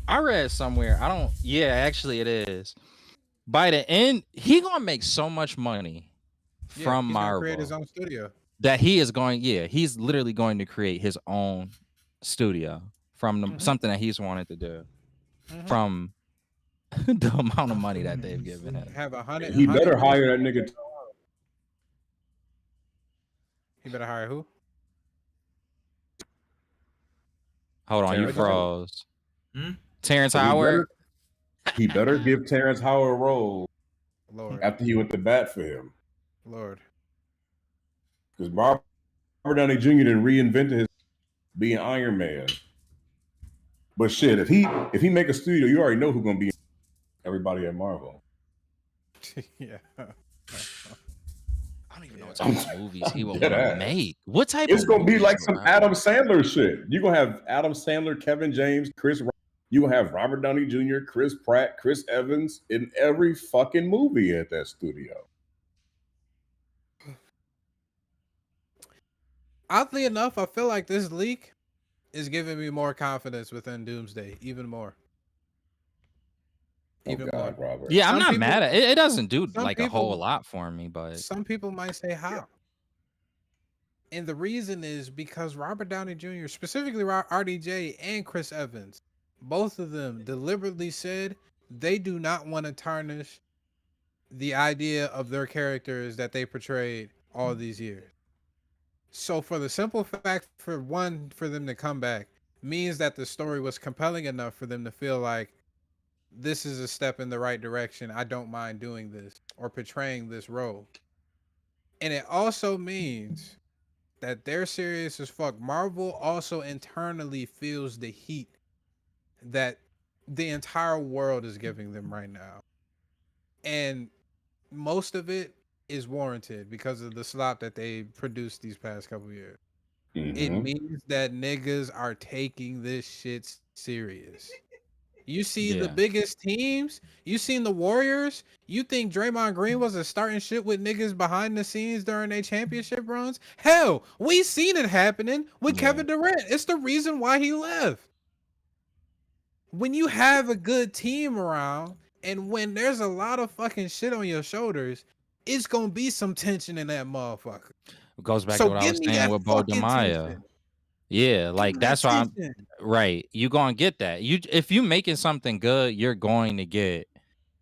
I read somewhere, actually it is. By the end, he gonna make so much money from he's gonna create his Marvel own studio. that he's literally going to create his own studio from something that he's wanted to do from the amount of money that they've given him. Have 100. He better hire that nigga. He better hire who? Hold on, you Terrence froze. Terrence So Howard. He better give Terrence Howard a role Lord. after he went to bat for him. Lord. Because Robert Downey Jr. then reinvented his being Iron Man. But shit, if he make a studio, you already know who's gonna be everybody at Marvel. Yeah. I don't even know what type of movies he will want to make. What type It's of gonna be movies like will some Robert- Adam Sandler shit. You're gonna have Adam Sandler, Kevin James, Chris Rock. You gonna have Robert Downey Jr., Chris Pratt, Chris Evans in every fucking movie at that studio. Oddly enough, I feel like this leak is giving me more confidence within Doomsday, even more. Even more. Robert. Yeah, I'm Some not people- mad at it. It doesn't do some like a whole people- lot for me, but Some people might say how. And the reason is because Robert Downey Jr., specifically RDJ and Chris Evans, both of them deliberately said they do not want to tarnish the idea of their characters that they portrayed all these years. So for the simple fact for them to come back means that the story was compelling enough for them to feel like this is a step in the right direction. I don't mind doing this or portraying this role. And it also means that they're serious as fuck. Marvel also internally feels the heat that the entire world is giving them right now. And most of it is warranted because of the slop that they produced these past couple years. It means that niggas are taking this shit serious. You see the biggest teams, you seen the Warriors, you think Draymond Green was starting shit with niggas behind the scenes during their championship runs? Hell, we seen it happening with Kevin Durant. It's the reason why he left. When you have a good team around and when there's a lot of fucking shit on your shoulders, it's gonna be some tension in that motherfucker. it goes back to what I was saying with Bo DeMaya. Yeah, like that's why I'm right. You gonna get that. If you making something good, you're going to get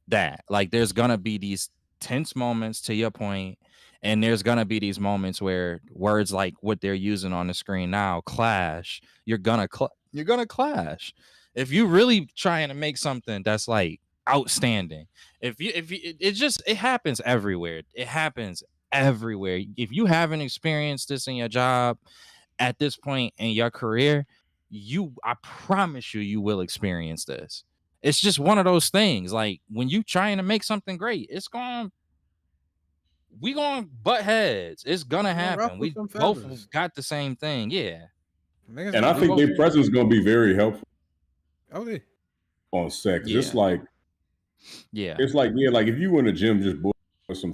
that. Like there's gonna be these tense moments to your point, and there's gonna be these moments where words like what they're using on the screen now clash. You're gonna clash. If you really trying to make something that's like outstanding, if you it happens everywhere. It happens everywhere. If you haven't experienced this in your job at this point in your career, I promise you will experience this. It's just one of those things. Like when you trying to make something great, we gonna butt heads. It's gonna happen. We both got the same thing. Yeah. And I think their presence is gonna be very helpful. Okay. On set. Yeah. It's like if you in a gym just with some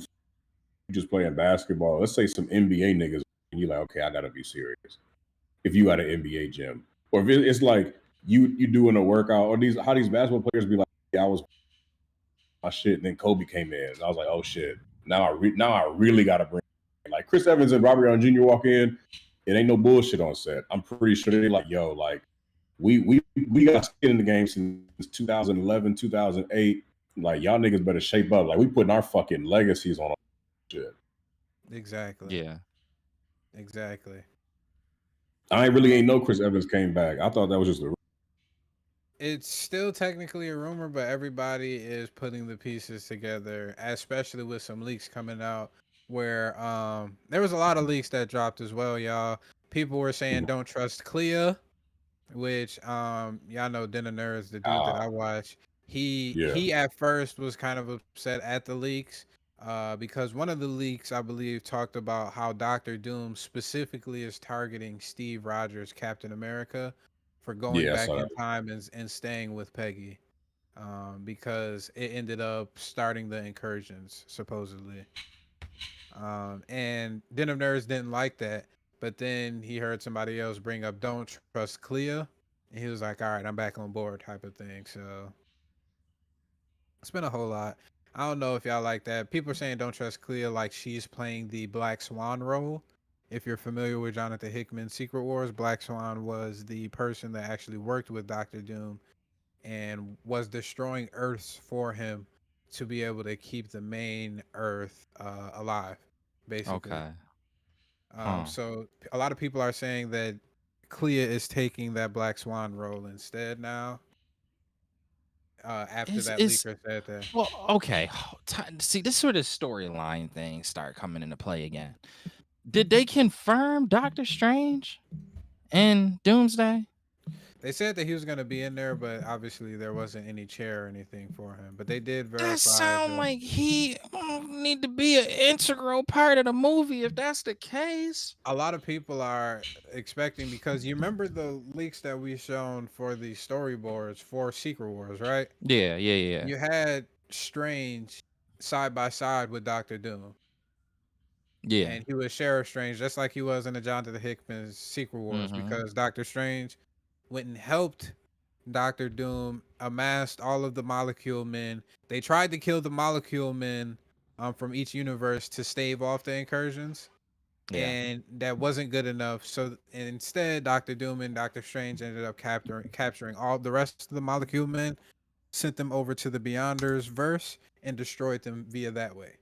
just playing basketball, let's say some NBA niggas, and you're like, okay, I gotta be serious. If you at an NBA gym, or if it's like you doing a workout, or how these basketball players be like, yeah, I was my shit, and then Kobe came in, and I was like, oh shit, now I really gotta bring like Chris Evans and Robert Downey Jr. walk in, it ain't no bullshit on set. I'm pretty sure they're like, yo, like we got skin in the game since 2011, 2008. Like y'all niggas better shape up. Like we putting our fucking legacies on shit. Exactly. Yeah. Exactly. I ain't know Chris Evans came back. I thought that was just a. It's still technically a rumor, but everybody is putting the pieces together, especially with some leaks coming out where there was a lot of leaks that dropped as well, y'all. People were saying don't trust Clea, which y'all know Dinner Nerds, the dude that I watch. He at first was kind of upset at the leaks. Because one of the leaks, I believe, talked about how Doctor Doom specifically is targeting Steve Rogers, Captain America, for going Yeah, I back saw in that. time and staying with Peggy, because it ended up starting the incursions, supposedly. And Den of Nerds didn't like that, but then he heard somebody else bring up "Don't trust Clea," and he was like, "All right, I'm back on board," type of thing. So it's been a whole lot. I don't know if y'all like that. People are saying "Don't trust Clea" like she's playing the Black Swan role. If you're familiar with Jonathan Hickman's Secret Wars, Black Swan was the person that actually worked with Doctor Doom and was destroying Earths for him to be able to keep the main Earth alive, basically. Okay. Huh. So a lot of people are saying that Clea is taking that Black Swan role instead now. After that Is leaker said that. well, okay. See, this sort of storyline thing start coming into play again. Did they confirm Doctor Strange in Doomsday? They said that he was going to be in there, but obviously there wasn't any chair or anything for him. But they did That verify sound that. like he need to be an integral part of the movie if that's the case. A lot of people are expecting, because you remember the leaks that we shown for the storyboards for Secret Wars, right? Yeah. You had Strange side by side with Doctor Doom. Yeah. And he was Sheriff Strange, just like he was in the Jonathan Hickman's Secret Wars, because Doctor Strange went and helped Doctor Doom, amassed all of the Molecule Men. They tried to kill the Molecule Men from each universe to stave off the incursions, Yeah. and that wasn't good enough. So instead, Doctor Doom and Doctor Strange ended up capturing all the rest of the Molecule Men, sent them over to the Beyonders verse, and destroyed them via that way.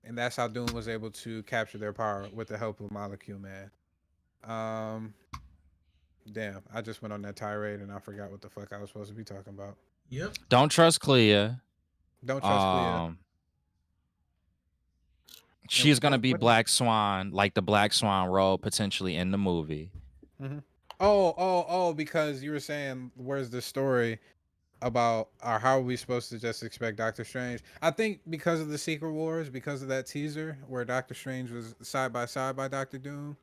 And that's how Doom was able to capture their power with the help of Molecule Man. Damn, I just went on that tirade and I forgot what the fuck I was supposed to be talking about. Yep. Don't trust Clea. Don't trust Clea. She's gonna be what- Black Swan, like the Black Swan role potentially in the movie. Oh, because you were saying, where's the story about, or how are we supposed to just expect Doctor Strange? I think because of the Secret Wars, because of that teaser where Doctor Strange was side by Doctor Doom,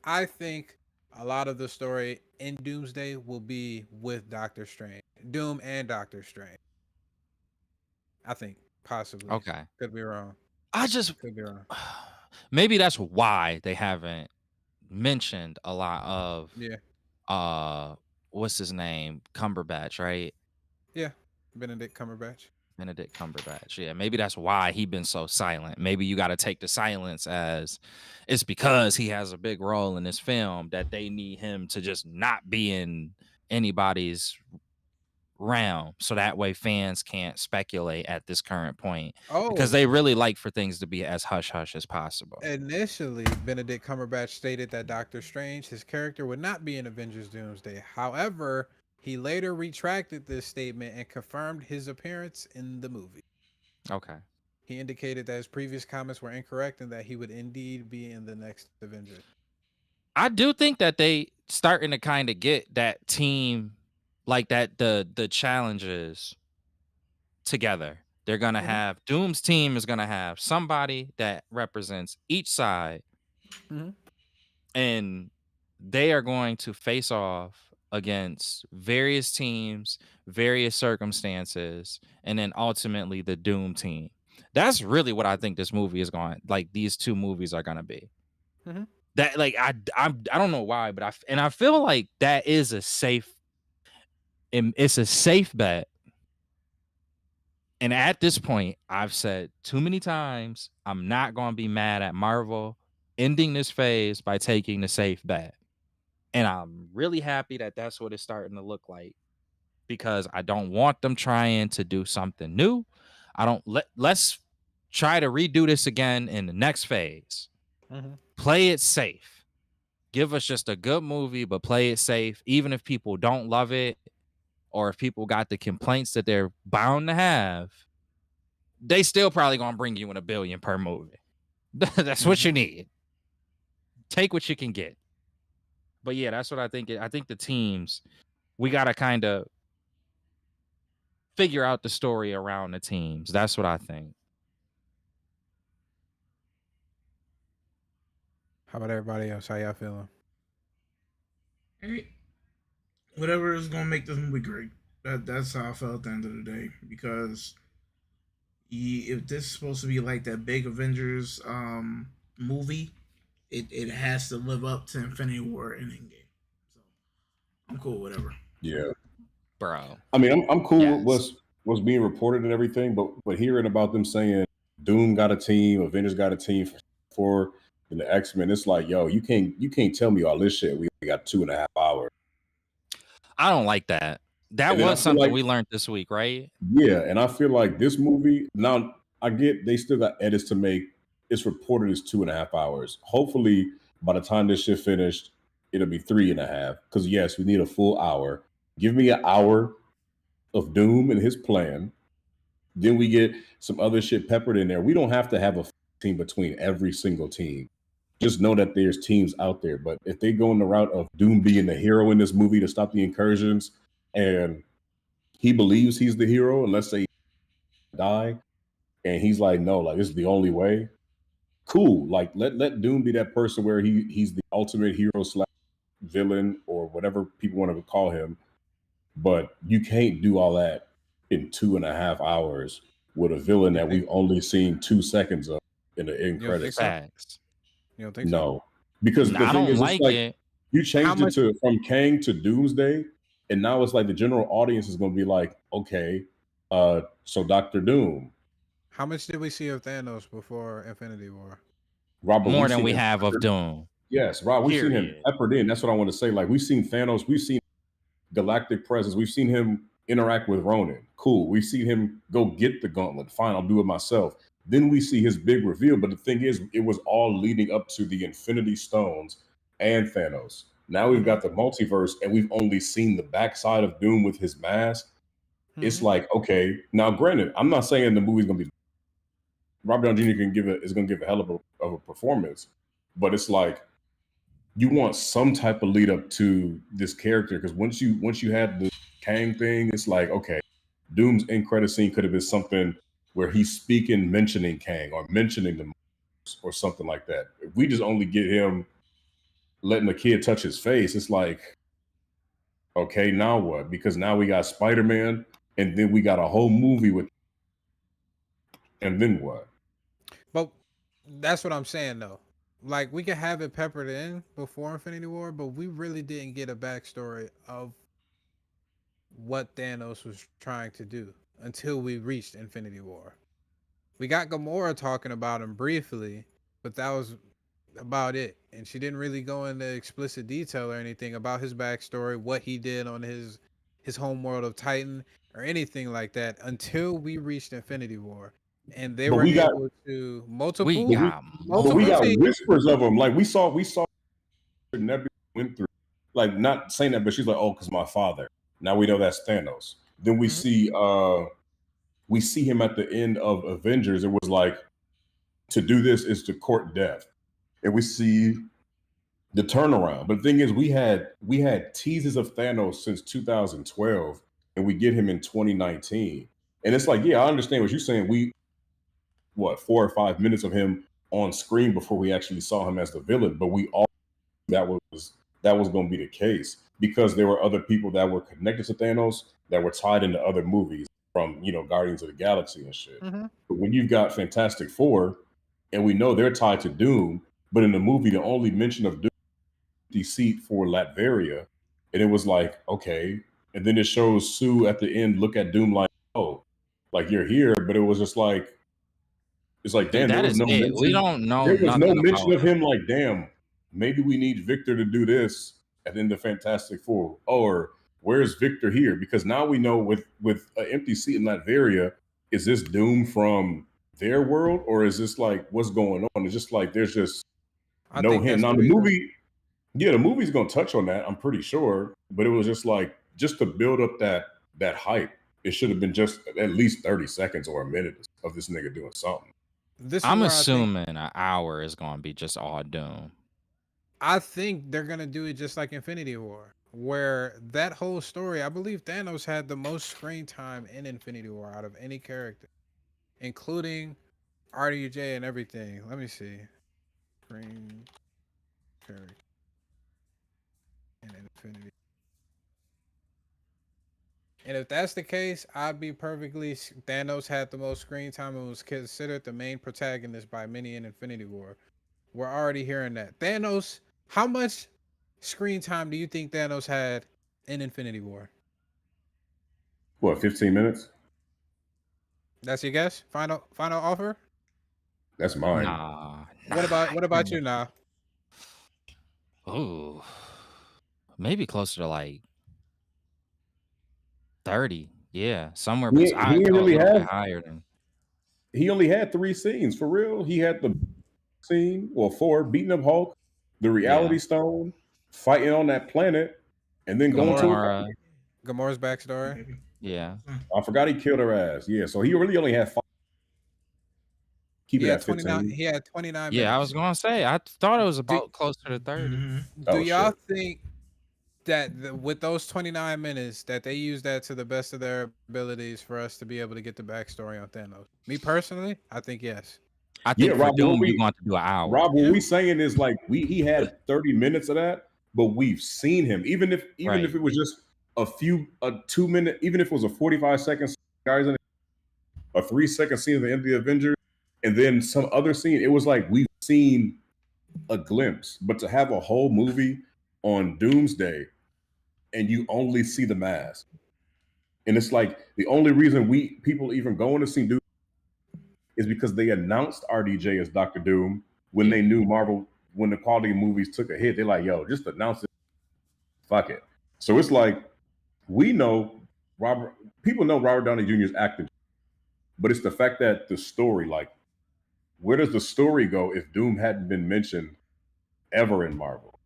I think a lot of the story in Doomsday will be with Doctor Strange, Doom and Doctor Strange. I think possibly. Okay. Could be wrong. Could be wrong. Maybe that's why they haven't mentioned a lot of what's his name? Cumberbatch, right? Yeah. Benedict Cumberbatch. Benedict Cumberbatch. Yeah, maybe that's why he been so silent. Maybe you got to take the silence as it's because he has a big role in this film that they need him to just not be in anybody's realm, so that way fans can't speculate at this current point, because they really like for things to be as hush hush as possible. Initially, Benedict Cumberbatch stated that Doctor Strange, his character, would not be in Avengers Doomsday. However, he later retracted this statement and confirmed his appearance in the movie. Okay. He indicated that his previous comments were incorrect and that he would indeed be in the next Avengers. I do think that they starting to kind of get that team, like that the challenges together. They're gonna have Doom's team is gonna have somebody that represents each side, and they are going to face off against various teams, various circumstances, and then ultimately the Doom team. That's really what I think this movie is going. Like these two movies are gonna be. That like I don't know why, but I feel like that is a safe. It's a safe bet. And at this point, I've said too many times, I'm not going to be mad at Marvel ending this phase by taking the safe bet. And I'm really happy that that's what it's starting to look like, because I don't want them trying to do something new. Let's try to redo this again in the next phase. Play it safe. Give us just a good movie, but play it safe. Even if people don't love it, or if people got the complaints that they're bound to have, they still probably gonna bring you in $1 billion per movie. That's what you need. Take what you can get. But yeah, that's what I think. I think the teams, we got to kind of figure out the story around the teams. That's what I think. How about everybody else? How y'all feeling? Hey, whatever is gonna make this movie great. That's how I felt at the end of the day. Because if this is supposed to be like that big Avengers movie, it has to live up to Infinity War and Endgame. So I'm cool, whatever. Yeah, Bro. I mean, I'm cool with Yes. what's being reported and everything, but hearing about them saying Doom got a team, Avengers got a team for and the X-Men, it's like, yo, you can't tell me all this shit. We only got 2.5 hours. I don't like that. That And then I was feel something like, we learned this week, right? yeah, and I feel like this movie, now I get they still got edits to make. It's reported as 2.5 hours. Hopefully, by the time this shit finished, it'll be 3.5. Because yes, we need a full hour. Give me an hour of Doom and his plan. Then we get some other shit peppered in there. We don't have to have a team between every single team. Just know that there's teams out there. But if they go in the route of Doom being the hero in this movie to stop the incursions, and he believes he's the hero, and let's say he die, and he's like, no, like this is the only way. Cool. Like let Doom be that person where he's the ultimate hero slash villain or whatever people want to call him. But you can't do all that in 2.5 hours with a villain that we've only seen 2 seconds of in the end You don't think credits. so? Facts. You don't think so? No, because the I thing don't is, it's like like it. you changed How it to from Kang to Doomsday, and now it's like the general audience is going to be like, okay, so Doctor Doom, How much did we see of Thanos before Infinity War? Robert, More we've than seen we him have of peppered. Doom. Yes, Rob, we've seen him Period. peppered in. That's what I want to say. Like we've seen Thanos, we've seen galactic presence, we've seen him interact with Ronan. Cool. We've seen him go get the gauntlet. Fine, I'll do it myself. Then we see his big reveal. But the thing is, it was all leading up to the Infinity Stones and Thanos. Now we've got the multiverse, and we've only seen the backside of Doom with his mask. It's like, okay, now granted, I'm not saying the movie's gonna be Robert Downey Jr. is gonna give a hell of a performance, but it's like you want some type of lead up to this character because once you had the Kang thing, it's like, okay, Doom's end credit scene could have been something where he's speaking, mentioning Kang or mentioning the or something like that. If we just only get him letting the kid touch his face, it's like, okay, now what? Because now we got Spider-Man, and then we got a whole movie with, and then what? But that's what I'm saying though. Like we could have it peppered in before Infinity War, but we really didn't get a backstory of what Thanos was trying to do until we reached Infinity War. We got Gamora talking about him briefly, but that was about it. And she didn't really go into explicit detail or anything about his backstory, what he did on his home world of Titan, or anything like that until we reached Infinity War. And they But were we got able to We but we, got but we multiple got more. teams. whispers of them. Like we saw Nebula went through. Like not saying that, but she's like, oh, because my father. Now we know that's Thanos. Then we see him at the end of Avengers. It was like to do this is to court death. And we see the turnaround. But the thing is, we had teases of Thanos since 2012, and we get him in 2019. And it's like, yeah, I understand what you're saying. We 4 or 5 minutes of him on screen before we actually saw him as the villain, but we all that was going to be the case because there were other people that were connected to Thanos that were tied into other movies from Guardians of the Galaxy and shit. Mm-hmm. But when you've got Fantastic Four, and we know they're tied to Doom, but in the movie the only mention of Doom is the seat for Latveria, and it was like, okay, and then it shows Sue at the end look at Doom like, oh, like you're here, but it was just like it's like, Dude, damn, there that was is no it. We mention. don't know There was no nothing mention about of him. Like, damn, maybe we need Victor to do this at the end of Fantastic Four, or where's Victor here? Because now we know with an empty seat in Latveria, is this Doom from their world, or is this like what's going on? It's just like there's just I no think hint. that's Now the the reason. movie, yeah, the movie's gonna touch on that. I'm pretty sure, but it was just like just to build up that hype. It should have been just at least 30 seconds or a minute of this nigga doing something. This is I'm where I think assuming an hour is going to be just all Doom. I think they're gonna do it just like Infinity War, where that whole story. I believe Thanos had the most screen time in Infinity War out of any character, including RDJ and everything. Let me see. Screen character in Infinity. And if that's the case, I'd be perfectly. Thanos had the most screen time and was considered the main protagonist by many in Infinity War. We're already hearing that. Thanos, how much screen time do you think Thanos had in Infinity War? What, 15 minutes? That's your guess? Final offer? That's mine. Nah. What about you now? Oh, maybe closer to like 30. Yeah, somewhere. He, But I he go a really little bit had. higher than. He only had 3 scenes for real. He had the scene, well, 4, beating up Hulk, the Reality Yeah, Stone, fighting on that planet, and then going to Gamora. a. Gamora. Gamora's backstory. Maybe. Yeah, I forgot he killed her ass. Yeah, so he really only had 5. Keep He it had at 29. 15. He had 29 yeah. I was minutes. gonna say I thought it was Do, about closer to 30. Mm-hmm. do Oh y'all shit. think that with those 29 minutes that they use that to the best of their abilities for us to be able to get the backstory on Thanos? Me personally, I think yes. I Yeah, think for Rob, what Doom you're we going to do an hour. Rob, what Yeah. we saying is like he had 30 minutes of that, but we've seen him. Even if Right. it was just a 2-minute, even if it was a 45 seconds guys in a 3-second scene at the end of the Avengers, and then some other scene, it was like we've seen a glimpse. But to have a whole movie on Doomsday and you only see the mask. And it's like the only reason people even going to see Doom is because they announced RDJ as Doctor Doom when they knew Marvel, when the quality of movies took a hit. They're like, yo, just announce it. Fuck it. So it's like, we know people know Robert Downey Jr. is acting, but it's the fact that the story, like, where does the story go if Doom hadn't been mentioned ever in Marvel?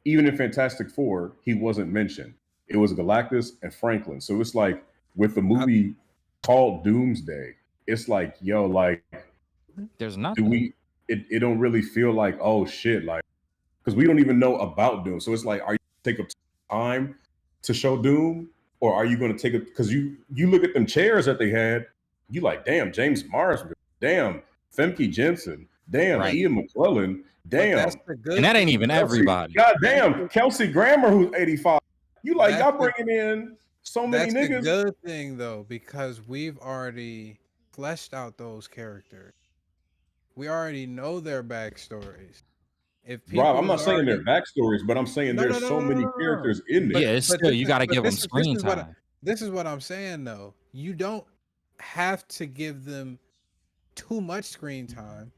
Even in Fantastic Four, he wasn't mentioned. It was Galactus and Franklin. So it's like, with the movie called Doomsday, it's like, yo, like, There's do nothing. it don't really feel like, oh shit, like, because we don't even know about Doom. So it's like, are you gonna take time to show Doom, or are you going to take it? Because you look at them chairs that they had, you like, damn, James Marsden, damn, Femke Jensen, damn, Right. Ian McClellan, But that's damn, the good. And that ain't thing. even Kelsey, everybody. goddamn, Kelsey Grammer, who's 85. You like, That's y'all the- bringing in so many That's the niggas. good thing though, because we've already fleshed out those characters. We already know their backstories. If Rob, I'm people not is saying their already backstories, but I'm saying no, no, there's no, so no, no, many no, no. characters in there. But Yeah, it's still you got to give them screen time. This is what I'm saying though. You don't have to give them too much screen time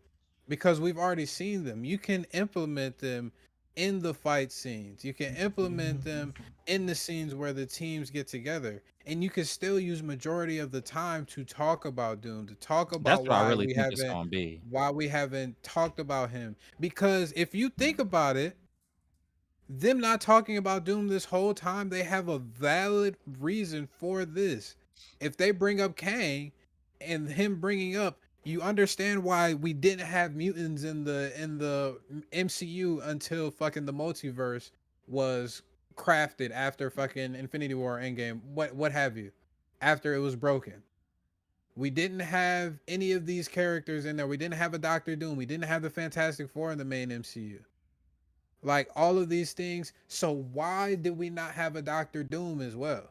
because we've already seen them. You can implement them in the fight scenes. You can implement them in the scenes where the teams get together. And you can still use majority of the time to talk about Doom, to talk about That's what I really think it's gonna be. why we haven't talked about him. Because if you think about it, them not talking about Doom this whole time, they have a valid reason for this. If they bring up Kang and him bringing up, you understand why we didn't have mutants in the MCU until fucking the multiverse was crafted after fucking Infinity War Endgame, what have you, after it was broken. We didn't have any of these characters in there. We didn't have a Doctor Doom. We didn't have the Fantastic Four in the main MCU. Like all of these things. So why did we not have a Doctor Doom as well?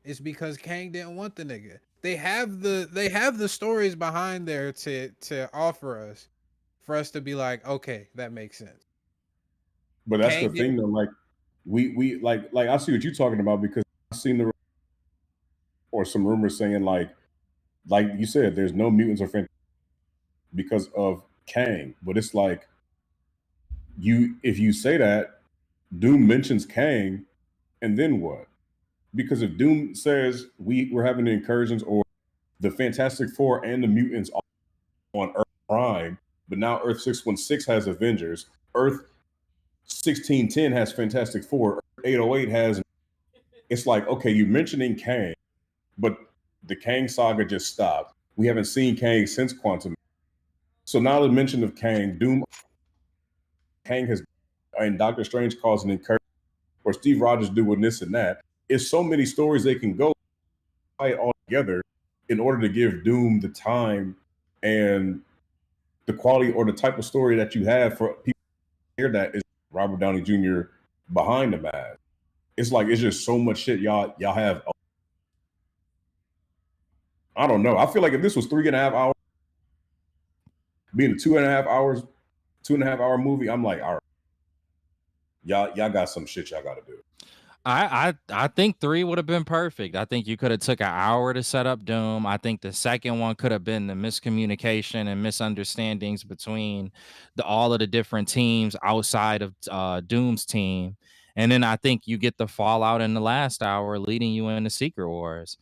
It's because Kang didn't want the nigga. They have the stories behind there to offer us for us to be like, okay, that makes sense. But that's Kang the thing, though. Like, we like I see what you're talking about, because I've seen or some rumors saying like you said, there's no mutants or Fantastic because of Kang. But it's like, if you say that, Doom mentions Kang, and then what? Because if Doom says we're having the incursions, or the Fantastic Four and the mutants on Earth Prime, but now Earth 616 has Avengers, Earth 1610 has Fantastic Four, Earth 808 has. It's like, okay, you're mentioning Kang, but the Kang saga just stopped. We haven't seen Kang since Quantum. So now the mention of Kang, Kang has, and Doctor Strange calls an encouragement, or Steve Rogers doing this and that. It's so many stories they can go tie all together in order to give Doom the time and the quality or the type of story that you have for people to hear that is Robert Downey Jr. behind the mask. It's like it's just so much shit y'all have. I don't know. I feel like if this was 3.5 hours, being a 2.5 hour movie, I'm like, all right, y'all got some shit y'all got to do. I think 3 would have been perfect. I think you could have took an hour to set up Doom. I think the second one could have been the miscommunication and misunderstandings between all of the different teams outside of Doom's team. And then I think you get the fallout in the last hour leading you into Secret Wars.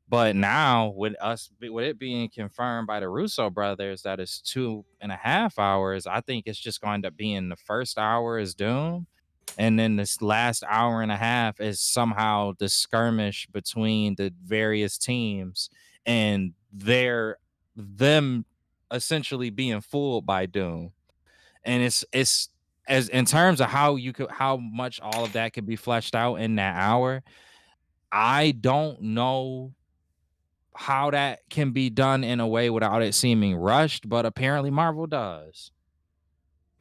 But now with it being confirmed by the Russo brothers that it's 2.5 hours, I think it's just going to be in the first hour is Doom. And then this last hour and a half is somehow the skirmish between the various teams and them essentially being fooled by Doom. And it's as in terms of how much all of that could be fleshed out in that hour. I don't know how that can be done in a way without it seeming rushed, but apparently Marvel does.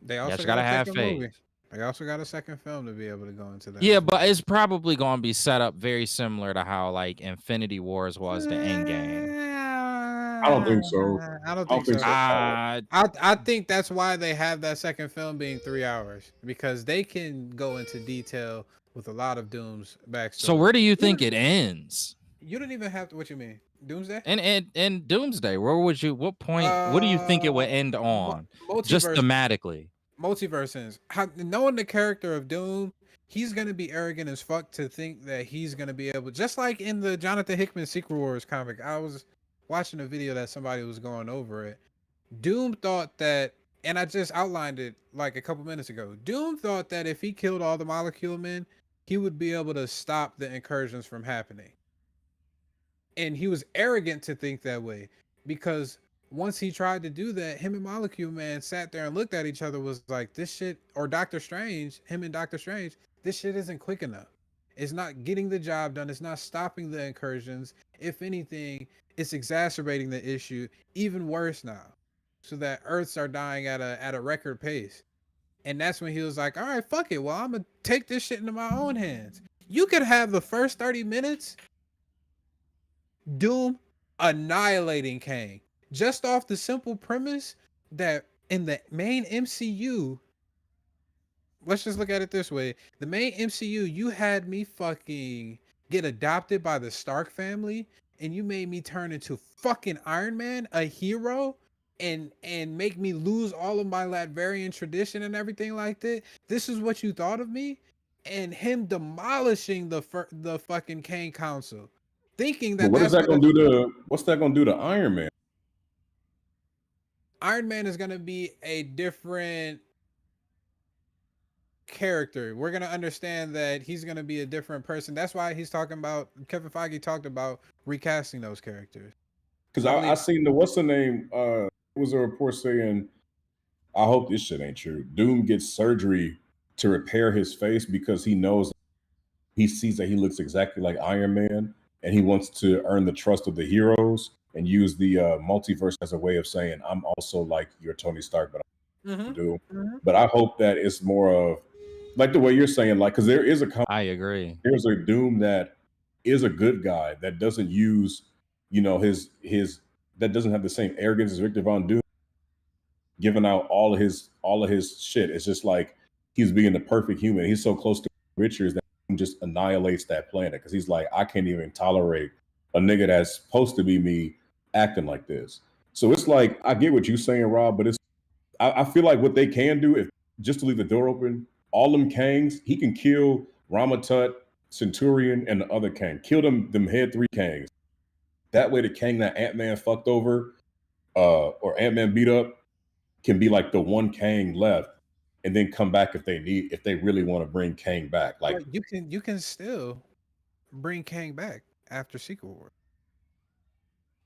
They also just got gotta a have second faith. movie. They also got a second film to be able to go into that. Yeah, but it's probably going to be set up very similar to how like Infinity Wars was the end game. I don't think so. I don't think so. I I think that's why they have that second film being 3 hours, because they can go into detail with a lot of Doom's backstory. So where do you think it ends? You don't even have to. What you mean, Doomsday? And Doomsday, what point? What do you think it would end on? Just thematically. Multiverse ends. Knowing the character of Doom, he's gonna be arrogant as fuck to think that he's gonna be able, just like in the Jonathan Hickman Secret Wars comic. I was watching a video that somebody was going over it. Doom thought that, and I just outlined it like a couple minutes ago. Doom thought that if he killed all the Molecule Men, he would be able to stop the incursions from happening. And he was arrogant to think that way, because once he tried to do that, him and Molecule Man sat there and looked at each other, was like, this shit, or Doctor Strange, him and Doctor Strange, this shit isn't quick enough. It's not getting the job done. It's not stopping the incursions. If anything, it's exacerbating the issue even worse now, so that Earths are dying at a record pace. And that's when he was like, all right, fuck it. Well, I'm going to take this shit into my own hands. You could have the first 30 minutes Doom annihilating Kang, just off the simple premise that in the main MCU, let's just look at it this way. The main MCU, you had me fucking get adopted by the Stark family, and you made me turn into fucking Iron Man, a hero, and make me lose all of my Latverian tradition and everything like that. This is what you thought of me? And him demolishing the fucking Kang Council, thinking that what's that gonna do to Iron Man? Iron Man is gonna be a different character. We're gonna understand that he's gonna be a different person. That's why he's talking about, Kevin Feige talked about recasting those characters. Because I seen what's the name? Was a report saying, I hope this shit ain't true. Doom gets surgery to repair his face because he knows, he sees that he looks exactly like Iron Man, and he wants to earn the trust of the heroes and use the multiverse as a way of saying, I'm also like your Tony Stark, but I'm Doom. But I hope that it's more of like the way you're saying, like, because there is I agree. There's a Doom that is a good guy that doesn't use, his that doesn't have the same arrogance as Victor Von Doom, giving out all of his shit. It's just like he's being the perfect human. He's so close to Richards that he just annihilates that planet, because he's like, I can't even tolerate a nigga that's supposed to be me acting like this. So it's like, I get what you're saying, Rob, but I feel like what they can do, if just to leave the door open, all them Kangs, he can kill Ramatut, Centurion, and the other Kang. Kill them head 3 Kangs. That way the Kang that Ant-Man fucked over, or Ant-Man beat up, can be like the one Kang left, and then come back if they really want to bring Kang back. Like, you can still bring Kang back after Secret War.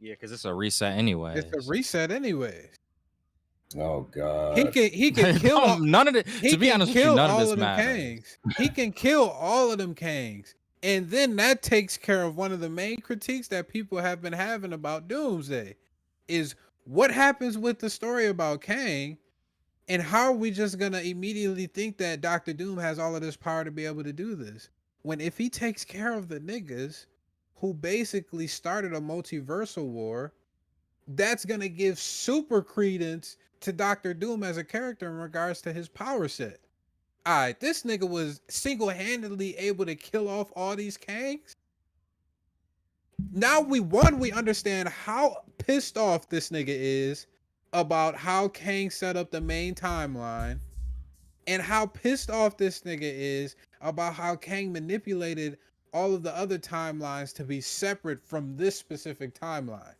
Yeah, because it's a reset anyway. It's a reset anyways. Oh He God. can kill all, None of it. he To be can honest with you, kill none of all this of them matters. Kangs. He can kill all of them Kangs. And then that takes care of one of the main critiques that people have been having about Doomsday is what happens with the story about Kang, and how are we just gonna immediately think that Doctor Doom has all of this power to be able to do this? When if he takes care of the niggas who basically started a multiversal war, that's gonna give super credence to Doctor Doom as a character in regards to his power set. Alright, this nigga was single-handedly able to kill off all these Kangs. Now we understand how pissed off this nigga is about how Kang set up the main timeline, and how pissed off this nigga is about how Kang manipulated all of the other timelines to be separate from this specific timeline.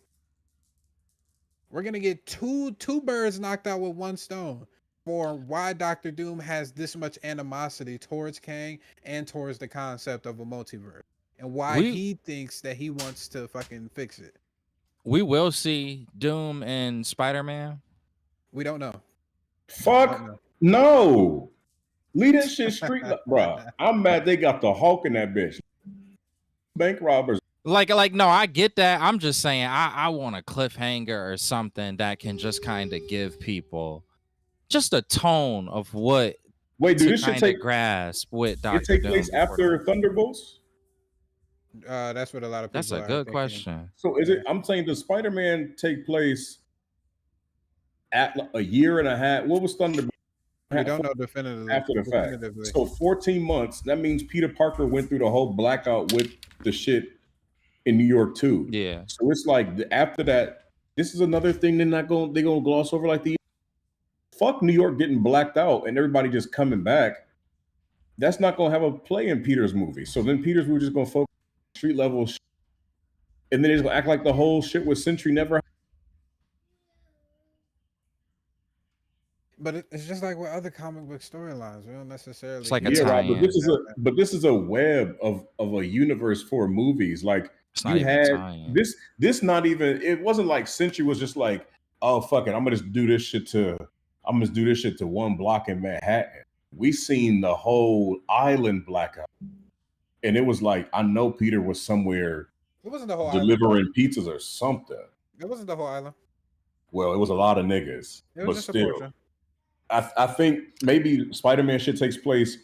We're gonna get two birds knocked out with one stone for why Doctor Doom has this much animosity towards Kang and towards the concept of a multiverse, and why We he thinks that he wants to fucking fix it. we will see Doom and Spider-Man. We don't know. Fuck no. Leave that shit street, bruh. I'm mad they got the Hulk in that bitch. Bank robbers. Like no, I get that. I'm just saying I want a cliffhanger or something that can just kind of give people just a tone of what Wait, dude, to this should kind take of grasp with it Doctor take Doom. place before after the- Thunderbolts? That's what a lot of people That's a are good thinking. question. So is it I'm saying does Spider-Man take place at a year and a half? What was Thunderbolts? We don't know definitively. After the fact. Definitively. So 14 months, that means Peter Parker went through the whole blackout with the shit in New York too. Yeah. So it's like after that, this is another thing they're gonna gloss over, like the fuck New York getting blacked out and everybody just coming back. That's not gonna have a play in Peter's movie. So then Peter's movie just gonna focus on street level shit. And then he's gonna act like the whole shit with Sentry never. But it's just like with other comic book storylines. We don't necessarily. It's like a Yeah, Rob, but tie-in. this is a web of a universe for movies. Like It's not you even had tie-in. this not even. It wasn't like Sentry was just like, oh fuck it, I'm gonna just do this shit to one block in Manhattan. We seen the whole island blackout, and it was like I know Peter was somewhere It wasn't the whole delivering pizzas or something. island. It wasn't the whole island. Well, it was a lot of niggas, It was but just a still. portion. I think maybe Spider-Man shit takes place.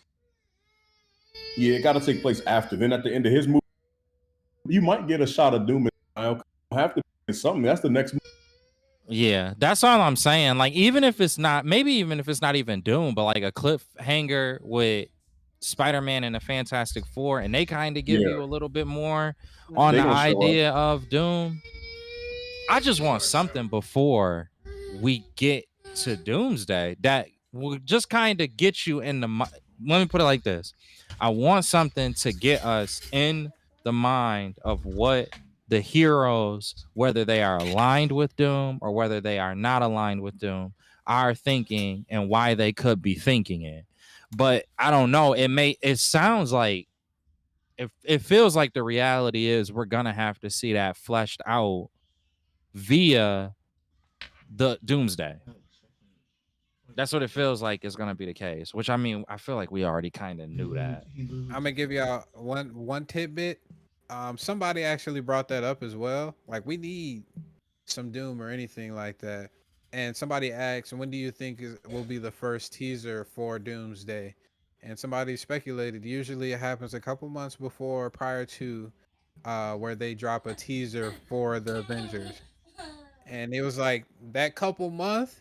Yeah, it got to take place after. Then at the end of his movie, you might get a shot of Doom. And have to be something. That's the next movie. Yeah, that's all I'm saying. Like, even if it's not even Doom, but like a cliffhanger with Spider-Man and the Fantastic Four, and they kind of give you a little bit more on They the gonna show up. idea of Doom. I just want something before we get to Doomsday that will just kind of get you in the. Let me put it like this: I want something to get us in the mind of what the heroes, whether they are aligned with Doom or whether they are not aligned with Doom, are thinking and why they could be thinking it. But I don't know. It sounds like it feels like the reality is we're gonna have to see that fleshed out via the Doomsday. That's what it feels like is gonna be the case. Which I mean, I feel like we already kind of knew that. I'm gonna give y'all one tidbit. Somebody actually brought that up as well. Like, we need some Doom or anything like that. And somebody asked, when do you think will be the first teaser for Doomsday? And somebody speculated usually it happens a couple months before, prior to where they drop a teaser for the Avengers. And it was like that couple month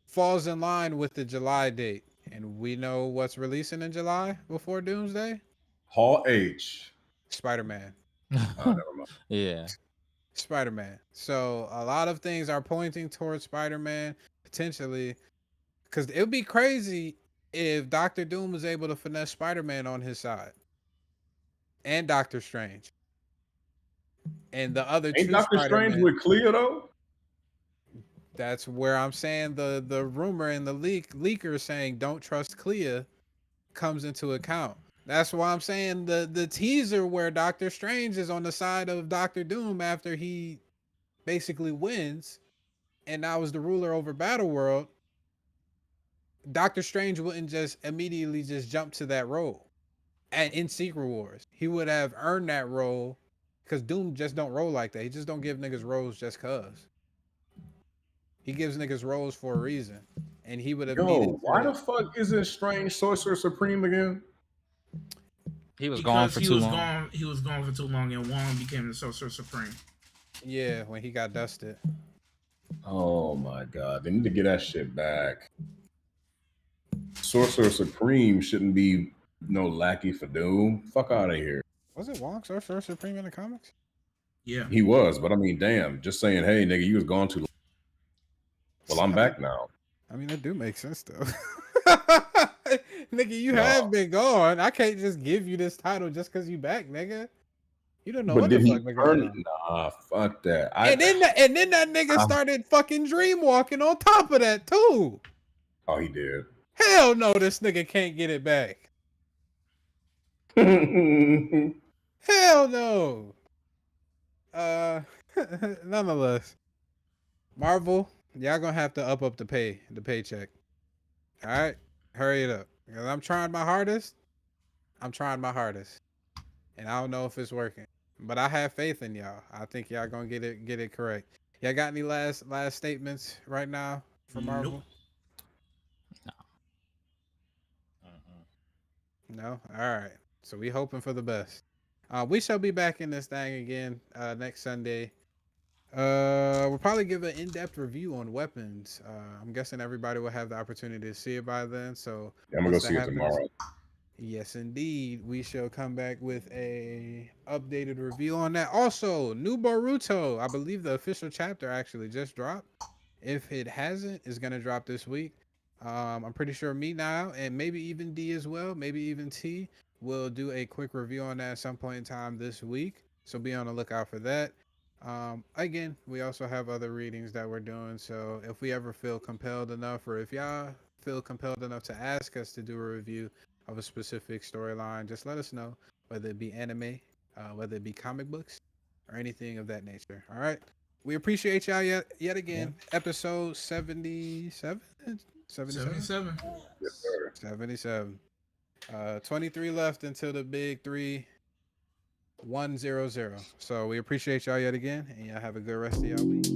falls in line with the July date. And we know what's releasing in July before Doomsday? Hall H. Spider-Man. Oh, never mind. Yeah. Spider-Man. So a lot of things are pointing towards Spider-Man potentially, because it would be crazy if Doctor Doom was able to finesse Spider-Man on his side, and Doctor Strange, and the other Ain't two Doctor Strange Spider-Man. with Clea though? That's where I'm saying the rumor and the leaker saying don't trust Clea comes into account. That's why I'm saying the teaser where Doctor Strange is on the side of Doctor Doom after he basically wins, and I was the ruler over Battle World, Doctor Strange wouldn't just immediately just jump to that role. And in Secret Wars, he would have earned that role because Doom just don't roll like that. He just don't give niggas roles just cause. He gives niggas roles for a reason, and he would have needed. Why the fuck isn't Strange Sorcerer Supreme again? He was gone for too long. He was gone for too long, and Wong became the Sorcerer Supreme. Yeah, when he got dusted. Oh my god, they need to get that shit back. Sorcerer Supreme shouldn't be no lackey for Doom. Fuck out of here. Was it Wong Sorcerer Supreme in the comics? Yeah, he was, but I mean, damn, just saying, hey, nigga, you was gone too long. Well, I'm back now. I mean, that do make sense though. Nigga, you have been gone. I can't just give you this title just because you back, nigga. You don't know what the fuck nigga done. Nah, fuck that. And then that nigga started fucking dream walking on top of that too. Oh, he did. Hell no, this nigga can't get it back. Hell no. Nonetheless, Marvel, y'all gonna have to up the paycheck. All right, hurry it up. Because I'm trying my hardest. And I don't know if it's working, but I have faith in y'all. I think y'all gonna get it correct. Y'all got any last statements right now from Marvel? Nope. No. All right. So we hoping for the best. We shall be back in this thing again next Sunday. We'll probably give an in-depth review on weapons. I'm guessing everybody will have the opportunity to see it by then. So yeah, I'm gonna go see it tomorrow. Yes, indeed. We shall come back with a updated review on that. Also, new Boruto. I believe the official chapter actually just dropped. If it hasn't, it's gonna drop this week. I'm pretty sure me now, and maybe even D as well, maybe even T, will do a quick review on that at some point in time this week. So be on the lookout for that. Again, we also have other readings that we're doing. So if we ever feel compelled enough, or if y'all feel compelled enough to ask us to do a review of a specific storyline, just let us know, whether it be anime, whether it be comic books, or anything of that nature. All right. We appreciate y'all yet again. Episode 77? 77. Yes, sir. 77. 23 left until the big 3-1-0-0. So we appreciate y'all yet again, and y'all have a good rest of y'all week.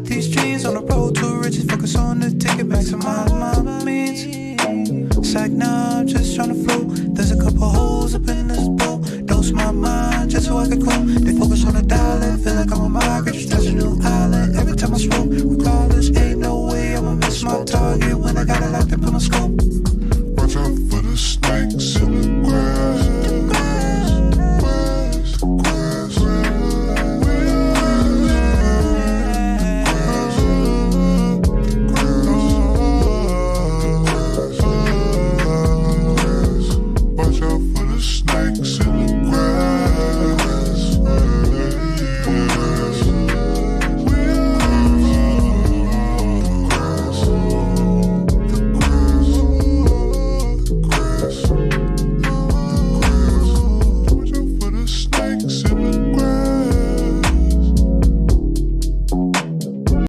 These dreams on the road to riches, focus on the ticket, maximize my means. It's like now I'm just trying to flow. There's a couple holes up in this boat. Dose my mind just so I can grow. They focus on the dial and feel like I'm a migrant, just touching